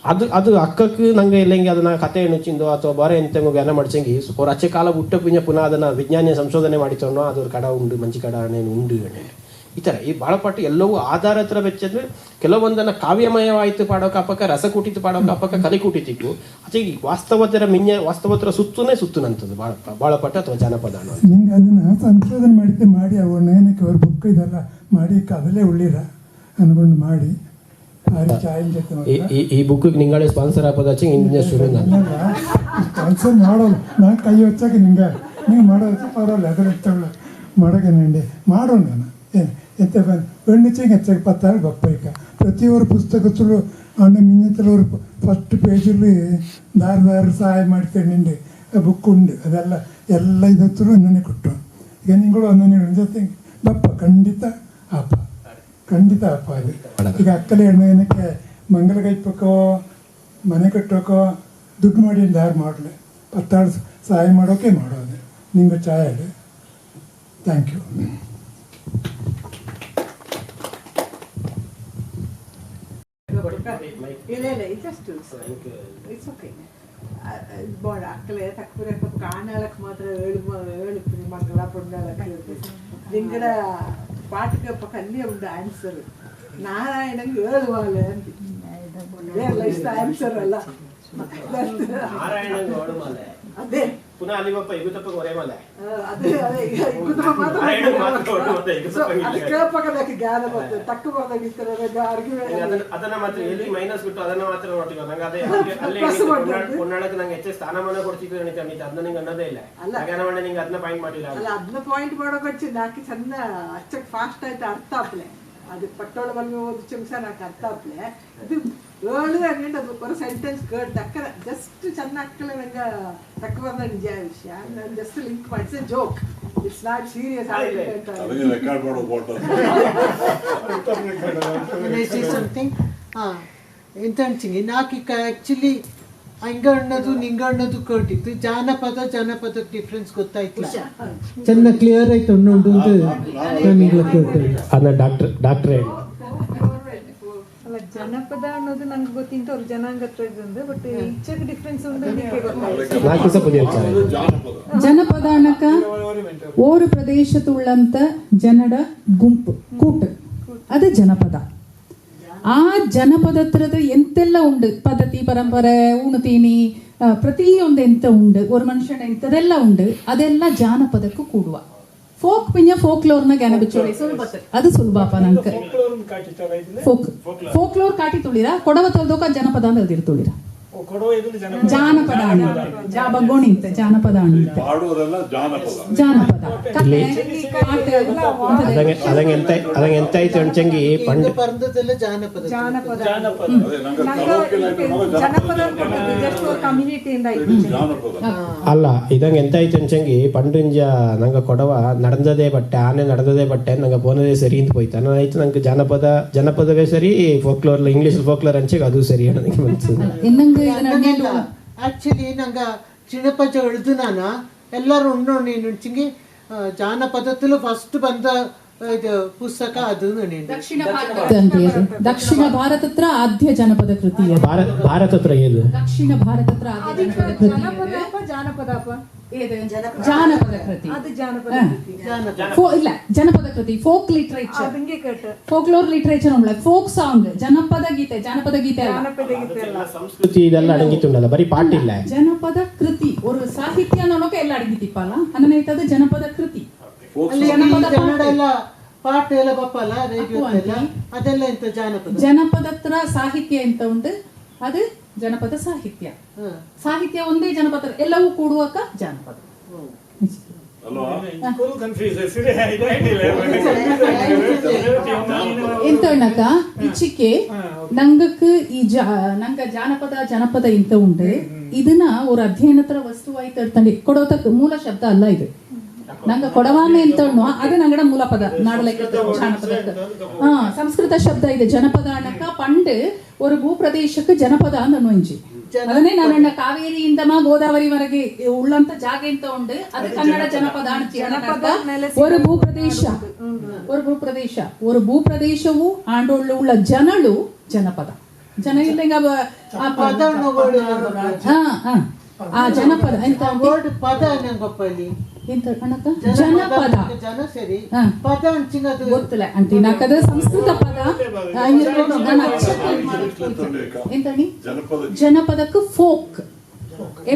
ಅದು ಅಕ್ಕಕ್ಕೆ ನಂಗೆ ಇಲ್ಲಂಗೆ ಅದನ್ನ ಕತೆ ಎಣಿಚಿಂದು ಅಥವಾ ಬಾರೆ ಎಂತೆಂಗೋ ಜ್ಞಾನ ಮಾಡಿಸಂಗಿ ಅವ್ರ ಅಚ್ಚೆ ಕಾಲ ಬಿಟ್ಟ ಪಿಂಜ ಪುನಃ ಅದನ್ನ ವಿಜ್ಞಾನ ಸಂಶೋಧನೆ ಮಾಡಿತವನೋ ಅದ್ರ ಕಡ ಉಂಡು ಮಂಚಿ ಕಡ ಅಣೇನು ಉಂಡು ಅಣೆ ಈ ಥರ ಈ ಬಾಳಪಾಟು ಎಲ್ಲವೂ ಆಧಾರ ಹತ್ರ ಬೆಚ್ಚಂದ್ರೆ ಕೆಲವೊಂದನ್ನ ಕಾವ್ಯಮಯವಾಯಿತು ಪಾಡೋಕಪ್ಪಕ್ಕ ರಸ ಕೂಟಿತು ಪಾಡೋಕಪ್ಪಕ್ಕ ಕಲಿ ಕೂಟಿತಿತ್ತು ಅದೇ ಈ ವಾಸ್ತವತರ ಸುತ್ತುನಂಥದ್ದು ಬಾಳಪಾಟ ಅಥವಾ ಜಾನಪದ ನಿಂಗೆ ಅದನ್ನ ಸಂಶೋಧನೆ ಮಾಡಿ ಅವ್ರನ್ನ ಏನಕ್ಕೆ ಅವ್ರ ಬುಕ್ ಇದೆಲ್ಲ ಮಾಡಿ ಕದಲೇ ಉಳ್ಳಿರ ಅನ್ಕೊಂಡು ಮಾಡಿ ಈ ಬುಕ್ ನಿಂಗಳೇ ಸ್ಪಾನ್ಸರ್ ಆಗೋದಾಚೆ ಇಂಜಿನಿಯರ್ ಶುರು ಸ್ಪಾನ್ಸರ್ ಮಾಡೋಲ್ಲ ನಾ ಕೈ ಹಚ್ಚಾಕ ನಿಂಗೆ ಮಾಡೋದು ಪರವಾಗಿಲ್ಲ ಅದ್ರ ತಗೊಳ್ಳ ಮಾಡೋಕೇనండి ಮಾಡೋಣ ಏನು ಎಂತ ಹೆಣ್ಣಿಚ್ಚಿಗೆ ಹೆಚ್ಚಾಗಿ 16 ಗಪ್ಪ ಈಗ ಪ್ರತಿಯೊಬ್ಬರು ಪುಸ್ತಕಗಳು ಅಣ್ಣ ಮಿಂಜತ್ತಲವರು ಫಸ್ಟ್ ಪೇಜಲ್ಲಿ ದಾರ ಸಹಾಯ ಮಾಡ್ತೇನೆ ಬುಕ್ ಉಂಡು ಅದೆಲ್ಲ ಎಲ್ಲ ಇದತ್ತರು ನನಗೆ ಕೊಟ್ಟು ಈಗ ನಿಂಗಳು ಒಂದೊಂದು ಜೊತೆ ಬಪ್ಪ ಖಂಡಿತ ಅಪ್ಪ ಅದು ಈಗ ಅಕ್ಕಲೆ ಹೆಣ್ಣಕ್ಕೆ ಮಂಗಲ ಕೈಪಕ್ಕೋ ಮನೆ ಕಟ್ಟೋಕೋ ದುಡ್ಡು ಮಾಡಿ ಯಾರು ಮಾಡಲಿ 16 ಸಹಾಯ ಮಾಡೋಕೆ ಮಾಡೋದು ನಿಂಗೆ ಚಾಯ್ ಹೇಳಿ ಥ್ಯಾಂಕ್ ಯು ಅಕ್ಕಲೆ ತಕ್ಕ ಕಾಣಾಳಕ್ಕೆ ಮಾತ್ರ ಏಳು ಮಂಗಲ ಪೊಂಡಾಳಕ್ಕೆ ನಿಂಗಡ ಪಾಠಕ್ಕೆ ಕಲ್ಲಿಯ ಉಂಡು ಆನ್ಸರ್ ನಾರಾಯಣಂಗೆ ಹೇಳುವಾಲೆ ಅಂತ ಆನ್ಸರ್ ಅಲ್ಲ ಅದೇ ಪುನಃ ಅಲ್ಲಿವಪ್ಪ ಇಗುತಪ್ಪ ಹೊರೆ ಮಲೆ ಅದೇ ಜ್ಞಾನ ಬರ್ತದೆ ತಕ್ಕ ಅದನ್ನ ಮಾತ್ರ ಎಲ್ಲಿ ಮೈನಸ್ ಬಿಟ್ಟು ಅದನ್ನ ಮಾತ್ರ ನೋಡ್ತೀವಿ ನಂಗೆ ಅದೇ ಅಲ್ಲೇ ಪೊನ್ನಾಳಕ್ಕೆ ನಂಗೆ ಹೆಚ್ಚು ಸ್ಥಾನಮಾನ ಕೊಡ್ತಿದ್ದು ಅದನ್ನ ನಿಂಗೆ ಅನ್ನೋದೇ ಇಲ್ಲ ಜ್ಞಾನ ಮಾಡಿ ನಿಂಗೆ ಅದನ್ನ ಪಾಯಿಂಟ್ ಮಾಡಿಲ್ಲ ಅಲ್ಲ ಅದನ್ನ ಪಾಯಿಂಟ್ ಮಾಡೋಕೆ ನಾಕಿ ಚಂದ ಅಷ್ಟಕ್ಕೆ ಫಾಸ್ಟ್ ಆಯ್ತು ಅರ್ಥ ಆಪ್ಲೆ ಅದು ಪಟ್ಟೋಳ ಬಂದು ಓದಿ ಚಮಸ ನಾಲ್ಕು ಅರ್ಥ ಆಪ್ಲೆ ಇದು ಏಳು ಹಂಗಂಡು ಅದು ಬರೋ ಸೆಂಟೆನ್ಸ್ ಕೇಳಿ ತಕ್ಕ ಜಸ್ಟ್ ಚೆನ್ನ ಹಾಕಲೆ ನಂಗೆ ತಕ್ಕ ಬಂದ ನಿಜ ವಿಷಯ ನಾನು ಜಸ್ಟ್ ಲಿಂಕ್ ಮಾಡಿಸಿ joke it's not serious something ಎಂತ ಅನ್ಸಿಂಗಿ ನಾಕಿ ಆ್ಯಕ್ಚುಲಿ ಹಂಗ ಅನ್ನೋದು ನಿಂಗ ಅನ್ನೋದು ಕೇಳಿತ್ತು ಜಾನಪದಕ್ಕೆ ಡಿಫ್ರೆನ್ಸ್ ಗೊತ್ತಾಯ್ತು ಚೆನ್ನಾಗಿ ಕ್ಲಿಯರ್ ಆಯ್ತು ಅನ್ನೋದು ನನಗೆ ಕೇಳ್ತೇವೆ ಅದನ್ನ ಡಾಕ್ಟ್ರೇ ಅಲ್ಲ ಜನಪದ ಅನ್ನೋದು ನಂಗೆ ಗೊತ್ತಿಂತ ಅವ್ರು ಜನಾಂಗತ್ವ ಇದ್ದು ಬಟ್ ಇಚ್ಛೆಗೆ ಡಿಫ್ರೆನ್ಸ್ ಉಂಟು ಜನಪದ ಅನ್ನಕ ಓರು ಪ್ರದೇಶದುಳ್ಳಂತ ಜನಡ ಗುಂಪು ಕೂಟ ಅದು ಜನಪದ ಆ ಜನಪದ ಹತ್ರದ ಎಂತೆಲ್ಲ ಉಂಡು ಪದ್ಧತಿ ಪರಂಪರೆ ಉಣ್ತೀನಿ ಪ್ರತಿಯೊಂದು ಎಂತ ಉಂಡು ஒரு ಮನುಷ್ಯನ ಎಂಥದೆಲ್ಲ ಉಂಡು ಅದೆಲ್ಲ ಜಾನಪದಕ್ಕೂ ಕೂಡುವ ಫೋಕ್ ಪಿಂಜ ಫೋಕ್ಲೋರ್ನ ಜ್ಞಾನ ಬಿಚ್ಚೋಳಿ ಅದು ಸುಲಭಪ್ಪ ನಂಗೆ ಫೋಕ್ಲೋರ್ ಕಾಟಿ ತುಳಿರ ಕೊಡವ ತೊಳ್ದೋಕ ಜನಪದ ಅಂತ ಅದಿರು ತುಳಿರ ಜಾನಪದ ಬಗ್ಗೋಣಿ ಅಂತ ಜಾನಪದ ಜಾನಪದ ಅದಂಗೆ ಎಂತ ಆಯ್ತು ಅಂಚಂಗಿ ಪಂಡ್ ಪರಂದದೆಲ್ಲ ಜಾನಪದ ಜಾನಪದ ಕಮ್ಯುನಿಟಿಯಿಂದ ಅಲ್ಲ ಇದಂಗೆ ಎಂತ ಆಯ್ತು ಅಂಚಂಗಿ ಪಂಡಿಂಜ ನಂಗೆ ಕೊಡವ ನಡೆದದೇ ಬಟ್ಟೆ ಆನೆ ನಡೆದದೇ ಬಟ್ಟೆ ನಂಗೆ ಪೋನದೇ ಸರಿ ಅಂತ ಹೋಯ್ತು ನಾನು ಆಯ್ತು ನಂಗೆ ಜನಪದವೇ ಸರಿ ಫೋಕ್ಲೋರ್ ಇಂಗ್ಲೀಷ್ ಫೋಕ್ಲೋರ್ ಅಂಚೆಗೆ ಅದು ಸರಿ ನನಗೆ ಮನ್ಸು ಆಕ್ಚುಲಿ ನಂಗೆ ಚಿಣಪಜ ಎಳ್ದು ನಾನು ಎಲ್ಲರೂ ಉಣ್ಣು ನೀನು ಚಿಂಗಿ ಜಾನಪದದಲ್ಲೂ ಫಸ್ಟ್ ಬಂದ ಇದು ಪುಸ್ತಕ ಅದು ದಕ್ಷಿಣ ಭಾರತತ್ರ ಆದ್ಯ ಜನಪದ ಕೃತಿ ಭಾರತ ಹತ್ರ ಏದು ದಕ್ಷಿಣ ಭಾರತತ್ರ ಆದ್ಯ ಜನಪದ ಕೃತಿ ಇಲ್ಲ ಜನಪದ ಕೃತಿ folk literature folklore literature folk song ಜನಪದ ಗೀತೆ ಸಂಸ್ಕೃತಿ ಇದೆಲ್ಲ ಅಡಗಿತ್ತುಂಡಲ್ಲ ಬರೀ ಪಾಠ ಇಲ್ಲ ಜನಪದ ಕೃತಿ ಒಂದು ಸಾಹಿತ್ಯ ಅನ್ನೋಕೆ ಎಲ್ಲ ಅಡಗಿತಿಪ್ಪಲ್ಲ ಅನ್ನನೈತದ ಜನಪದ ಕೃತಿ ಜನಪದ ಪಾಠ ಎಲ್ಲ ಬಪ್ಪಲ್ಲ ರೇಡಿಯೋ ಅದೆಲ್ಲ ಎಂತ ಜನಪದತ್ರ ಸಾಹಿತ್ಯ ಎಂತ ಉಂಟು ಅದು ಜನಪದ ಸಾಹಿತ್ಯ ಒಂದೇ ಜನಪದ ಎಲ್ಲವೂ ಕೂಡುವಕ ಜನಪದ ಎಂತ ಅಣ್ಣಕ ಇಚ್ಚಿಕೆ ನಂಗಕ್ಕೆ ನಂಗ ಜನಪದ ಇಂತ ಉಂಟು ಇದನ್ನ ஒரு ಅಧ್ಯಯನತ್ರ ವಸ್ತುವಾಯಿ ತಡ್ತಂಡಿ ಕೊಡೋತಕ್ಕ ಮೂಲ ಶಬ್ದ ಅಲ್ಲ ಇದು ನಂಗ ಕೊಡವಾಮೆ ಅಂತ ಅದು ನಂಗಡ ಮೂಲ ಪದ ನಾಡಲೆಕ್ಕ ಜಾನಪದ ಸಂಸ್ಕೃತ ಶಬ್ದ ಇದೆ ಜನಪದ ಅಣ್ಣಕ ಪಂಡ್ ஒரு ಭೂಪ್ರದೇಶಕ್ಕೆ ಜನಪದ ಅನ್ನೊಂಜಿ ಅದನ್ನೇ ನಾನು ಕಾವೇರಿಯಿಂದ ಗೋದಾವರಿವರೆಗೆ ಉಳ್ಳಂತ ಜಾಗ ಅಂತ ಉಂಡು ಅದು ಕನ್ನಡ ಜನಪದ ஒரு ಭೂಪ್ರದೇಶವು ಆಂಡೋಳ್ಳ ಜನಳು ಜನಪದ ಜನ ಇಲ್ಲ ಆ ಜನಪದ ಎಂತ ಪದ ನಂಗಪ್ಪಲ್ಲಿ ಜನಪದ ಗೊತ್ತಿಲ್ಲ ಅಂಟಿ ನಾಕದ ಸಂಸ್ಕೃತ ಪದ ಜನಪದಕ್ಕೆ folk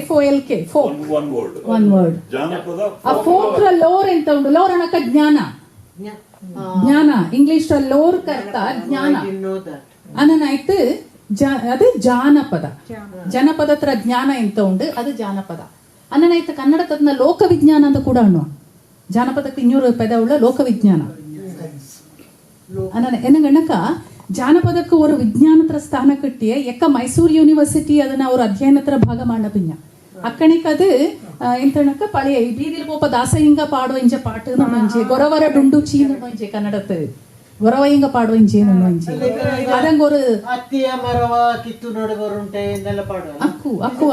FOLK folk one word ಆ ಫೋಕ್ ಲೋರ್ ಎಂತ ಉಂಟು ಲೋರ್ ಅನ್ನಕ ಜ್ಞಾನ ಇಂಗ್ಲಿಷ್ ಲೋರ್ ಕರ್ತ ಜ್ಞಾನ ಅನ್ನನಾಯ್ತು ಅದು ಜನಪದ ಹತ್ರ ಜ್ಞಾನ ಎಂತ ಉಂಟು ಅದು ಜಾನಪದ ಅನ್ನನಾಯ್ತು ಕನ್ನಡತದ್ನ ಲೋಕವಿಜ್ಞಾನ ಅಂತ ಕೂಡ ಅನ್ನುವ ಜಾನಪದಕ್ಕೆ 200 ಪದ ಉಳ್ಳ ಲೋಕವಿಜ್ಞಾನ என்னங்கன்னக்க ಜಾನಪದಕ್ಕೆ ஒரு ವಿಜ್ಞಾನತ್ರ ಸ್ಥಾನ ಕಟ್ಟಿಯೇ ಎಕ್ಕ ಮೈಸೂರು ಯೂನಿವರ್ಸಿಟಿ ಅದನ್ನ ಅವ್ರ ಅಧ್ಯಯನತ್ರ ಭಾಗ ಮಾಡ ಪಿಂಜ ಅಕ್ಕಣಿಕದು ಎಂತನಕ ಪಳೆಯ ಬೀದಿಲ್ ಪೋಪ ದಾಸಹಿಂಗ ಪಾಡುವ ಇಂಜ ಪಾಟು ಮಂಜೆ ಗೊರವರ ಡುಂಡು ಚೀನು ಮಂಜೆ ಕನ್ನಡತ್ತು ಗೊರವಯ್ಯಂಗ ಪಾಡುವ ಇಂಜೇನು ಮಂಜೆ ಅದಂಗ ஒரு ಅತ್ತಿಯ ಮರವ ಕಿತ್ತು ನೋಡುವರುಂಟೆ ಎಂದೆಲ್ಲ ಪಾಡುವ ಅಕ್ಕುವ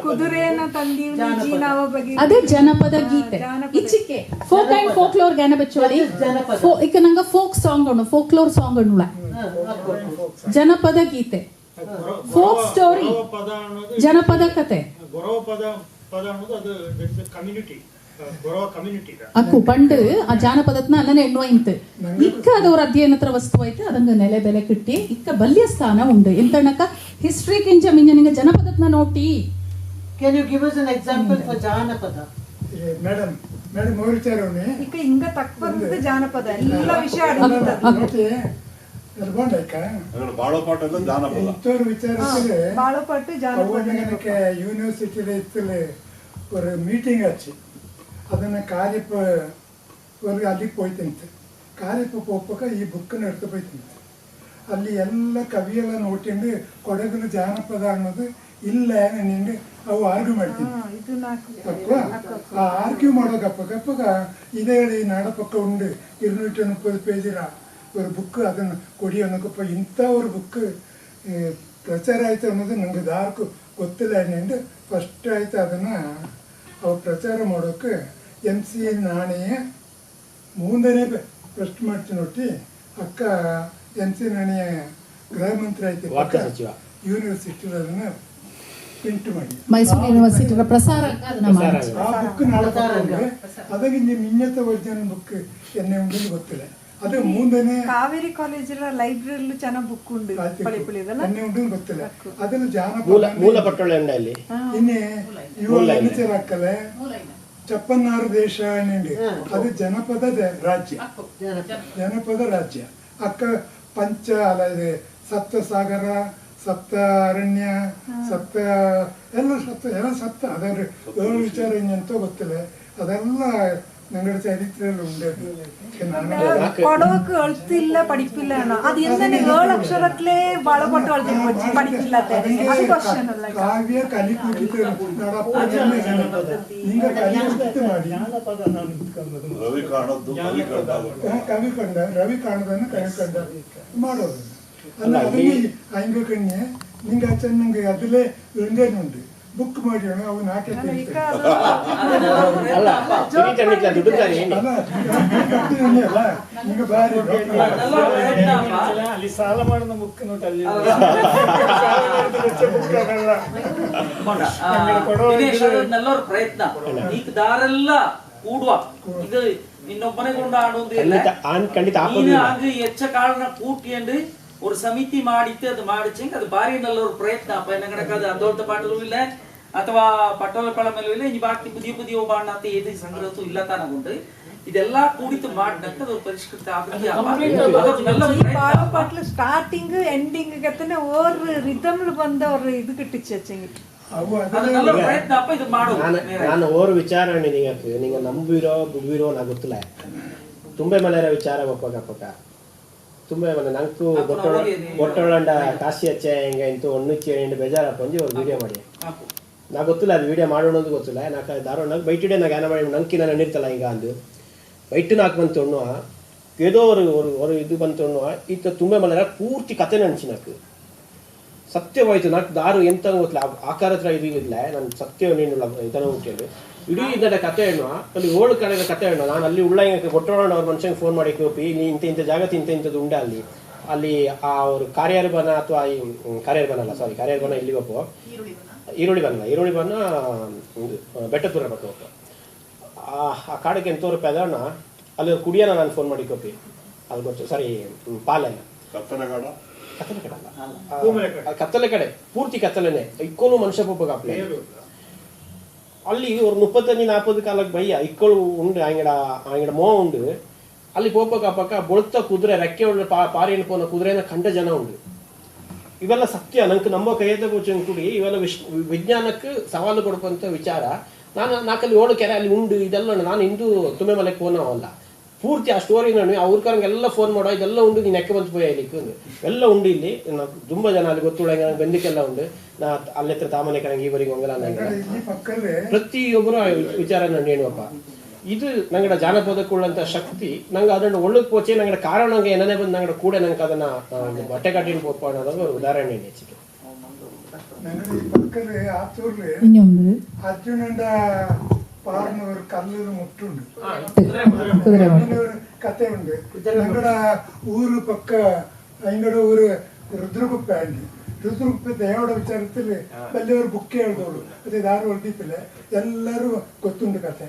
ಕುದುರೆನ ತಂದಿ ಜೀನಾವ ಬಗ್ಗೆ ಅದೇ ಜನಪದ ಗೀತೆ ಇಚ್ಚಿಕೆ ಫೋಕ್ ಅಂಡ್ ಫೋಕ್ಲೋರ್ ಗಾನ ಬೆಚ್ಚವಳಿ ಇಕ ನಂಗ ಫೋಕ್ ಸಾಂಗ್ ಅನ್ನು ಫೋಕ್ಲೋರ್ ಸಾಂಗ್ ಅನ್ನುಳ ಜನಪದ ಗೀತೆ ಫೋಕ್ ಸ್ಟೋರಿ ಜನಪದ ಕತೆ ಅಕ್ಕು ಪಂಡ್ ಆ ಜಾನಪದತ್ನ ಅನ್ನನೆ ಎಣ್ಣುವ ಇಂತ ಇಕ್ಕ ಅದವ್ರ ಅಧ್ಯಯನತ್ರ ವಸ್ತು ಐತೆ ಅದಂಗ ನೆಲೆ ಬೆಲೆ ಕಿಟ್ಟಿ ಇಕ್ಕ ಬಲ್ಯ ಸ್ಥಾನ ಉಂಡು ಎಂತನಕ ಹಿಸ್ಟ್ರಿ ಕಿಂಚ ಮಿಂಜನಿಂಗ ಜನಪದತ್ನ ನೋಟಿ Can you give us an example for ಜಾನಪದ ಮೇಡಮ್ ಮೌರಿಚಾರವನೇ ಇಕ ಹಿಂಗ ತಕ್ಕಂತ ಜಾನಪದ ಎಲ್ಲ ವಿಷಯ ಅಡಗಿರ್ತದೆ ಬಾಳೋಪಾಟದ ಜಾನಪದ ಇಂತೋರ್ ವಿಚಾರಕ್ಕೆ ಬಾಳೋಪಾಟು ಜಾನಪದ ಯೂನಿವರ್ಸಿಟಿல ಇತ್ತಲೆ ஒரு மீட்டிங் ஆச்சு ಅದನ್ನು ಕಾರ್ಯಪ್ಪ ಅಲ್ಲಿಗೆ ಹೋಯ್ತಂತೆ ಕಾರ್ಯಪ್ಪ ಹೋಗ್ಬೇಕ ಈ ಬುಕ್ಕನ್ನು ಎಡ್ತು ಹೋಯ್ತಂತೆ ಅಲ್ಲಿ ಎಲ್ಲ ಕವಿಯೆಲ್ಲ ನೋಡ್ಕೊಂಡು ಕೊಡಗಲು ಜಾನಪದ ಅನ್ನೋದು ಇಲ್ಲ ನಿಂಗೆ ಅವು ಆರ್ಗ್ಯೂ ಮಾಡ್ತೀನಿ ಆ ಆರ್ಗ್ಯೂ ಮಾಡೋ ಗಪ್ಪಗ ಇದೇ ಹೇಳಿ ನಾಡಪಕ್ಕ ಉಂಡು 230 ಪೇಜಿರ ಒಂದು ಬುಕ್ ಅದನ್ನು ಕೊಡಿ ಅನ್ನೋಕಪ್ಪ ಇಂಥ ಒಂದು ಬುಕ್ ಪ್ರಚಾರ ಆಯ್ತು ಅನ್ನೋದು ನಂಗೆ ದಾರ್ಕು ಗೊತ್ತಿಲ್ಲ ಏನೇನು ಫಸ್ಟ್ ಆಯ್ತು ಅದನ್ನು ಅವ್ರು ಪ್ರಚಾರ ಮಾಡೋಕ್ಕೆ MC ನಾಣೆಯ ಮುಂದೆನೇ ಫಸ್ಟ್ ಮಾಡ್ತೀನಿ ಒಟ್ಟಿ ಅಕ್ಕ MC ನಾಣೆಯ ಗೃಹ ಮಂತ್ರಿ ಆಯ್ತು ಯೂನಿವರ್ಸಿಟಿ ಅದನ್ನು ಪ್ರಿಂಟ್ ಮಾಡಿ ಮೈಸೂರು ಯೂನಿವರ್ಸಿಟಿ ಪ್ರಸಾರ ಆ ಬುಕ್ ನಾಳೆ ಅದಕ್ಕೆ ನಿಮ್ಮ ಇನ್ನತ ವೈಜ್ಞಾನ ಬುಕ್ ಎನ್ನೆ ಉಂಟು ಗೊತ್ತಿಲ್ಲ ಅದು ಮುಂದೆನೆ ಕಾವೇರಿ ಕಾಲೇಜಿನ ಲೈಬ್ರರಿಲಿ ಚೆನ್ನಾಗಿ ಬುಕ್ ಉಂಟು ಎನ್ನೆ ಉಂಟು ಗೊತ್ತಿಲ್ಲ ಅದನ್ನು ಜಾನಪದ ಮೂಲ ಪಟ್ಟಳೆ ಅಲ್ಲಿ ಇನ್ನೇ ಇವಾಗ ಹಾಕಲೆ ಚಪ್ಪನ್ನಾರು ದೇಶ ಅನ್ನಿ ಅದು ಜನಪದ ರಾಜ್ಯ ಅಕ್ಕ ಪಂಚ ಅಲ್ಲ ಇದೆ ಸಪ್ತ ಸಾಗರ ಸಪ್ತ ಅರಣ್ಯ ಸಪ್ತ ಎಲ್ಲ ಸಪ್ತ ಅದರ ವಿಚಾರ ಅಂತ ಗೊತ್ತಿಲ್ಲ ಅದೆಲ್ಲ ഞങ്ങളുടെ ചരിത്രത്തിലുണ്ട്. ಕೊಡವಕ್ಕೆ ಅಳ್ತಿಲ್ಲ ಪಡಿಪಿಲ್ಲ ಅಣ್ಣ ಅದು ಎಂದನೆ 7 ಅಕ್ಷರತ್ಲೇ ಬಾಳಪಟ್ಟು ಅಳ್ತಿರ್ಬೋದು ಪಡಿಪಿಲ್ಲತ್ತೆ ಅದು ಕ್ವಶನ್ ಅಲ್ಲ ಕಾವ್ಯ ಕಲಿ ಕೂಟಿತ್ತು ಹಿಂಗ ಕಲಿ ಕೂಟಿತ್ತು ಮಾಡಿ ಕವಿ ಕಂಡ ರವಿ ಕಾಣದನ್ನು ಕವಿ ಕಂಡ ಮಾಡೋದು ಅಲ್ಲ ಅದಕ್ಕೆ ಹಂಗ ಕಣ್ಣೆ ನಿಂಗೆ ಅಚ್ಚ ನಂಗೆ ಅದ್ರಲ್ಲೇ ಒಂದೇನುಂಟು ಬುಕ್ ಮಾಡಿ ಅವು ನಾಲ್ಕು ಅಲ್ಲ ತಿರಿತಣಿಕ್ಲ ದುಡ್ಡುತ್ತಾರೆ ಅಲ್ಲ ನಿಂಗೆ ಬಾರಿ ಅಲ್ಲಿ ಸಾಲ ಮಾಡಿದ ಬುಕ್ ನೋಟ್ ಅಲ್ಲಿ ನಲ್ಲೋರ್ ಪ್ರಯತ್ನ ಈಗ ದಾರೆಲ್ಲ ಕೂಡುವ ಇದು ಇನ್ನೊಬ್ಬನೇ കൊണ്ട് ಖಂಡಿತ ஆகு எச்ச காரண கூட்டியண்டு ஒரு சமிತಿ ಮಾಡಿತ್ತು ಅದು ಮಾಡಿச்சೆಂಗ ಅದು ಬಾರಿ நல்ல ஒரு ಪ್ರಯತ್ನ ಅಪ್ಪ என்ன கிடக்காது அந்த பாட்டலும் இல்ல ಅಥವಾ ಪಟ್ಟೋಲ ಪಳಮಲ್ಲೂ ಇಲ್ಲ ಈ ಬಾಕಿ ಪುದಿಯ ಪುದಿಯ ಬಾಣ ಅಂತ ಏದು ಸಂಗ್ರಹತ್ತು ಇಲ್ಲ ತಾನಗೊಂಡು ಇದೆಲ್ಲ ಕೂಡಿತು ಮಾಡಿದಂತ ಅದು ಪರಿಷ್ಕೃತ பாடல் ஸ்டார்டிங் எண்டிங் கத்தன ஒரு ரிதம்ல ಬಂದ ஒரு ಇದು ಕಿಟ್ಟಿಚ್ಚೆಂಗಿ நல்ல ಪ್ರಯತ್ನ ಅಪ್ಪ ಇದು ಮಾಡೋದು ನಾನು ಓರ್ ವಿಚಾರಣೆ ನಿಂಗೆ ನಂಬಿರೋ ಬಿಡ್ವಿರೋ ನಾ ಗೊತ್ತಿಲ್ಲ ತುಂಬೆ ಮಲೆರ ವಿಚಾರ ಒಪ್ಪಕ ತುಂಬೆ ಮನೆ ನಂಕು ಒಟ್ಟೊಳಂಡ ಕಾಶಿ ಹಚ್ಚೆ ಹಿಂಗೆ ಇಂತು ಒಣ್ಣುಚ್ಚಿ ಬೇಜಾರ ಪಂಜಿ ಒಂದು ವಿಡಿಯೋ ಮಾಡಿ ನಾ ಗೊತ್ತಿಲ್ಲ ಅದು ವಿಡಿಯೋ ಮಾಡೋಣ ಅಂತ ಗೊತ್ತಿಲ್ಲ ನಾಕ ದಾರೋ ನಂಗೆ ಬೈಟಿಡೆ ನಾ ಜ್ಞಾನ ಮಾಡಿ ನಂಕಿ ನಾನು ನಿರ್ತಲ್ಲ ಹಿಂಗ ಅಂದು ಬೈಟು ನಾಲ್ಕು ಬಂತು ಅನ್ನುವ ಏದೋ ஒரு ಇದು ಬಂತು ಅನ್ನುವ ಈತ ತುಂಬೆ ಮಲೆರ ಪೂರ್ತಿ ಕತೆ ನನ್ಸಿ ನಾಕು ಸತ್ಯವಾಯ್ತು ನಾಲ್ಕು ದಾರು ಎಂತ ಗೊತ್ತಿಲ್ಲ ಆಕಾರ ಹತ್ರ ಇದು ಇಲ್ಲ ನಾನು ಸತ್ಯ ನೀನು ಇದನ್ನ ಹುಟ್ಟಿದ್ದು ಇಡೀ ಇದರ ಕತೆ ಹೇಳುವ ಅಲ್ಲಿ 7 ಕಡೆಗೆ ಕತೆ ಹೇಳುವ ನಾನು ಅಲ್ಲಿ ಉಳ್ಳಂಗೆ ಕೊಟ್ಟೋಣ ಅವ್ರ ಮನುಷ್ಯಂಗೆ ಫೋನ್ ಮಾಡಿ ಕೋಪಿ ನೀ ಇಂಥ ಜಾಗത്ത് ಇಂಥದ್ದು ಉಂಡೆ ಅಲ್ಲಿ ಆ ಅವ್ರ ಕಾರ್ಯಾರ್ಬನ ಅಥವಾ ಈ ಕಾರ್ಯಾರ್ಬನ ಅಲ್ಲ ಸಾರಿ ಕಾರ್ಯಾರ್ಬನ ಇಲ್ಲಿ ಹೋಗೋ ಈರುಳ್ಳಿ ಬನ್ನ ಬೆಟ್ಟಪುರ ಬಗ್ಗೆ ಹೋಗ್ತು ಆ ಕಾಡಕ್ಕೆ ಎಂತವ್ರು ಪೆದಣ್ಣ ಅಲ್ಲಿ ಕುಡಿಯೋಣ ನಾನು ಫೋನ್ ಮಾಡಿ ಕೋಪಿ ಅದು ಗೊತ್ತು ಸಾರಿ ಪಾಲೆಲ್ಲ ಕತ್ತಲೆ ಕಡೆ ಪೂರ್ತಿ ಕತ್ತಲೆನೆ ಇಕ್ಕೋಲು ಮನುಷ್ಯ ಪೊಪ್ಪಗ ಅಲ್ಲಿ ஒரு 35-40 ಕಾಲಕ್ಕೆ ಬಯ್ಯ ಇಕ್ಕಳು ಉಂಡು ಆಂಗಡ ಮೋ ಉಂಡು ಅಲ್ಲಿ ಪೋಪಕ್ಕ ಬೊಳ್ತ ಕುದುರೆ ರೆಕ್ಕೆ ಉಳ್ಳ ಪಾರಿಯನ್ನು ಪೋನ ಕುದುರೆನ ಕಂಡ ಜನ ಉಂಡು ಇವೆಲ್ಲ ಸತ್ಯ ನಂಗೆ ನಮ್ಮ ಕೈಯದ ಕೂಚನ್ ಕೂಡಿ ಇವೆಲ್ಲ ವಿಜ್ಞಾನಕ್ಕೆ ಸವಾಲು ಕೊಡುವಂತ ವಿಚಾರ ನಾನು ನಾಲ್ಕಲ್ಲಿ 7 ಕೆರೆ ಅಲ್ಲಿ ಉಂಡು ಇದೆಲ್ಲ ನಾನು ಇಂದು ತುಂಬೆ ಮಲೆಗೆ ಫೋನವಲ್ಲ ಪೂರ್ತಿ ಆ ಸ್ಟೋರಿ ನೋಡಿ ಅವ್ರಕರಂಗೆಲ್ಲ ಫೋನ್ ಮಾಡೋ ಇದೆಲ್ಲ ಉಂಡು ನೀನು ಎಕ್ಕೆ ಬಂತು ಪೋಯ ಇಲ್ಲಿಕ್ಕೆ ಎಲ್ಲ ಉಂಡು ಇಲ್ಲಿ ತುಂಬ ಜನ ಅಲ್ಲಿ ಗೊತ್ತುಳಂಗೆ ನಂಗೆ ಬೆಂದಿಕ್ಕೆಲ್ಲ ಉಂಡು ನಾ ಅಲ್ಲಿ ಹತ್ರ ತಾಮನೆ ಕರಂಗೆ ಇವರಿಗೆ ಒಂಗಲ ಪ್ರತಿಯೊಬ್ಬರು ವಿಚಾರ ನಾನು ಹೇಳುವಪ್ಪ ಇದು ನಂಗಡ ಜಾನಪದಕ್ಕುಳ್ಳಂತ ಶಕ್ತಿ ನಂಗೆ ಅದನ್ನು ಒಳ್ಳಕ್ಕೆ ಪೋಚೆ ನಂಗಡ ಕಾರಣ ನಂಗೆ ಏನನ್ನೇ ಬಂದು ನಂಗಡ ಕೂಡ ನಂಗೆ ಅದನ್ನ ಬಟ್ಟೆ ಕಟ್ಟಿನ ಪೋಪ ಅನ್ನೋದು ಒಂದು ಉದಾಹರಣೆ ಹೆಚ್ಚಿಗೆ ಇನ್ನೊಂದು ಅರ್ಜುನಂಡ പാർന്നവർ കല്ലൂർ മുട്ടുണ്ട് കഥ ഉണ്ട് ഞങ്ങളുടെ ഊര് പക്ക ഞങ്ങളുടെ ഊര് രുദ്രകുപ്പ ഉണ്ട് രുദ്രകുപ്പ ദേവയുടെ വിചാരത്തിൽ വലിയൊരു ബുക്ക് എഴുതോളൂ അത് ഇതാരും എഴുതിയിട്ടില്ല എല്ലാവരും ಗೊತ್ತುಂಟು ಕತೆ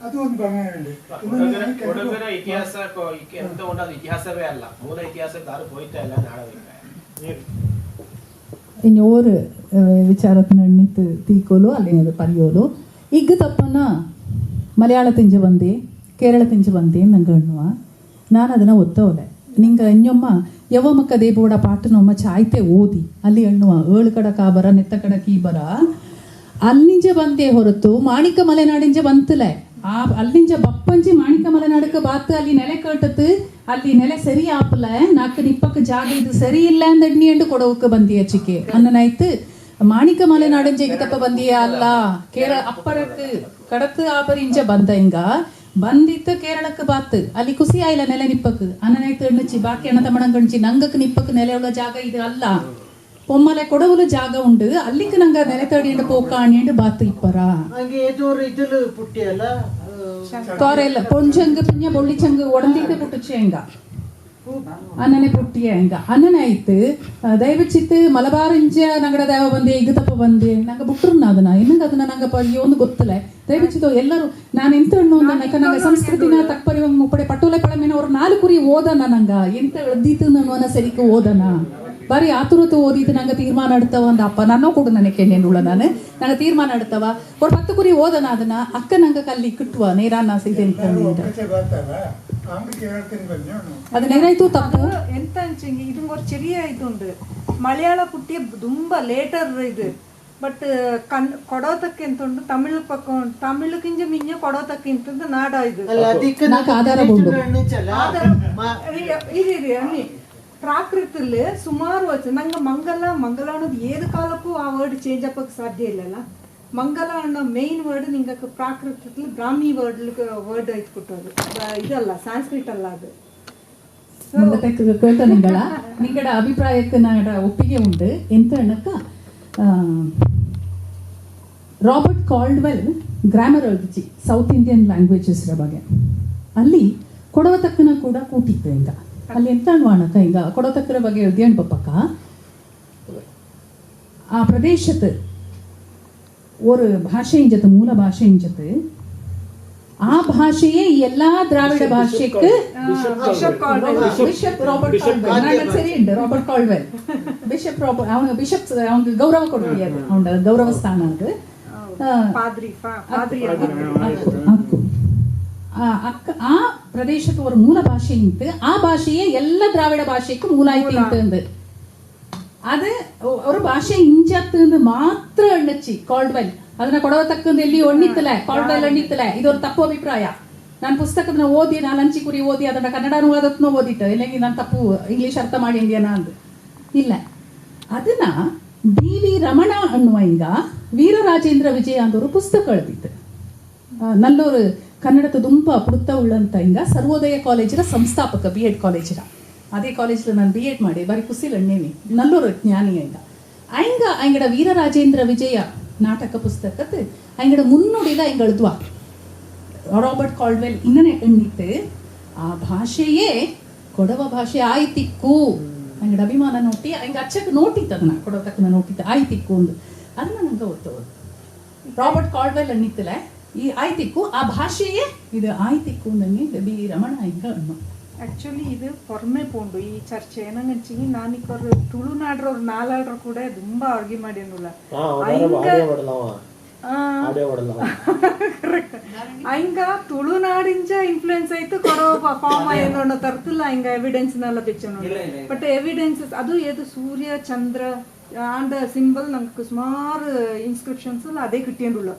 ಅದು ಒಂದು ಭಂಗನೆ ಇತಿಹಾಸ ಎಂತ ಉಂಟು ಇತಿಹಾಸವೇ ಅಲ್ಲ ಮೂಲ ಇತಿಹಾಸ ದಾರು ಹೋಯ್ತಾ ಇಲ್ಲ ನಾಡಬೇಕು ಇನ್ನು ಓರು ವಿಚಾರത്തിനണ്ണിത്ത് തീക്കോലോ അല്ലെങ്കിൽ പരിയോലോ ಈಗ ತಪ್ಪನ ಮಲಯಾಳ ತಿಂಜ ಬಂದೆ ಕೇರಳ ತಿಂಜ ಬಂದೆ ನಂಗೆ ಅಣ್ಣುವ ನಾನು ಅದನ್ನು ಒತ್ತವಲೆ ನಿಂಗೆ ಅಣ್ಣಮ್ಮ ಯವಮಕ್ಕ ದೇಬೋಡ ಪಾಟನೊಮ್ಮ ಚಾಯ್ತೆ ಓದಿ ಅಲ್ಲಿ ಅಣ್ಣುವ 7 ಕಡ ಕಾಬರ ನೆತ್ತ ಕಡ ಕೀಬರ ಅಲ್ಲಿಂಜ ಬಂದೆ ಹೊರತು ಮಾಣಿಕ ಮಲೆನಾಡಿಂಜ ಬಂತಲೆ ಆ ಅಲ್ಲಿಂಜ ಬಪ್ಪಂಜಿ ಮಾಣಿಕ ಮಲೆನಾಡಕ್ಕೆ ಬಾತು ಅಲ್ಲಿ ನೆಲೆ ಕಟ್ಟತ್ತು ಅಲ್ಲಿ ನೆಲೆ ಸರಿ ಆಪಲ ನಾಲ್ಕು ನಿಪ್ಪಕ್ಕೆ ಜಾಗ ಇದು ಸರಿ ಇಲ್ಲ ಅಂದಣ್ಣಿ ಅಂಡು ಕೊಡವಕ್ಕೆ ಬಂದಿ ಅಚ್ಚಿಕೆ ಅನ್ನನಾಯ್ತು ಮಾಣಿಕ ಮಲೆನಾಡಂಜ ತಪ್ಪ ಬಂದಿಯ ಅಲ್ಲ ಕೇರಳ ಅಪ್ಪರಕ್ಕೆ ಕಡತ್ತು ಆಪರಿಂಜ ಬಂದ ಹಿಂಗ ಬಂದಿತ್ತು ಕೇರಳಕ್ಕೆ ಬಾತ್ ಅಲ್ಲಿ ಖುಷಿ ಆಯ್ಲ ನೆಲೆ ನಿಪ್ಪಕ್ಕೆ ಅನ್ನನಾಯ್ತು ಎಣ್ಣಚ್ಚಿ ಬಾಕಿ ಅಣ್ಣ ತಮ್ಮಣಂಗಣ್ಚಿ ನಂಗಕ್ಕೆ ನಿಪ್ಪಕ್ಕೆ ನೆಲೆ ಉಳ್ಳ ಜಾಗ ಇದು ಅಲ್ಲ பொம்மலை கொடவுல ஜாக உண்டு அல்லிக்கு நாங்க நிலத்தடிண்டு போக்காணிண்டு பாத்து இப்பரா அங்கே ஏதோ ஒரு இதுல புட்டியல தோரையில பொஞ்சங்கு பிஞ்ச பொள்ளிச்சங்கு உடந்திட்டு புட்டுச்சேங்க ಅನ್ನನೆ ಪುಟ್ಟಿಯ ಹೆಂಗ ಅನ್ನನೆ ಆಯ್ತು ದಯವಿಚ್ಚಿತ್ತು ಮಲಬಾರಿಂಜ ನಂಗಡ ದೇವ ಬಂದೆ ಈಗ ತಪ್ಪ ಬಂದೆ ನಂಗೆ ಬಿಟ್ರನ್ನ ಅದನ್ನ ಇನ್ನಂಗೆ ಅದನ್ನ ನಂಗೆ ಒಂದು ಗೊತ್ತಿಲ್ಲ ದಯವಿಚ್ಚಿತ್ತು ಎಲ್ಲರೂ ನಾನು ಎಂತ ಹೆಣ್ಣು ಅಂದಕ್ಕ ನಂಗೆ ಸಂಸ್ಕೃತಿನ ತಕ್ಕಪರಿ ಮುಪ್ಪಡೆ ಪಟ್ಟೋಲೆ ಪಳಮೇನ ಅವ್ರು 4 ಕುರಿ ಓದನ ನಂಗ ಎಂತ ಎಳ್ದಿತ್ತು ನನ್ನ ಸರಿಕೆ ಓದನ ಬಾರಿ ಆತುರತೆ ಓದಿದ್ದು ನಂಗೆ ತೀರ್ಮಾನ എടുത്തವ ಅಂದ ಅಪ್ಪ ನಾನು ಕೂಡ ನನಗೆ ಕೆಣ್ಣೆನ್ನುಳ ನಾನು ನಂಗೆ ತೀರ್ಮಾನ എടുത്തವ ಅವ್ರು 10 ಕುರಿ ಓದನ ಅದನ್ನ ಅಕ್ಕ ನಂಗೆ ಕಲ್ಲಿ ಕಿಟ್ಟುವ ನೇರಾನ ಇದೆ ಅಂತ ಅದು ನೇರಾಯ್ತು ತಪ್ಪು ಎಂತ ಅಂಚಂಗಿ ಇದು ஒரு ചെറിയ ಇದುಂಡು ಮಲಯಾಳ ಕುಟ್ಟಿ ತುಂಬ ಲೇಟರ್ ಇದು ಬಟ್ ಕೊಡೋತಕ್ಕೆ ಅಂತ ಉಂಟು ತಮಿಳು ಪಕ್ಕ ಉಂಟು ತಮಿಳುಕಿಂಜ ಮಿಂಜ ಕೊಡೋತಕ್ಕೆ ಇಂತದ್ದು ನಾಡ ಇದು ಅಲ್ಲ ಅದಕ್ಕೆ నాకు ఆధారం ఉండు. ఇది అన్ని ప్రాకృతులు సుమారు వచ్చు ನಂಗೆ ಮಂಗಲ ಅನ್ನೋದು ಏದು ಕಾಲಕ್ಕೂ ಆ ವರ್ಡ್ ಚೇಂಜ್ ಅಪ್ಪಕ್ಕೆ ಸಾಧ್ಯ ಇಲ್ಲಲ್ಲ. ಮಂಗಲ ಅನ್ನೋ ಮೇನ್ ವರ್ಡ್ ನಿಂಗೆ ಪ್ರಾಕೃತದಲ್ಲಿ ಬ್ರಾಹ್ಮಿ ವರ್ಡ್ ಐತ್ ಕೊಟ್ಟೋದು ಇದಲ್ಲ ಸಾಂಸ್ಕ್ರಿಟ್ ಅಲ್ಲ ಅದು. ಮುಂದಕ್ಕೆ ಕೇಳ್ತಾ ನಿಂಗಡ ಅಭಿಪ್ರಾಯಕ್ಕೆ ನಾಡ ಒಪ್ಪಿಗೆ ಉಂಟು ಎಂತ ಅಣ್ಣಕ್ಕ ರಾಬರ್ಟ್ ಕಾಲ್ಡ್ವೆಲ್ ಗ್ರಾಮರ್ எழுதிச்சு ಸೌತ್ ಇಂಡಿಯನ್ ಲ್ಯಾಂಗ್ವೇಜಸ್ ಬಗ್ಗೆ ಅಲ್ಲಿ ಕೊಡವತಕ್ಕನ ಕೂಡ ಕೂಟಿತ್ತು ಹಿಂಗ ಅಲ್ಲಿ ಎಂತ ಅಣ್ವಾಣಕ್ಕ ಹಿಂಗ ಕೊಡವತಕ್ಕರ ಬಗ್ಗೆ எழுதியன் ಪಪ್ಪಕ್ಕ ಆ ಪ್ರದೇಶದ ஒரு ಭಾಷೆ ಇಂಜತ್ತು ಮೂಲ ಭಾಷೆ ಇಂಜತ್ತು ಆ ಭಾಷೆಯೇ ಎಲ್ಲಾ ದ್ರಾವಿಡ ಭಾಷೆக்கு ಬಿಷಪ್ ರಾಬರ್ಟ್ ಕಾಲ್ಡ್ವೆಲ್ ಸರಿ ಉಂಟು ರಾಬರ್ಟ್ ಕಾಲ್ಡ್ವೆಲ್ ಬಿಷಪ್ அவங்க பிஷப் அவங்க ಗೌರವ ಕೊಡ್ತಿದ್ದಾರೆ ಅವನ ಗೌರವ ಸ್ಥಾನ ಅದು ಪಾದ್ರಿ ಆ ಪ್ರದೇಶಕ್ಕೆ ஒரு ಮೂಲ ಭಾಷೆ ಇತ್ತು ಆ ಭಾಷೆಯೇ ಎಲ್ಲ ದ್ರಾವಿಡ ಭಾಷೆக்கு ಮೂಲ ಆಯ್ತು ಅಂತ ಅದು ஒரு ಭಾಷೆ ಇಂಜತ್ತು ಮಾತ್ರ ಅಣ್ಣಚ್ಚಿ ಕಾಲ್ಡ್ವೆಲ್ ಅದನ್ನ ಕೊಡವತಕ್ಕಂದು ಎಲ್ಲಿ ಒಣ್ಣಿತ್ತಲ್ಲ ಕಾಲ್ಡ್ವೆಲ್ ಒಣ್ಣಿತ್ತಲ್ಲ ಇದೊಂದು ತಪ್ಪು ಅಭಿಪ್ರಾಯ. ನಾನು ಪುಸ್ತಕದನ್ನ ಓದಿ ನಾನು ಹಂಚಿ ಕುರಿ ಓದಿ ಅದನ್ನ ಕನ್ನಡ ಅನುವಾದತ್ನ ಓದಿಟ್ಟು ಇല്ലെങ്കിൽ ನಾನು ತಪ್ಪು ಇಂಗ್ಲಿಷ್ ಅರ್ಥ ಮಾಡಿ ಅಂದ್ಯಾನ ಅಂದು ಇಲ್ಲ. ಅದನ್ನ ಡಿ.ವಿ. ರಮಣ ಅನ್ನುವ ಹಿಂಗ ವೀರರಾಜೇಂದ್ರ ವಿಜಯ ಅಂದವರು ಪುಸ್ತಕ எழுதிತ್ತು ನಲ್ಲೂರು ಕನ್ನಡದ ದುಂಪ ಪುಡುತ್ತ ಉಳ್ಳಂತ ಹಿಂಗ ಸರ್ವೋದಯ ಕಾಲೇಜಿನ ಸಂಸ್ಥಾಪಕ B.Ed ಕಾಲೇಜಿನ ಅದೇ ಕಾಲೇಜಿൽ ನಾನು B.Ed ಮಾಡಿ ಬರೀ ಕುಸಿಲಣ್ಣೇನಿ ನಲ್ಲೂರು ಜ್ಞಾನಿ ಹಿಂಗ ಅಂಗಡ ವೀರರಾಜೇಂದ್ರ ವಿಜಯ ನಾಟಕ ಪುಸ್ತಕத்து ಅಂಗಡ ಮುನ್ನುಡಿಲ ಹಿಂಗ எழுதுவா ರಾಬರ್ಟ್ ಕಾಲ್ಡ್ವೆಲ್ ಇನ್ನನೇ ಎಣ್ಣಿತ್ತು ಆ ಭಾಷೆಯೇ ಕೊಡವ ಭಾಷೆ ಆಯ್ತಿಕ್ಕು ಅಂಗಡ ಅಭಿಮಾನ ನೋಟಿ ಹಂಗೆ ಅಚ್ಚಕ್ಕೆ ನೋಟಿತ್ತು ಅದನ್ನ ಕೊಡವತಕ್ಕನ ನೋಟಿತ್ತು ಆಯ್ತಿಕ್ಕು ಒಂದು ಅದನ್ನ ನಂಗೆ ಗೊತ್ತು ರಾಬರ್ಟ್ ಕಾಲ್ಡ್ವೆಲ್ ಎಣ್ಣಿತ್ತಲ್ಲ ಈ ಆಯ್ತಿಕ್ಕು ಆ ಭಾಷೆಯೇ ಇದು ಆಯ್ತಿಕ್ಕು ಅಂದಂಗೆ B. ರಮಣ ಹಿಂಗ ಅಣ್ಣು. ಆಕ್ಚುಲಿ ಇದು ಪೊರ್ಮೆ ಪೋಂಡು ಈ ಚರ್ಚೆ ಏನಂಗಂಚಿ ನಾನಿಕ್ಕರು ತುಳುನಾಡ್ರವ್ರು ನಾಲಾಡ್ರು ಕೂಡ ತುಂಬಾ ಅರ್ಗಿ ಮಾಡ್ಯಾನುಲ್ಲ ಹಂಗ ತುಳುನಾಡಿಂಚ ಇನ್ಫ್ಲೂಯೆನ್ಸ್ ಆಯ್ತು ಕೊಡೋ ಫಾರ್ಮ್ ಏನೋ ತರ್ತಿಲ್ಲ ಹಿಂಗ ಎವಿಡೆನ್ಸ್ ನೆಲ್ಲ ಬೆಚ್ಚ ಬಟ್ ಎವಿಡೆನ್ಸಸ್ ಅದು ಏದು ಸೂರ್ಯ ಚಂದ್ರ ಆಂಡ್ ಸಿಂಬಲ್ ನಮ್ಗೆ ಸುಮಾರು ಇನ್ಸ್ಕ್ರಿಪ್ಷನ್ಸ್ ಎಲ್ಲ ಅದೇ ಕಿಟ್ಟಿಯಂಡುಲ್ಲ.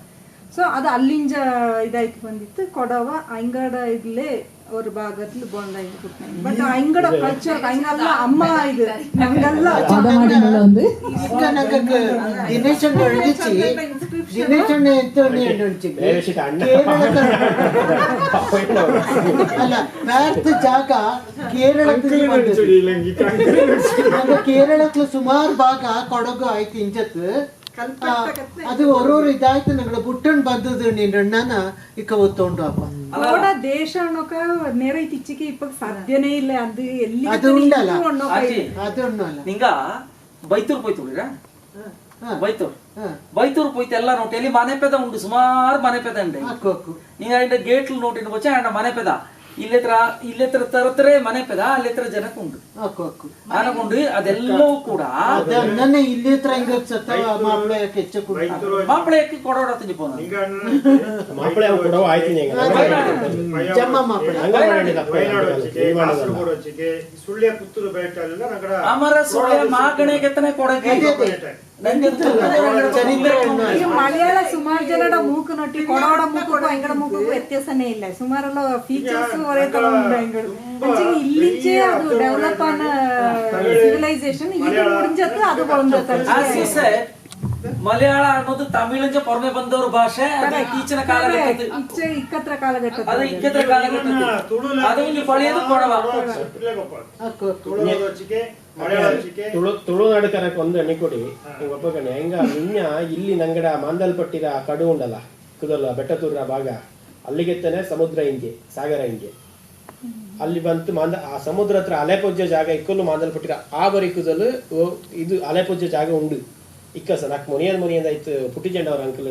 ಸೊ ಅದು ಅಲ್ಲಿಂಜ ಇದಾಯ್ತು ಬಂದಿತ್ತು ಕೊಡವ ಅಂಗಡ ಇದ್ಲೇ ஒரு பாகத்துல போண்டா கொடுத்தாங்க. பட் ஐங்கட கல்ச்சர் ஐங்கல்ல அம்மா இது நங்கல்ல வந்து ಈಗ ನನಗೆ ದಿನೇಶಣ್ಣ ಹೇಳಿಸಿ ದಿನೇಶಣ್ಣ ಎಂತೋನಿ ಹೇಳಿಸಿ ಅಲ್ಲ ಬ್ಯಾರ್ತ್ ಜಾಗ ಕೇರಳಕ್ಕೆ ಸುಮಾರು ಭಾಗ ಕೊಡಗು ಆಯ್ತು ಇಂಜತ್ತು ಅದು ಒರೋರು ಇದಾಯ್ತು ನಂಗೆ ಬುಟ್ಟನ್ ಬಂದದ್ದು ನೀನಣ್ಣನ ಇಕ್ಕ ಒತ್ತೊಂಡು ಅಪ್ಪ ಅವಡ ದೇಶ ಅನ್ನೋಕ ನೇರ ಇಚ್ಚಿಕೆ ಇಪ್ಪ ಸಾಧ್ಯನೇ ಇಲ್ಲ ಅದು ಎಲ್ಲಿ ಅದು ಉಂಡಲ್ಲ ಅದು ಉಂಡಲ್ಲ ನಿಂಗ ಬೈತೂರು ಪೋಯ್ತುಳಿರಾ ಬೈತೂರು ಪೋಯ್ತು ಎಲ್ಲ ನೋಟಿ ಅಲ್ಲಿ ಮನೆ ಪೆದ ಉಂಟು ಸುಮಾರು ಮನೆ ಪೆದ ಉಂಟು ನಿಂಗ ಅಯ್ಯ ಗೇಟ್ಲು ನೋಟಿನ ಬಚ್ಚ ಅಣ್ಣ ಮನೆ ಪೆದ ಇಲ್ಲೆತ್ರ ತರತರೆ ಮನೆ ಪೆದ ಅಲ್ಲೆತ್ರ ಜನಕ್ಕೆ ಉಂಟು ಆನಕೊಂಡು ಅದೆಲ್ಲವೂ ಕೂಡ ನನ್ನ ಇಲ್ಲಿ ಹತ್ರ ಹಿಂಗ ಮಾಪ್ಳಯಕ್ಕೆ ಹೆಚ್ಚು ಮಾಪ್ಳಯಕ್ಕೆ ಕೊಡೋಡ ತಿಂಜಿಪೋನ ಮಾಪ್ಳೆ ಕೊಡೋ ಆಯ್ತಿನಿ ಜಮ್ಮ ಮಾಪ್ಳೆ ಸುಳ್ಯ ಪುತ್ತೂರು ಬೇಟಲ್ಲ ನಗಡ ಅಮರ ಸುಳ್ಯ ಮಾಗಣೆಗೆ ತನೆ ಕೊಡಗೆ ಮಲಯಾಳ ಸುಮಾರು ಜನರ ಮೂಕು ನೊಟ್ಟಿ ಕೊಡೋಡ ಮೂಕು ಅಂಗಡ ಮೂಕು ವ್ಯತ್ಯಾಸನೇ ಇಲ್ಲ ಸುಮಾರೆಲ್ಲ ಫೀಚರ್ಸ್ ಒರೇ ತರ ಉಂಟು ಇಲ್ಲಿಂಚೆ ಅದು ಡೆವಲಪ್ ಆನ ಸಿವಿಲೈಸೇಷನ್ ಇದು ಮುಡಿಂಜತ್ತು ಅದು ಬಂದ ಮಲಯಾಳ ಅನ್ನೋದು ತಮಿಳಿಂದ ಪೊರ್ಮೆ ಬಂದವ್ರ ಭಾಷೆ ಈಚಿನ ಕಾಲಘಟ್ಟ ಇಕ್ಕತ್ರ ಕಾಲಘಟ್ಟ ಅದು ಇಕ್ಕತ್ರ ಕಾಲಘಟ್ಟ ಅದು ಇಲ್ಲಿ ಪಳೆಯದು ಕೊಡವ ತುಳುನಾಡು ಕರಕ್ಕೆ ಒಂದು ಎಣ್ಣೆ ಕೊಡಿ ಒಪ್ಪಕಣೆ ಹೆಂಗ ನಿನ್ನ ಇಲ್ಲಿ ನಂಗಡ ಮಾಂದಲ್ಪಟ್ಟಿರ ಕಡು ಉಂಡಲ್ಲ ಕುದಲ್ಲ ಬೆಟ್ಟತೂರ ಭಾಗ ಅಲ್ಲಿಗೆತ್ತನೆ ಸಮುದ್ರ ಹಿಂಗೆ ಸಾಗರ ಹಿಂಗೆ ಅಲ್ಲಿ ಬಂತು ಆ ಸಮುದ್ರ ಹತ್ರ ಅಲೆಪೊಜ್ಜೆ ಜಾಗ ಇಕ್ಕಲು ಮಾಂದಲ್ಪಟ್ಟಿರ ಆ ಬರಿ ಕುದಲು ಇದು ಅಲೆಪೊಜ್ಜೆ ಜಾಗ ಉಂಡು ಇಕ್ಕ ಸರ್ ನಾಕ್ ಮೊನಿಯಂದ ಆಯ್ತು ಪುಟ್ಟಿಜಂಡ ಅವ್ರ ಅಂಕಲ್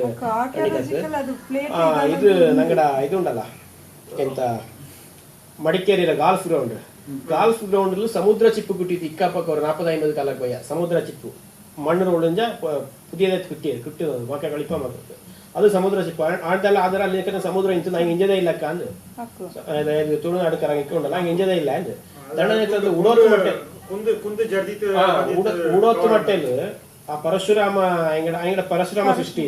ಇದು ನಂಗಡ ಇದು ಉಂಡಲ್ಲ ಎಂತ ಮಡಿಕೇರಿಯ ಗಾಲ್ಫ್ ಗ್ರೌಂಡ್ ಸಮುದ್ರ ಚಿಪ್ಪು ಕುಟ್ಟಿತ್ತು ಇಕ್ಕಪ್ಪಕ್ಕ ಅವ್ರು 40-50 ಕಾಲಕ್ಕೆ ಬಯ್ಯ ಸಮುದ್ರ ಚಿಪ್ಪು ಮಣ್ಣು ಒಳಂಜ ಪುದಿಯದ ಕುಟ್ಟಿದ ಮಕ್ಕ ಕಳಿಪ ಮಾಡ್ತಾರೆ ಅದು ಸಮುದ್ರ ಚಿಪ್ಪು ಆಡ್ದಲ್ಲ ಆದ್ರೆ ಅಲ್ಲಿ ಸಮುದ್ರ ಇಂತು ನಂಗೆ ಇಂಜದೇ ಇಲ್ಲಕ್ಕ ಅಂದ್ ತುಳುನಾಡು ಕರ ಇಕ್ಕೊಂಡಲ್ಲ ಹಂಗೆ ಇಂಜದೇ ಇಲ್ಲ ಅಂದ್ ದಂಡ ಉಡೋತ್ತು ಮಟ್ಟೆ ಉಡೋತ್ತು ಮಟ್ಟೆಲ್ ಆ ಪರಶುರಾಮ ಅಂಗಡ ಪರಶುರಾಮ ಸೃಷ್ಟಿ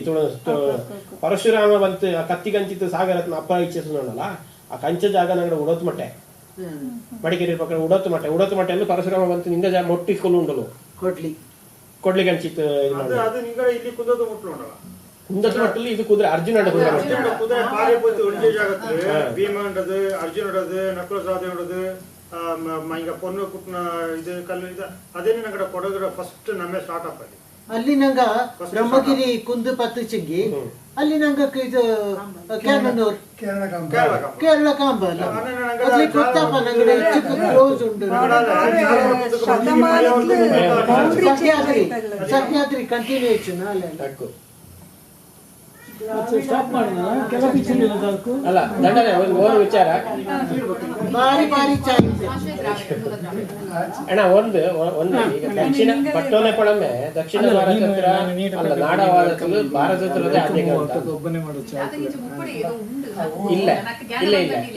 ಪರಶುರಾಮ ಬಂತು ಆ ಕತ್ತಿ ಕಂಚಿತ್ತು ಸಾಗರತ್ನ ಅಪ್ಪ ಇಚ್ಛಿಸೋಣಲ್ಲ ಆ ಕಂಚ ಜಾಗ ನಂಗಡ ಉಡೋತ್ ಮಟ್ಟೆ ಮಡಿಕೇರಿ ಪಕ್ಕ ಉಡೋತ್ ಮಟ್ಟೆ ಅಂದ್ರೆ ಪರಶುರಾಮ ಬಂತು ನಿಂದ ಮೊಟ್ಟಿಸ್ಕೊಂಡು ಉಂಡಲು ಕೊಡ್ಲಿ ಕಂಚಿತ್ತು ಅದು ನಿಂಗಳ ಇಲ್ಲಿ ಕುಂದದ ಮುಟ್ಲು ಉಂಡಲ್ಲ ಕುಂದದ ಮಟ್ಟಲ್ಲಿ ಇದು ಕುದುರೆ ಅರ್ಜುನ ಕುದುರೆ ಪಾರಿಪೋತಿ ಒಳ್ಳೆ ಜಾಗತ್ತು ಭೀಮ ಉಂಡದು ಅರ್ಜುನ ಉಡದು ನಕುಲ ಸಾಧೆ ಉಡದು ಹಿಂಗ ಪೊನ್ನು ಕುಟ್ನ ಇದು ಕಲ್ಲು ಇದು ಅದೇನೆ ನಂಗಡ ಕೊಡಗರ ಫಸ್ಟ್ ನಮ್ಮೆ ಸ್ಟಾರ್ಟ್ ಅಪ್ ಅಲ್ಲಿ ನಂಗ ಬ್ರಹ್ಮಗಿರಿ ಕುಂದು ಪತ್ತು ಚಿಂಗಿ ಅಲ್ಲಿ ನಂಗ ಇದು ಕ್ಯಾನೂರ್ ಕೇರಳ ಕಾಂಬ ಅಲ್ಲ ಅಲ್ಲಿ ಗೊತ್ತಪ್ಪ ನಂಗಡ ಚಿಕ್ಕ ಕ್ಲೋಸ್ ಉಂಟು ಸಹ್ಯಾದ್ರಿ ಕಂಟಿನ್ಯೂಯೇಷನ್ ಅಲ್ಲ ಅಲ್ಲ ದಂಡನೆ ಒಂದು ವಿಚಾರ ಬಾರಿ ಚಾಯ್ ಅಣ್ಣ ಒಂದು ಈಗ ದಕ್ಷಿಣ ಪಟ್ಟೋನೆ ಪಳಮೆ ದಕ್ಷಿಣ ಭಾರತ ಹತ್ರ ಅಲ್ಲ ನಾಡವಾದಗಳು ಭಾರತ ಹತ್ರದೇ ಆದ್ಯತೆ ಇಲ್ಲ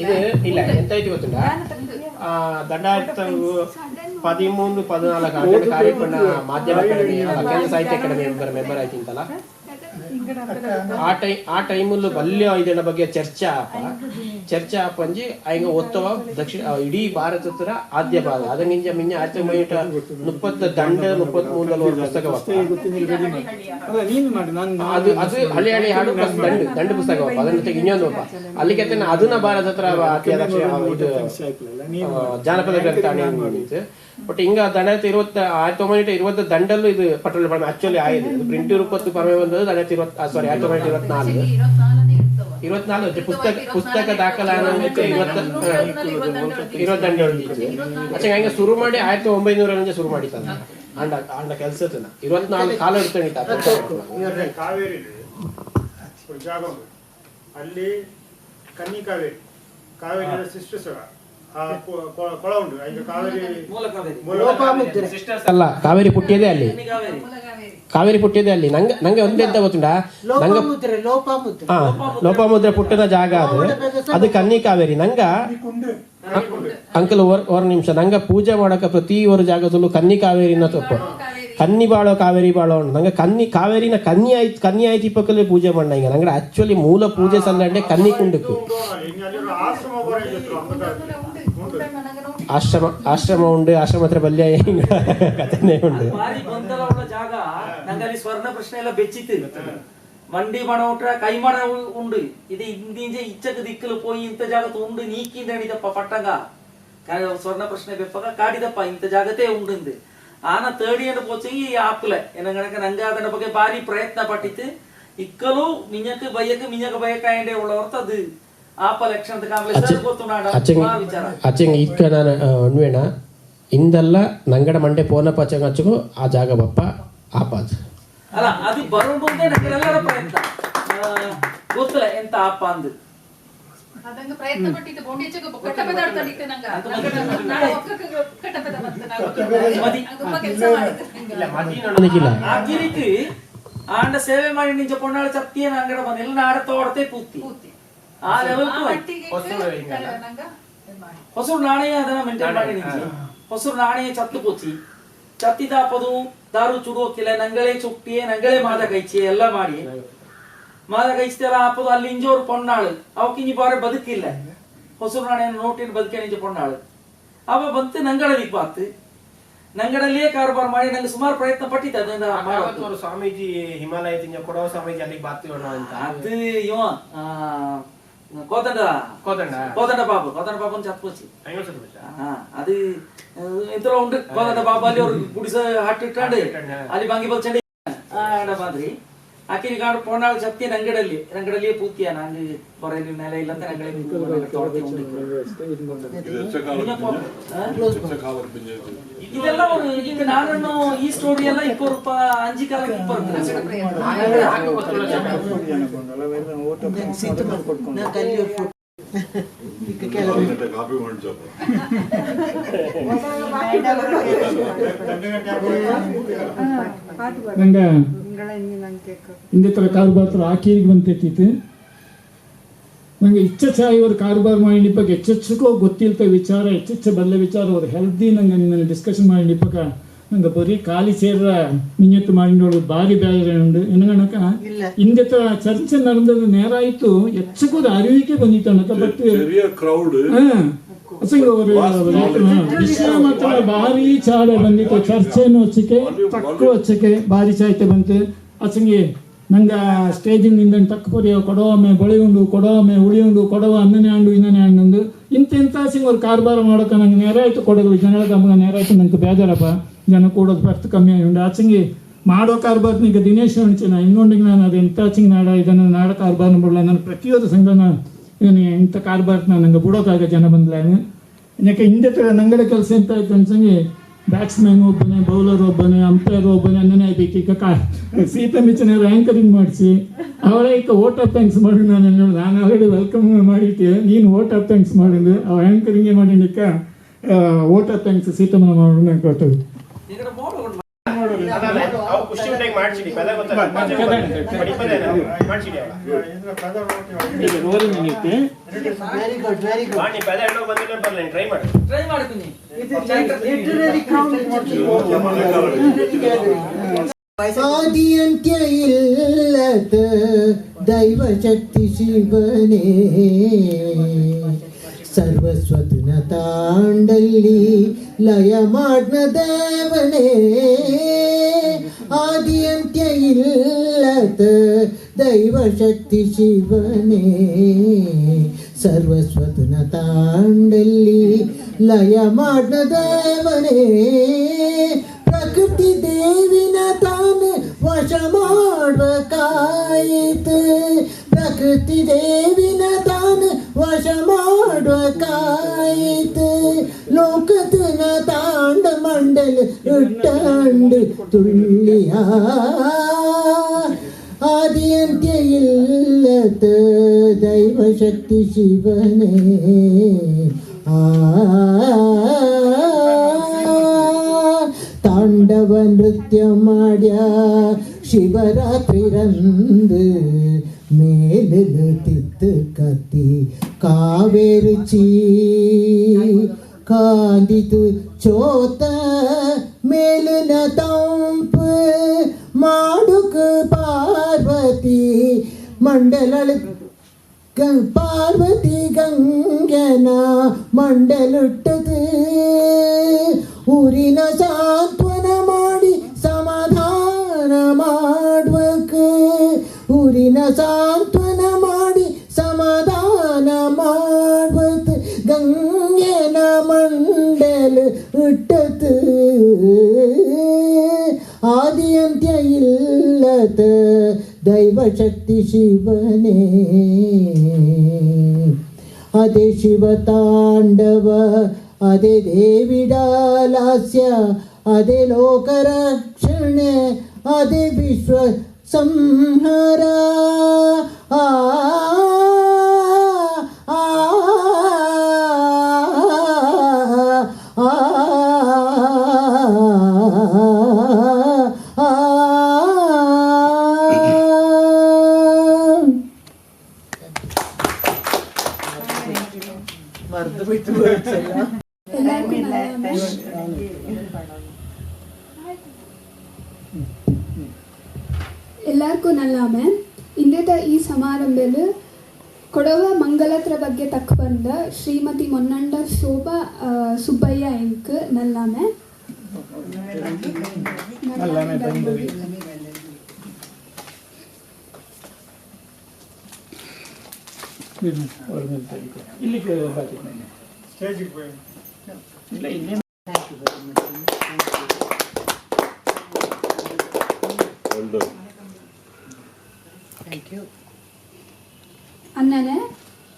ಇದು ಇಲ್ಲ ಎಂತ ಐತಿ ಗೊತ್ತುಂಟ ದಂಡಾಯುಕ್ತ 13-14 ಕಾರ್ಯಕ್ರಮ ಮಾಧ್ಯಮ ಅಕಾಡೆಮಿ ಕೇಂದ್ರ ಸಾಹಿತ್ಯ ಅಕಾಡೆಮಿ ಮೆಂಬರ್ ಆಯ್ತಿಂತಲ್ಲ ಆ ಟೈಮಲ್ಲಿ ಬಲ್ಯ ಇದರ ಬಗ್ಗೆ ಚರ್ಚೆ ಆಪಂಜಿ ಆಯ್ಗ ಒತ್ತವ ದಕ್ಷಿಣ ಇಡೀ ಭಾರತ ಹತ್ರ ಆದ್ಯ ಭಾಗ ಅದಂಗಿಂಜ ಮಿಂಜ 1930 ದಂಡ 33 ಪುಸ್ತಕ ಅದು ಹಳಿ ಹಾಡು ದಂಡ ಪುಸ್ತಕ ಅದನ್ನ ಜೊತೆಗೆ ಇನ್ನೊಂದು ಅಲ್ಲಿಗೆ ಅದನ್ನ ಭಾರತ ಹತ್ರ ಇದು ಜಾನಪದ ಗ್ರಂಥ ಬಟ್ ಹಿಂಗ ದಂಡ 1920 ದಂಡಲ್ಲೂ ಇದು ಪಟ್ಟಣ ಆಕ್ಚುಲಿ ಆಗಿದೆ ಪ್ರಿಂಟ್ ರೂಪತ್ತು ಪರಮೆ ಬಂದದ್ದು 1924 ಪುಸ್ತಕ ದಾಖಲಾನ 20 ದಂಡ ಅಚ್ಚಂಗ ಹಂಗ ಶುರು ಮಾಡಿ 1900 ಶುರು ಮಾಡಿತ್ತ ಅಂಡ ಕೆಲಸ 24 ಕಾಲ ಇರ್ತಾನೆ ಕಾವೇರಿ ಜಾಗ ಅಲ್ಲಿ ಕನ್ನಿ ಕಾವೇರಿ ಸಿಸ್ಟರ್ಸ್ ಕೊಳ ಉಂಟು ಈಗ ಅಲ್ಲ ಕಾವೇರಿ ಪುಟ್ಟಿಯದೇ ಅಲ್ಲಿ ನಂಗೆ ಒಂದೇ ಅಂತ ಗೊತ್ತುಂಟ ನಂಗೆ ಲೋಪಮುದ್ರೆ ಪುಟ್ಟದ ಜಾಗ ಅದು ಕನ್ನಿ ಕಾವೇರಿ ನಂಗ ಅಂಕಲ್ ಒಂದು ನಿಮಿಷ ನಂಗ ಪೂಜೆ ಮಾಡಕ ಪ್ರತಿ ಒಂದು ಜಾಗದಲ್ಲೂ ಕನ್ನಿ ಕಾವೇರಿನ ತಪ್ಪ ಕನ್ನಿ ಬಾಳೋ ಕಾವೇರಿ ಬಾಳೋ ನಂಗೆ ಕಾವೇರಿನ ಕನ್ನಿ ಆಯ್ತು ಪಕ್ಕದಲ್ಲಿ ಪೂಜೆ ಮಾಡ ಈಗ ನಂಗೆ ಆಕ್ಚುಲಿ ಮೂಲ ಪೂಜೆ ಸಲ್ಲಂಡೆ ಕನ್ನಿ ಕುಂಡಕ್ಕೆ ಆಶ್ರಮ ಉಂಡು ಆಶ್ರಮ ಹತ್ರ ಬಲ್ಯ ಕಥೆನೇ ಉಂಡು ಭಾರಿ ಗೊಂದಲ ಉಳ್ಳ ಜಾಗ ನಂಗಲ್ಲಿ ಸ್ವರ್ಣ ಪ್ರಶ್ನೆ ಎಲ್ಲ ಬೆಚ್ಚಿತ್ತು ಮಂಡಿ ಮಣ ಉಟ್ರ ಕೈ ಮಣ ಉಂಡು ಇದು ಇಂದಿಂಜ ಇಚ್ಚಕ ದಿಕ್ಕಲು ಪೋಯಿ ಇಂತ ಜಾಗತ್ ಉಂಡು ನೀಕಿಂದ ಹಿಡಿದಪ್ಪ ಪಟ್ಟಂಗ ಸ್ವರ್ಣ ಪ್ರಶ್ನೆ ಬೆಪ್ಪಗ ಕಾಡಿದಪ್ಪ ಇಂತ ಜಾಗತೆ ಉಂಡು ಆನ ತೇಡಿಯನ್ನು ಪೋಚಿ ಆಪ್ಲೆ ಏನಂಗಣಕ ನಂಗ ಅದರ ಬಗ್ಗೆ ಭಾರಿ ಪ್ರಯತ್ನ ಪಟ್ಟಿತ್ತು ಇಕ್ಕಲು ಮಿಂಜಕ ಬಯ್ಯಕ ಎಂಡೆ ಉಳ್ಳವರ್ತ ಅದು ಆಪ ಲಕ್ಷಣದ ಕಾಂಗ್ರೆಸ್ ಗೊತ್ತುನಾಡ ವಿಚಾರ ಅಚ್ಚಂಗ ಇಕ್ಕ ನಾನು ಅನ್ವೇಣ ಇಂದಲ್ಲ ನಂಗಡ ಮಂಡೆ ಪೋನ ಪಚ್ಚಂಗ ಹಚ್ಚಗು ಆ ಜಾಗ ಬಪ್ಪ ಆಪಾದ ಅಲ್ಲ ಅದು ಬರೋದೇ ನಗರೆಲ್ಲರ ಪ್ರಯತ್ನ ಗೊತ್ತಲ್ಲ ಎಂತ ಆಪ ಅಂದು ಅದಂಗ ಪ್ರಯತ್ನ ಪಟ್ಟಿತ್ತು ಬೋಂಡಿಚಗ ಕಟ್ಟಪದ ಅರ್ಥಲಿಕ್ಕೆ ನಂಗ ಕಟ್ಟಪದ ತುಂಬಾ ಕೆಲಸ ಮಾಡಿದ್ರು ಆಗಿರಿಕ್ ಆಂಡ ಸೇವೆ ಮಾಡಿ ನಿಂಜ ಪೊಣ್ಣಾಳ ಚಪ್ತಿಯ ನಂಗಡ ಬಂದಿಲ್ಲ ನಾಡ ತೋಡತೆ ಪೂರ್ತಿ ಆ ಲೆವೆಲ್ ಹೊಸೂರು ನಾಣಯ ಅದನ್ನ ಮೇಂಟೈನ್ ಮಾಡಿ ನಿಂಜಿ ಹೊಸೂರು ನಾಣಯ ಚತ್ತು ಪೋಚಿ ಚತ್ತಿದಾಪದು ದಾರು ಚುಡುವಕ್ಕಿಲ್ಲ ನಂಗಳೇ ಚುಟ್ಟಿಯೇ ನಂಗಳೇ ಮಾದ ಕೈಚಿ ಎಲ್ಲ ಮಾಡಿ ಮಾದ ಕೈಚಿತೆಲ್ಲ ಆಪದು ಅಲ್ಲಿ ಇಂಜೋರು ಪೊಣ್ಣಾಳು ಅವಕ್ಕಿಂಜಿ ಬಾರೆ ಬದುಕಿಲ್ಲ ಹೊಸೂರು ನಾಣಯ ನೋಟಿನ ಬದುಕೆ ನಿಂಜ ಪೊಣ್ಣಾಳು ಅವ ಬಂತು ನಂಗಡಲಿಕ್ಕೆ ಬಾತು ನಂಗಡಲ್ಲಿಯೇ ಕಾರಬಾರ ಮಾಡಿ ನಂಗೆ ಸುಮಾರು ಪ್ರಯತ್ನ ಪಟ್ಟಿದ್ದೆ ಅದನ್ನ ಸ್ವಾಮೀಜಿ ಹಿಮಾಲಯ ಕೊಡವ ಸ್ವಾಮೀಜಿ ಅಲ್ಲಿಗೆ ಬಾತು ಅಂತ ಅದು ಇವ ಕೋದಂಡ ಬಾಬನ್ ಚಪ್ಪುಚ್ಚಿ ಅದು ಎಂತೋ ಉಂಟು ಕೋದಂಡ ಬಾಬು ಅಲ್ಲಿ ಅವ್ರು ಗುಡಿಸ ಹಾಟಿಟ್ಟಾಂಡು ಅಲ್ಲಿ ಬಾಂಗಿ ಬಲ್ಚಂಡಿ ಮಾದ್ರಿ ಆಕಿನ ಕಾಡು ಪೊಣ್ಣಾಳು ಚಪ್ತಿ ನಂಗಡಲ್ಲಿಯೇ ಪೂರ್ತಿಯ ನಂಗೆ ಬರಲಿ ನೆಲ ಇಲ್ಲ ಅಂತ ನಂಗಡೆ ಇದೆಲ್ಲ ಈಗ ನಾನು ಈ ಸ್ಟೋರಿ ಎಲ್ಲ ಇಪ್ಪರು ಅಂಜಿ ಕಾಲ ನಂಗೆ ಹಿಂದೆ ತರ ಕಾರುಬಾರ್ ಆಕೀರಿಗೆ ಬಂತಿತ್ತು ನಂಗೆ ಇಚ್ಛಾಯಿ ಅವ್ರು ಕಾರುಬಾರ್ ಮಾಡಿ ನಿಪ್ಪಕ್ಕೆ ಹೆಚ್ಚೆಚ್ಚಕ್ಕೋ ಗೊತ್ತಿಲ್ತ ವಿಚಾರ ಹೆಚ್ಚೆಚ್ಚ ಬಲ್ಲ ವಿಚಾರ ಅವ್ರು ಹೆಲ್ದಿ ನಂಗೆ ನಿನ್ನ ಡಿಸ್ಕಷನ್ ಮಾಡಿ ನಿಪ್ಪಕ ನಂಗೆ ಬರೀ ಖಾಲಿ ಸೇರ ಮಿಂಜತ್ತು ಮಾಡಿದೋಳು ಭಾರಿ ಬೇರೆ ಉಂಡು ಏನಗಣಕ ಇಂದೆತ್ತ ಚರ್ಚೆ ನಡೆದದ್ದು ನೇರ ಆಯ್ತು ಹೆಚ್ಚು ಅರಿವಿಕೆ ಬಂದಿತ್ತು ಅನಕ ಬಟ್ ವಿಷಯ ಮಾತ್ರ ಭಾರಿ ಚಾಳೆ ಬಂದಿತ್ತು ಚರ್ಚೆಯನ್ನು ಹಚ್ಚಕ್ಕೆ ತಕ್ಕ ಹಚ್ಚಕ್ಕೆ ಭಾರಿ ಚಾಯ್ತೆ ಬಂತು ಅಸಂಗೆ ನಂಗೆ ಸ್ಟೇಜಿನಿಂದ ತಕ್ಕ ಪೊರಿಯ ಕೊಡವೊಮ್ಮೆ ಬಳಿ ಉಂಡು ಕೊಡವೊಮ್ಮೆ ಉಳಿ ಉಂಡು ಕೊಡವ ಅನ್ನನೇ ಹಣ್ಣು ಇನ್ನನೇ ಹಣ್ಣು ಇಂಥ ಸಿಂಗ್ ಅವ್ರು ಕಾರ್ಬಾರ ಮಾಡೋಕೆ ನಂಗೆ ನೇರ ಆಯ್ತು ಕೊಡೋದು ಜನಗಳ ಗಮನ ನೇರ ಆಯ್ತು ನಂಗೆ ಬೇಜಾರಪ್ಪ ಜನ ಕೂಡೋದು ಬರ್ತು ಕಮ್ಮಿ ಉಂಡು ಆಚಂಗೆ ಮಾಡೋ ಕಾರ್ಬಾರ್ನ ಈಗ ದಿನೇಶ್ ಹಂಚಿನ ಇನ್ನೊಂದಿಗೆ ನಾನು ಅದು ಎಂಥ ಆಚಂಗೆ ನಾಡ ಇದನ್ನು ನಾಡ ಕಾರ್ಬಾರ್ನ ಬಿಡಲ್ಲ ನಾನು ಪ್ರತಿಯೊಂದು ಸಂಘನ ಏನು ಇಂಥ ಕಾರ್ಬಾರ್ನ ನಂಗೆ ಬಿಡೋಕ್ಕಾಗ ಜನ ಬಂದಿಲ್ಲ ಯಾಕೆ ಹಿಂದೆ ನಂಗಡೆ ಕೆಲಸ ಎಂತ ಆಯ್ತು ಅನ್ಸಂಗೆ ಬ್ಯಾಟ್ಸ್ಮನ್ ಒಬ್ಬನೇ ಬೌಲರ್ ಒಬ್ಬನೇ ಅಂಪೈರ್ ಒಬ್ಬನೇ ಅನ್ನನೇ ಆಗ್ಬೇಕು ಈಗ ಸೀತಾ ಮಿಚನ ರ್ಯಾಂಕರಿಂಗ್ ಮಾಡಿಸಿ ಅವಳೇ ಈಗ ವೋಟ್ ಆಫ್ ಥ್ಯಾಂಕ್ಸ್ ಮಾಡಿ ನಾನು ಆಲ್ರೆಡಿ ವೆಲ್ಕಮ್ ಮಾಡಿದ್ದೆ ನೀನು ವೋಟ್ ಆಫ್ ಥ್ಯಾಂಕ್ಸ್ ಮಾಡಿದ್ದು ಅವ ರ್ಯಾಂಕರಿಂಗೇ ಮಾಡಿದ್ದಕ್ಕ ವೋಟ್ ಆಫ್ ಥ್ಯಾಂಕ್ಸ್ ಸೀತಮ್ಮನ ಮಾಡೋಣ ಕೊಟ್ಟದು ಆದಿ ಅಂತ್ಯ ಇಲ್ಲದ ದೈವ ಶಕ್ತಿ ಶಿವನೇ ಸರ್ವಸ್ವತನ ತಾಂಡಲ್ಲಿ ಲಯ ಮಾಡ್ನ ದೇವನೇ ಆದಿ ಅಂತ್ಯ ಇಲ್ಲದ ದೈವ ಶಕ್ತಿ ಶಿವನೇ ಸರ್ವಸ್ವತನ ತಾಂಡಲ್ಲಿ ಲಯ ಮಾಡ್ನ ದೇವನೇ ಪ್ರಕೃತಿ ದೇವಿನ ತಾನು ವಶ ಮಾಡ್ಬೇಕಾಯಿತು ಪ್ರಕೃತಿ ದೇವಿನ ತಾನು ವಶ ಮಾಡ್ಬೇಕಾಯಿತು ಲೋಕತನ ತಾಂಡ ಮಂಡಲ ಇಟ್ಟಂಡು ತುಳ್ಳಿಯ ಆದಿ ಅಂತ್ಯ ಇಲ್ಲದ ದೈವ ಶಕ್ತಿ ಶಿವನೇ ತಾಂಡವ ನೃತ್ಯ ಮಾಡ್ಯ ಶಿವರಾತ್ರಿ ರಂದು ಮೇಲು ತಿತ್ತು ಕತ್ತಿ ಕಾವೇರುಚಿ ಕಾಂದಿತು ಚೋತ ಮೇಲಿನ ತಂಪು ಮಾಡುಕ ಪಾರ್ವತಿ ಮಂಡಲ ಪಾರ್ವತಿ ಗಂಗನ ಮಂಡಲುಟ್ಟದು ಊರಿನ ಸಾಂತ್ವನ ಮಾಡಿ ಸಮಾಧಾನ ಮಾಡುವಕ್ಕೆ ಊರಿನ ಸಾಂತ್ವನ ಮಾಡಿ ಸಮಾಧಾನ ಮಾಡುವತ್ತು ಗಂಗೆನ ಮಂಡಲ ಇಟ್ಟತು ಆದಿ ಅಂತ್ಯ ಇಲ್ಲದ ದೈವ ಶಕ್ತಿ ಶಿವನೇ ಅದೇ ಶಿವ ತಾಂಡವ ಅದೇ ದೇವಿಡಾಲಾಸ್ಯ ಅದೇ ಲೋಕರಕ್ಷಣೆ ಅದೇ ವಿಶ್ವ ಸಂಹಾರ ಆ ಎಲ್ಲರಿಗೂ ನಲ್ಲಾಮೆ ಇಂದಿನ ಈ ಸಮಾರಂಭದಲ್ಲಿ ಕೊಡವ ಮಂಗಲತ್ರ ಬಗ್ಗೆ ತಕ್ಕ ಬಂದ ಶ್ರೀಮತಿ ಮೊನ್ನಂಡ ಶೋಭಾ ಸುಬ್ಬಯ್ಯ ಎಂಕ್ ನಲ್ಲಾಮೆ ಇಲ್ಲಿಗೆ ಅನ್ನನೆ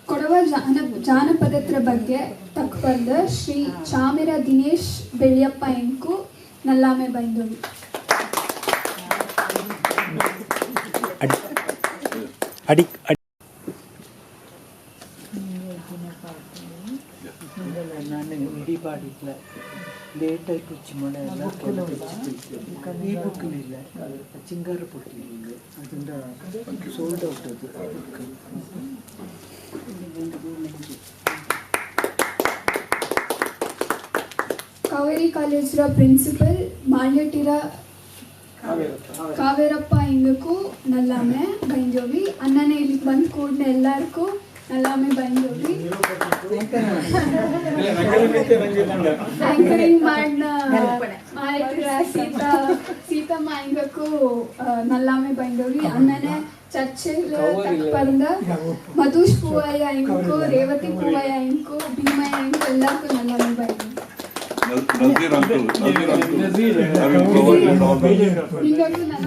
ಕೊಡವ ಜಾನಪದತ್ರ ಬಗ್ಗೆ ತಕ್ಕ ಬಂದ ಶ್ರೀ ಚಾಮಿರ ದಿನೇಶ್ ಬೆಳ್ಯಪ್ಪ ಎಂಕು ನಲ್ಲಾಮೆ ಬೈಂದೋಳು ಲೇಟಾಗಿ ಕುಚ್ಚಿ ಮಳೆ ಈ ಬುಕ್ಕಿನಿಲ್ಲ ಚಿಂಗಾರ ಪುಟ್ಟಿಲ್ಲ ಅದರಿಂದ ಸೋಲ್ಡ್ ಔಟ್ ಅದು ಕಾವೇರಿ ಕಾಲೇಜ್ರ ಪ್ರಿನ್ಸಿಪಲ್ ಮಾಳ್ಯಟಿರ ಕಾವೇರಪ್ಪ ಇಂಗಕ್ಕೂ ನಲ್ಲಾಮೆ ಬೈಂಜೋವಿ ಅನ್ನನೇ ಇಲ್ಲಿಗೆ ಬಂದು ಕೂಡನೆ ಎಲ್ಲಾರ್ಗೂ ನಲ್ಲಾಮೆ ಬೈಂಜೋವಿ ಆಂಕರಿಂಗ್ ಮಾಡಿನ ಮಾಳ್ಯಟಿರ ಸೀತಮ್ಮ ಇಂಗಕ್ಕೂ ನಲ್ಲಾಮೆ ಬೈಂಜೋವಿ ಅನ್ನನೇ ಚರ್ಚೆಲ್ ಬಂದ ಮಧುಷ್ ಪೂವಯ್ಯ ಇಂಕು ರೇವತಿ ಪೂವಯ್ಯ ಇಂಕು ಭೀಮಯ್ಯ ಇಂಕು ಎಲ್ಲರಿಗೂ ನಲ್ಲಾಮೆ ಬೈಂಜೋವಿ Nazir uncle. I will provide all the